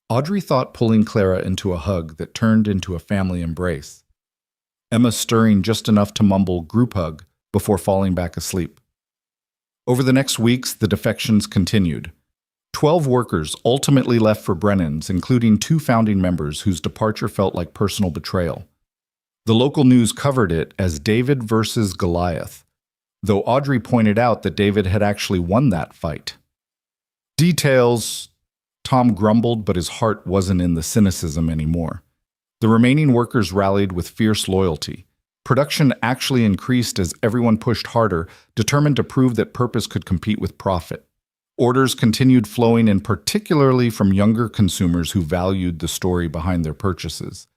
Audrey thought pulling Clara into a hug that turned into a family embrace. Emma stirring just enough to mumble group hug before falling back asleep. Over the next weeks, the defections continued. 12 workers ultimately left for Brennan's, including 2 founding members whose departure felt like personal betrayal. The local news covered it as David versus Goliath, though Audrey pointed out that David had actually won that fight. Details, Tom grumbled, but his heart wasn't in the cynicism anymore. The remaining workers rallied with fierce loyalty. Production actually increased as everyone pushed harder, determined to prove that purpose could compete with profit. Orders continued flowing in, particularly from younger consumers who valued the story behind their purchases.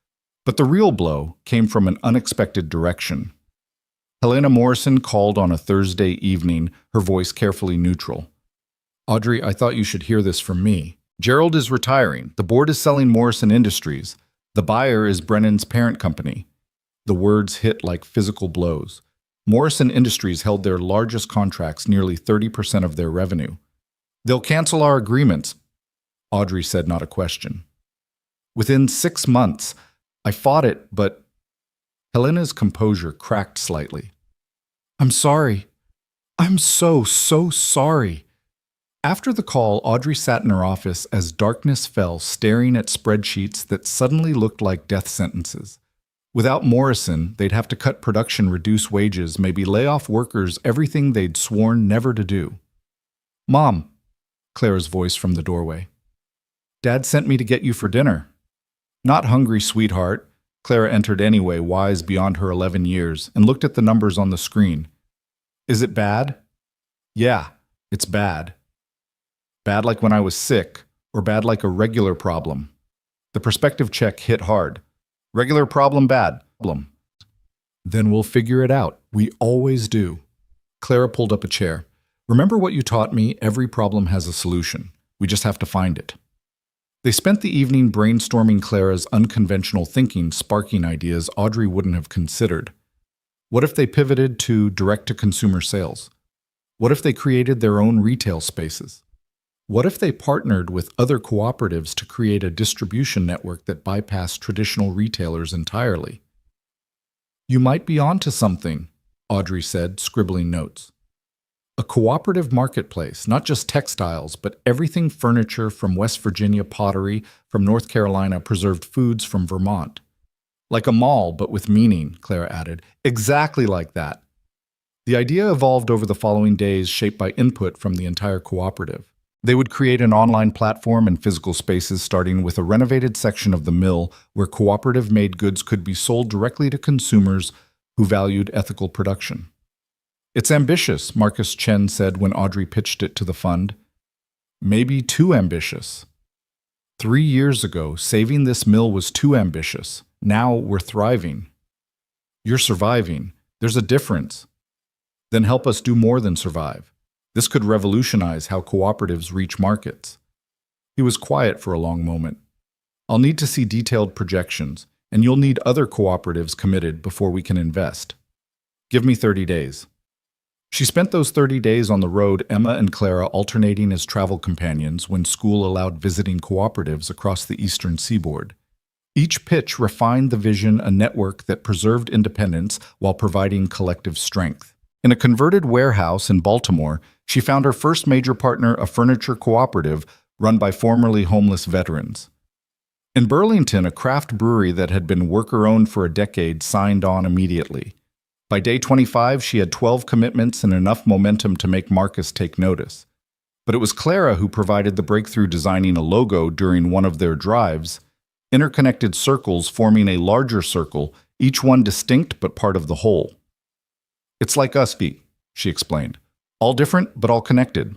But the real blow came from an unexpected direction. Helena Morrison called on a Thursday evening, her voice carefully neutral. Audrey, I thought you should hear this from me. Gerald is retiring. The board is selling Morrison Industries. The buyer is Brennan's parent company. The words hit like physical blows. Morrison Industries held their largest contracts, nearly 30% of their revenue. They'll cancel our agreements, Audrey said, not a question. Within 6 months, I fought it, but Helena's composure cracked slightly. I'm sorry. I'm so sorry. After the call, Audrey sat in her office as darkness fell, staring at spreadsheets that suddenly looked like death sentences. Without Morrison, they'd have to cut production, reduce wages, maybe lay off workers, everything they'd sworn never to do. Mom, Clara's voice from the doorway. Dad sent me to get you for dinner. Not hungry, sweetheart. Clara entered anyway, wise beyond her 11 years, and looked at the numbers on the screen. Is it bad? Yeah, it's bad. Bad like when I was sick, or bad like a regular problem? The perspective check hit hard. Regular problem, bad problem. Then we'll figure it out. We always do. Clara pulled up a chair. Remember what you taught me? Every problem has a solution. We just have to find it. They spent the evening brainstorming Clara's unconventional thinking, sparking ideas Audrey wouldn't have considered. What if they pivoted to direct-to-consumer sales? What if they created their own retail spaces? What if they partnered with other cooperatives to create a distribution network that bypassed traditional retailers entirely? You might be onto something, Audrey said, scribbling notes. A cooperative marketplace, not just textiles, but everything furniture from West Virginia, pottery from North Carolina, preserved foods from Vermont. Like a mall, but with meaning, Clara added. Exactly like that. The idea evolved over the following days, shaped by input from the entire cooperative. They would create an online platform and physical spaces, starting with a renovated section of the mill where cooperative-made goods could be sold directly to consumers who valued ethical production. It's ambitious, Marcus Chen said when Audrey pitched it to the fund. Maybe too ambitious. 3 years ago, saving this mill was too ambitious. Now we're thriving. You're surviving. There's a difference. Then help us do more than survive. This could revolutionize how cooperatives reach markets. He was quiet for a long moment. I'll need to see detailed projections, and you'll need other cooperatives committed before we can invest. Give me 30 days. She spent those 30 days on the road, Emma and Clara alternating as travel companions when school allowed visiting cooperatives across the eastern seaboard. Each pitch refined the vision, a network that preserved independence while providing collective strength. In a converted warehouse in Baltimore, she found her first major partner, a furniture cooperative run by formerly homeless veterans. In Burlington, a craft brewery that had been worker-owned for a decade signed on immediately. By day 25, she had 12 commitments and enough momentum to make Marcus take notice. But it was Clara who provided the breakthrough, designing a logo during one of their drives, interconnected circles forming a larger circle, each one distinct but part of the whole. It's like us, V, she explained. All different, but all connected.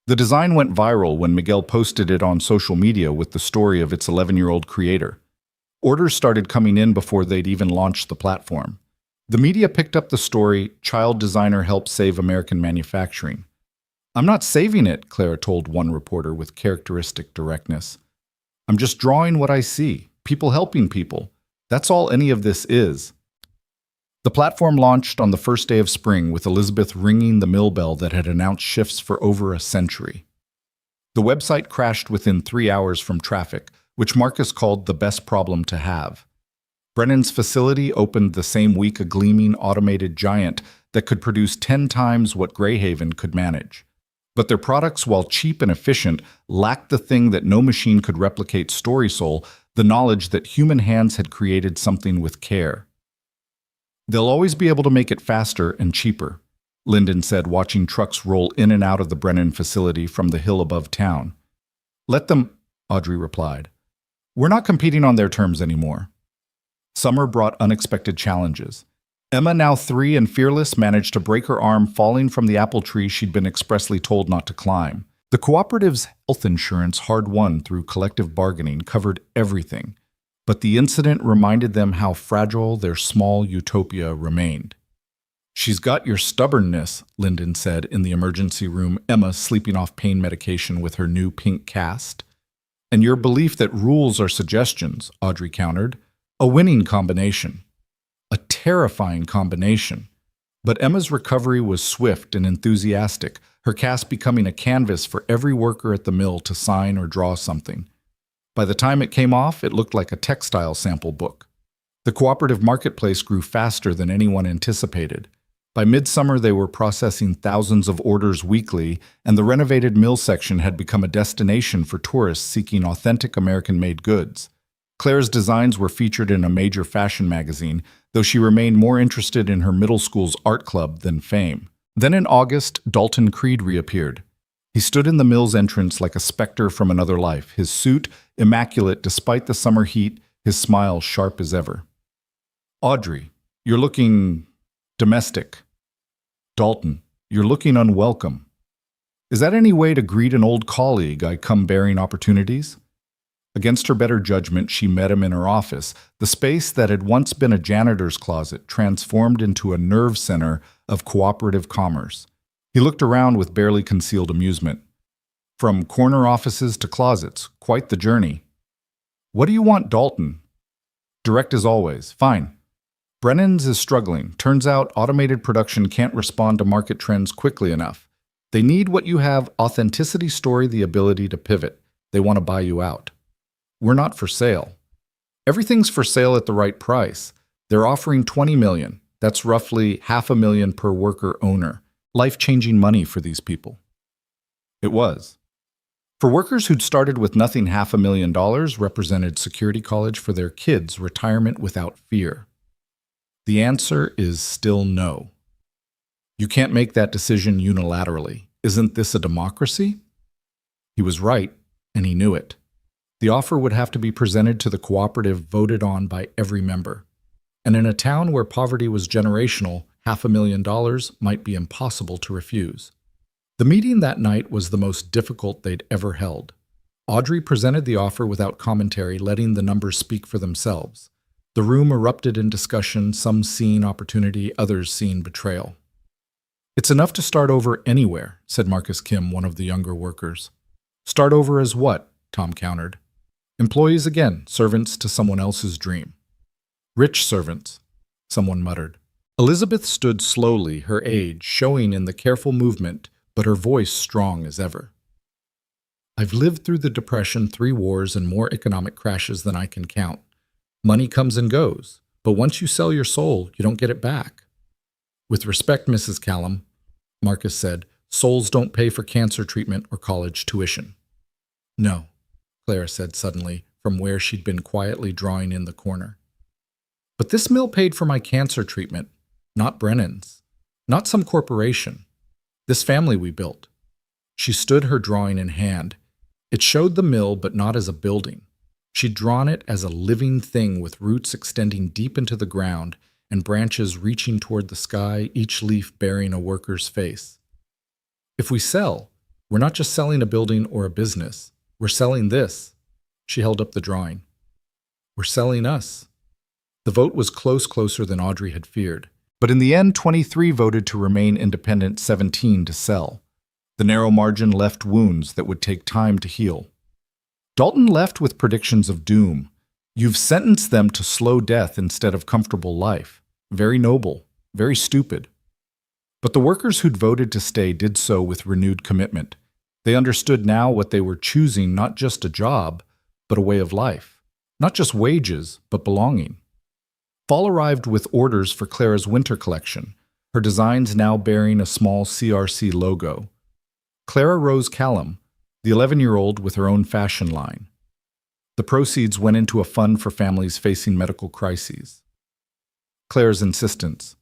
The design went viral when Miguel posted it on social media with the story of its 11-year-old creator. Orders started coming in before they'd even launched the platform. The media picked up the story, "Child designer helps save American manufacturing." "I'm not saving it," Clara told one reporter with characteristic directness. "I'm just drawing what I see, people helping people. That's all any of this is." The platform launched on the first day of spring, with Elizabeth ringing the mill bell that had announced shifts for over a century. The website crashed within 3 hours from traffic, which Marcus called the best problem to have. Brennan's facility opened the same week, a gleaming automated giant that could produce 10 times what Greyhaven could manage. But their products, while cheap and efficient, lacked the thing that no machine could replicate: StorySoul, the knowledge that human hands had created something with care. "They'll always be able to make it faster and cheaper," Lyndon said, watching trucks roll in and out of the Brennan facility from the hill above town. "Let them," Audrey replied. "We're not competing on their terms anymore." Summer brought unexpected challenges. Emma, now 3 and fearless, managed to break her arm falling from the apple tree she'd been expressly told not to climb. The cooperative's health insurance, hard-won through collective bargaining, covered everything, but the incident reminded them how fragile their small utopia remained. "She's got your stubbornness," Lyndon said in the emergency room, Emma sleeping off pain medication with her new pink cast. "And your belief that rules are suggestions," Audrey countered. "A winning combination. A terrifying combination." But Emma's recovery was swift and enthusiastic, her cast becoming a canvas for every worker at the mill to sign or draw something. By the time it came off, it looked like a textile sample book. The cooperative marketplace grew faster than anyone anticipated. By midsummer, they were processing thousands of orders weekly, and the renovated mill section had become a destination for tourists seeking authentic American-made goods. Claire's designs were featured in a major fashion magazine, though she remained more interested in her middle school's art club than fame. Then in August, Dalton Creed reappeared. He stood in the mill's entrance like a specter from another life, his suit immaculate despite the summer heat, his smile sharp as ever. "Audrey, you're looking domestic." "Dalton, you're looking unwelcome." "Is that any way to greet an old colleague? I come bearing opportunities." Against her better judgment, she met him in her office, the space that had once been a janitor's closet transformed into a nerve center of cooperative commerce. He looked around with barely concealed amusement. From corner offices to closets, quite the journey. "What do you want, Dalton?" "Direct as always. Fine. Brennan's is struggling. Turns out automated production can't respond to market trends quickly enough. They need what you have: authenticity, story, the ability to pivot. They want to buy you out." "We're not for sale." "Everything's for sale at the right price. They're offering $20 million. That's roughly $500,000 per worker owner. Life-changing money for these people." It was. For workers who'd started with nothing, $500,000 represented security college for their kids, retirement without fear. The answer is still no. You can't make that decision unilaterally. Isn't this a democracy? He was right, and he knew it. The offer would have to be presented to the cooperative, voted on by every member. And in a town where poverty was generational, $500,000 might be impossible to refuse. The meeting that night was the most difficult they'd ever held. Audrey presented the offer without commentary, letting the numbers speak for themselves. The room erupted in discussion, some seeing opportunity, others seeing betrayal. "It's enough to start over anywhere," said Marcus Kim, one of the younger workers. "Start over as what?" Tom countered. "Employees again, servants to someone else's dream." "Rich servants," someone muttered. Elizabeth stood slowly, her age showing in the careful movement, but her voice strong as ever. "I've lived through the Depression, 3 wars, and more economic crashes than I can count. Money comes and goes, but once you sell your soul, you don't get it back." "With respect, Mrs. Callum," Marcus said, "souls don't pay for cancer treatment or college tuition." "No," Clara said suddenly, from where she'd been quietly drawing in the corner. "But this mill paid for my cancer treatment, not Brennan's, not some corporation. This family we built." She stood, her drawing in hand. It showed the mill, but not as a building. She'd drawn it as a living thing with roots extending deep into the ground and branches reaching toward the sky, each leaf bearing a worker's face. "If we sell, we're not just selling a building or a business. We're selling this." She held up the drawing. "We're selling us." The vote was closer than Audrey had feared. But in the end, 23 voted to remain independent, 17 to sell. The narrow margin left wounds that would take time to heal. Dalton left with predictions of doom. "You've sentenced them to slow death instead of comfortable life. Very noble, very stupid." But the workers who'd voted to stay did so with renewed commitment. They understood now what they were choosing, not just a job, but a way of life. Not just wages, but belonging. Fall arrived with orders for Clara's winter collection, her designs now bearing a small CRC logo. Clara Rose Callum, the 11-year-old with her own fashion line. The proceeds went into a fund for families facing medical crises. Clara's insistence.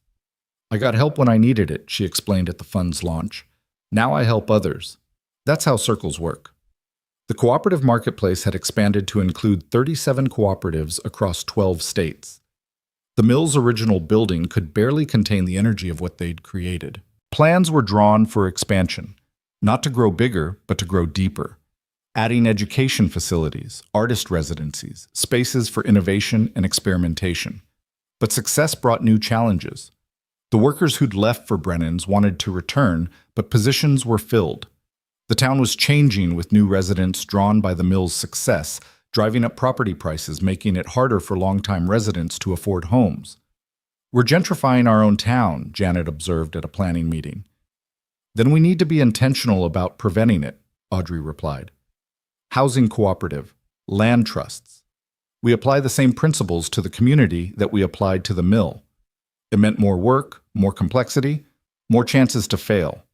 "I got help when I needed it," she explained at the fund's launch. "Now I help others. That's how circles work." The cooperative marketplace had expanded to include 37 cooperatives across 12 states. The mill's original building could barely contain the energy of what they'd created. Plans were drawn for expansion. Not to grow bigger, but to grow deeper. Adding education facilities, artist residencies, spaces for innovation and experimentation. But success brought new challenges. The workers who'd left for Brennan's wanted to return, but positions were filled. The town was changing with new residents drawn by the mill's success, driving up property prices, making it harder for longtime residents to afford homes. "We're gentrifying our own town," Janet observed at a planning meeting. "Then we need to be intentional about preventing it," Audrey replied. "Housing cooperative, land trusts. We apply the same principles to the community that we applied to the mill. It meant more work, more complexity, more chances to fail.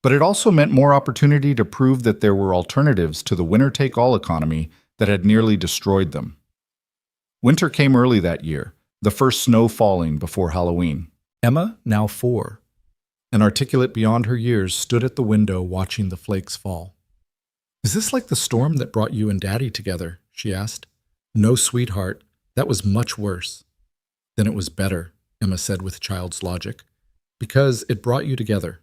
But it also meant more opportunity to prove that there were alternatives to the winner-take-all economy that had nearly destroyed them." Winter came early that year, the first snow falling before Halloween. Emma, now 4, and articulate beyond her years, stood at the window watching the flakes fall. "Is this like the storm that brought you and Daddy together?" she asked. "No, sweetheart, that was much worse." "Then it was better," Emma said with child's logic, "because it brought you together."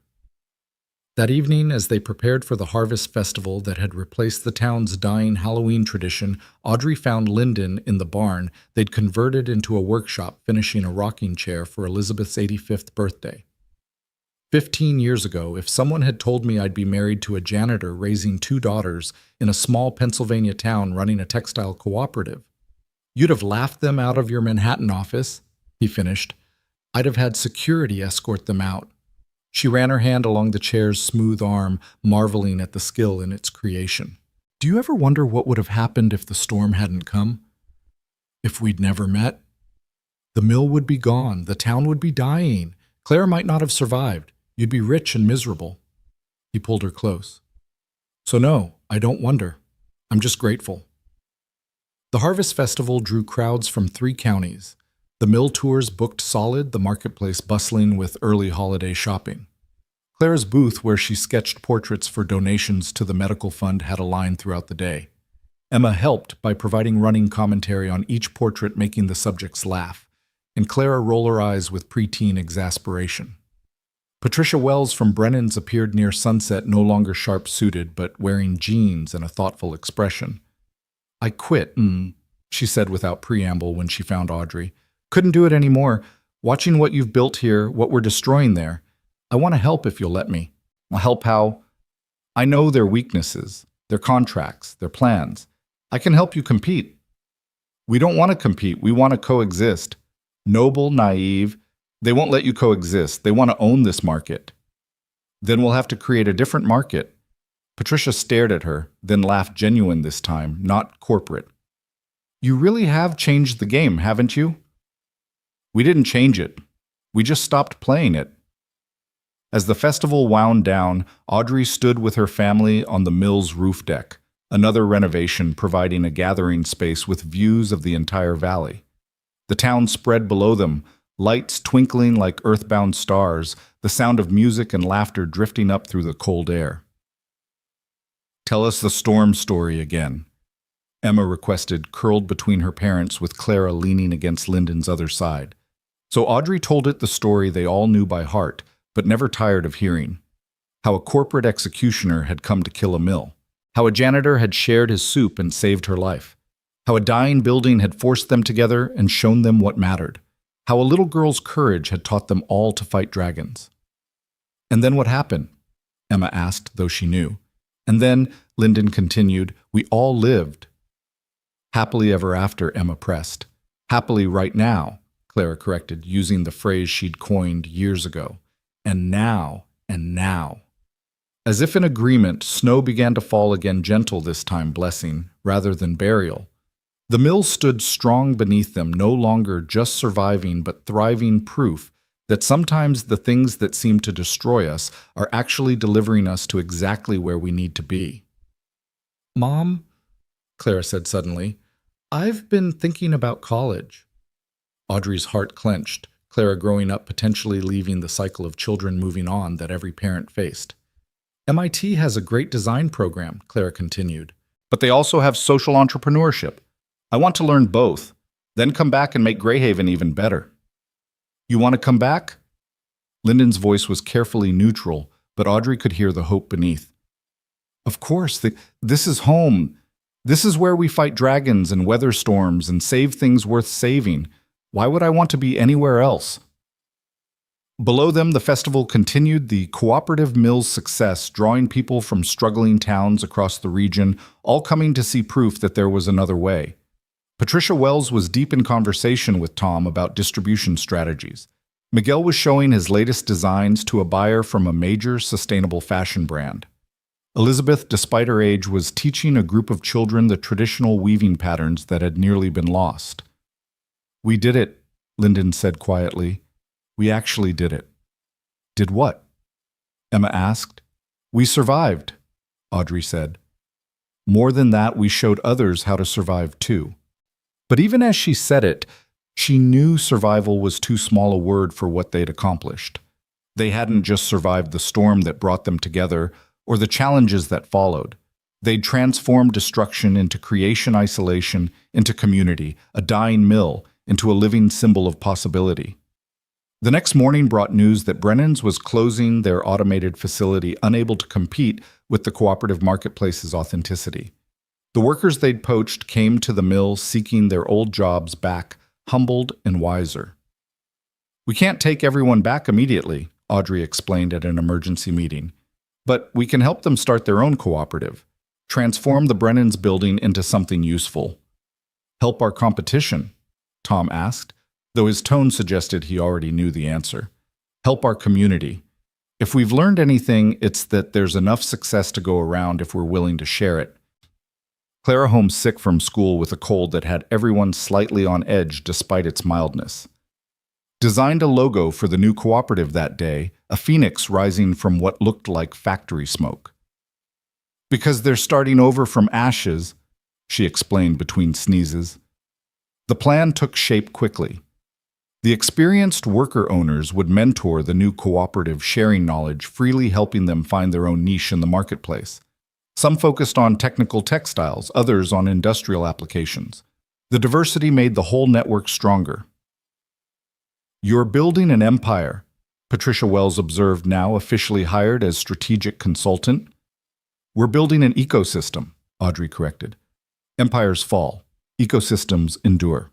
That evening, as they prepared for the harvest festival that had replaced the town's dying Halloween tradition, Audrey found Lyndon in the barn they'd converted into a workshop, finishing a rocking chair for Elizabeth's 85th birthday. 15 years ago, if someone had told me I'd be married to a janitor raising 2 daughters in a small Pennsylvania town running a textile cooperative, you'd have laughed them out of your Manhattan office, he finished. I'd have had security escort them out. She ran her hand along the chair's smooth arm, marveling at the skill in its creation. "Do you ever wonder what would have happened if the storm hadn't come? If we'd never met? The mill would be gone. The town would be dying. Claire might not have survived. You'd be rich and miserable." He pulled her close. "So no, I don't wonder. I'm just grateful." The Harvest Festival drew crowds from 3 counties. The mill tours booked solid, the marketplace bustling with early holiday shopping. Clara's booth, where she sketched portraits for donations to the medical fund, had a line throughout the day. Emma helped by providing running commentary on each portrait, making the subjects laugh, and Clara roll her eyes with preteen exasperation. Patricia Wells from Brennan's appeared near sunset, no longer sharp-suited, but wearing jeans and a thoughtful expression. "I quit," she said without preamble when she found Audrey. "Couldn't do it anymore. Watching what you've built here, what we're destroying there. I want to help if you'll let me." "I'll help how?" "I know their weaknesses, their contracts, their plans. I can help you compete." "We don't want to compete. We want to coexist." "Noble, naive. They won't let you coexist. They want to own this market." "Then we'll have to create a different market." Patricia stared at her, then laughed, genuine this time, not corporate. "You really have changed the game, haven't you?" "We didn't change it. We just stopped playing it." As the festival wound down, Audrey stood with her family on the mill's roof deck, another renovation providing a gathering space with views of the entire valley. The town spread below them, lights twinkling like earthbound stars, the sound of music and laughter drifting up through the cold air. "Tell us the storm story again," Emma requested, curled between her parents with Clara leaning against Lyndon's other side. So Audrey told it the story they all knew by heart, but never tired of hearing. How a corporate executioner had come to kill a mill. How a janitor had shared his soup and saved her life. How a dying building had forced them together and shown them what mattered. How a little girl's courage had taught them all to fight dragons. "And then what happened?" Emma asked, though she knew. "And then," Lyndon continued, "we all lived." "Happily ever after," Emma pressed. "Happily right now," Clara corrected, using the phrase she'd coined years ago. "And now, and now." As if in agreement, snow began to fall again, gentle this time, blessing, rather than burial. The mill stood strong beneath them, no longer just surviving but thriving, proof that sometimes the things that seem to destroy us are actually delivering us to exactly where we need to be. "Mom," Clara said suddenly, "I've been thinking about college." Audrey's heart clenched, Clara growing up potentially leaving the cycle of children moving on that every parent faced. "MIT has a great design program," Clara continued, "but they also have social entrepreneurship. I want to learn both, then come back and make Greyhaven even better." "You want to come back?" Lyndon's voice was carefully neutral, but Audrey could hear the hope beneath. "Of course, this is home. This is where we fight dragons and weather storms and save things worth saving. Why would I want to be anywhere else?" Below them, the festival continued, the cooperative mill's success, drawing people from struggling towns across the region, all coming to see proof that there was another way. Patricia Wells was deep in conversation with Tom about distribution strategies. Miguel was showing his latest designs to a buyer from a major sustainable fashion brand. Elizabeth, despite her age, was teaching a group of children the traditional weaving patterns that had nearly been lost. "We did it," Lyndon said quietly. "We actually did it." "Did what?" Emma asked. "We survived," Audrey said. "More than that, we showed others how to survive too." But even as she said it, she knew survival was too small a word for what they'd accomplished. They hadn't just survived the storm that brought them together, or the challenges that followed. They'd transformed destruction into creation, isolation, into community, a dying mill, into a living symbol of possibility. The next morning brought news that Brennan's was closing their automated facility, unable to compete with the cooperative marketplace's authenticity. The workers they'd poached came to the mill seeking their old jobs back, humbled and wiser. "We can't take everyone back immediately," Audrey explained at an emergency meeting. "But we can help them start their own cooperative, transform the Brennan's building into something useful." "Help our competition?" Tom asked, though his tone suggested he already knew the answer. "Help our community. If we've learned anything, it's that there's enough success to go around if we're willing to share it." Clara home sick from school with a cold that had everyone slightly on edge despite its mildness. Designed a logo for the new cooperative that day, a phoenix rising from what looked like factory smoke. "Because they're starting over from ashes," she explained between sneezes. The plan took shape quickly. The experienced worker owners would mentor the new cooperative, sharing knowledge, freely helping them find their own niche in the marketplace. Some focused on technical textiles, others on industrial applications. The diversity made the whole network stronger. "You're building an empire," Patricia Wells observed, now officially hired as strategic consultant. We're building an ecosystem, Audrey corrected. Empires fall. Ecosystems endure.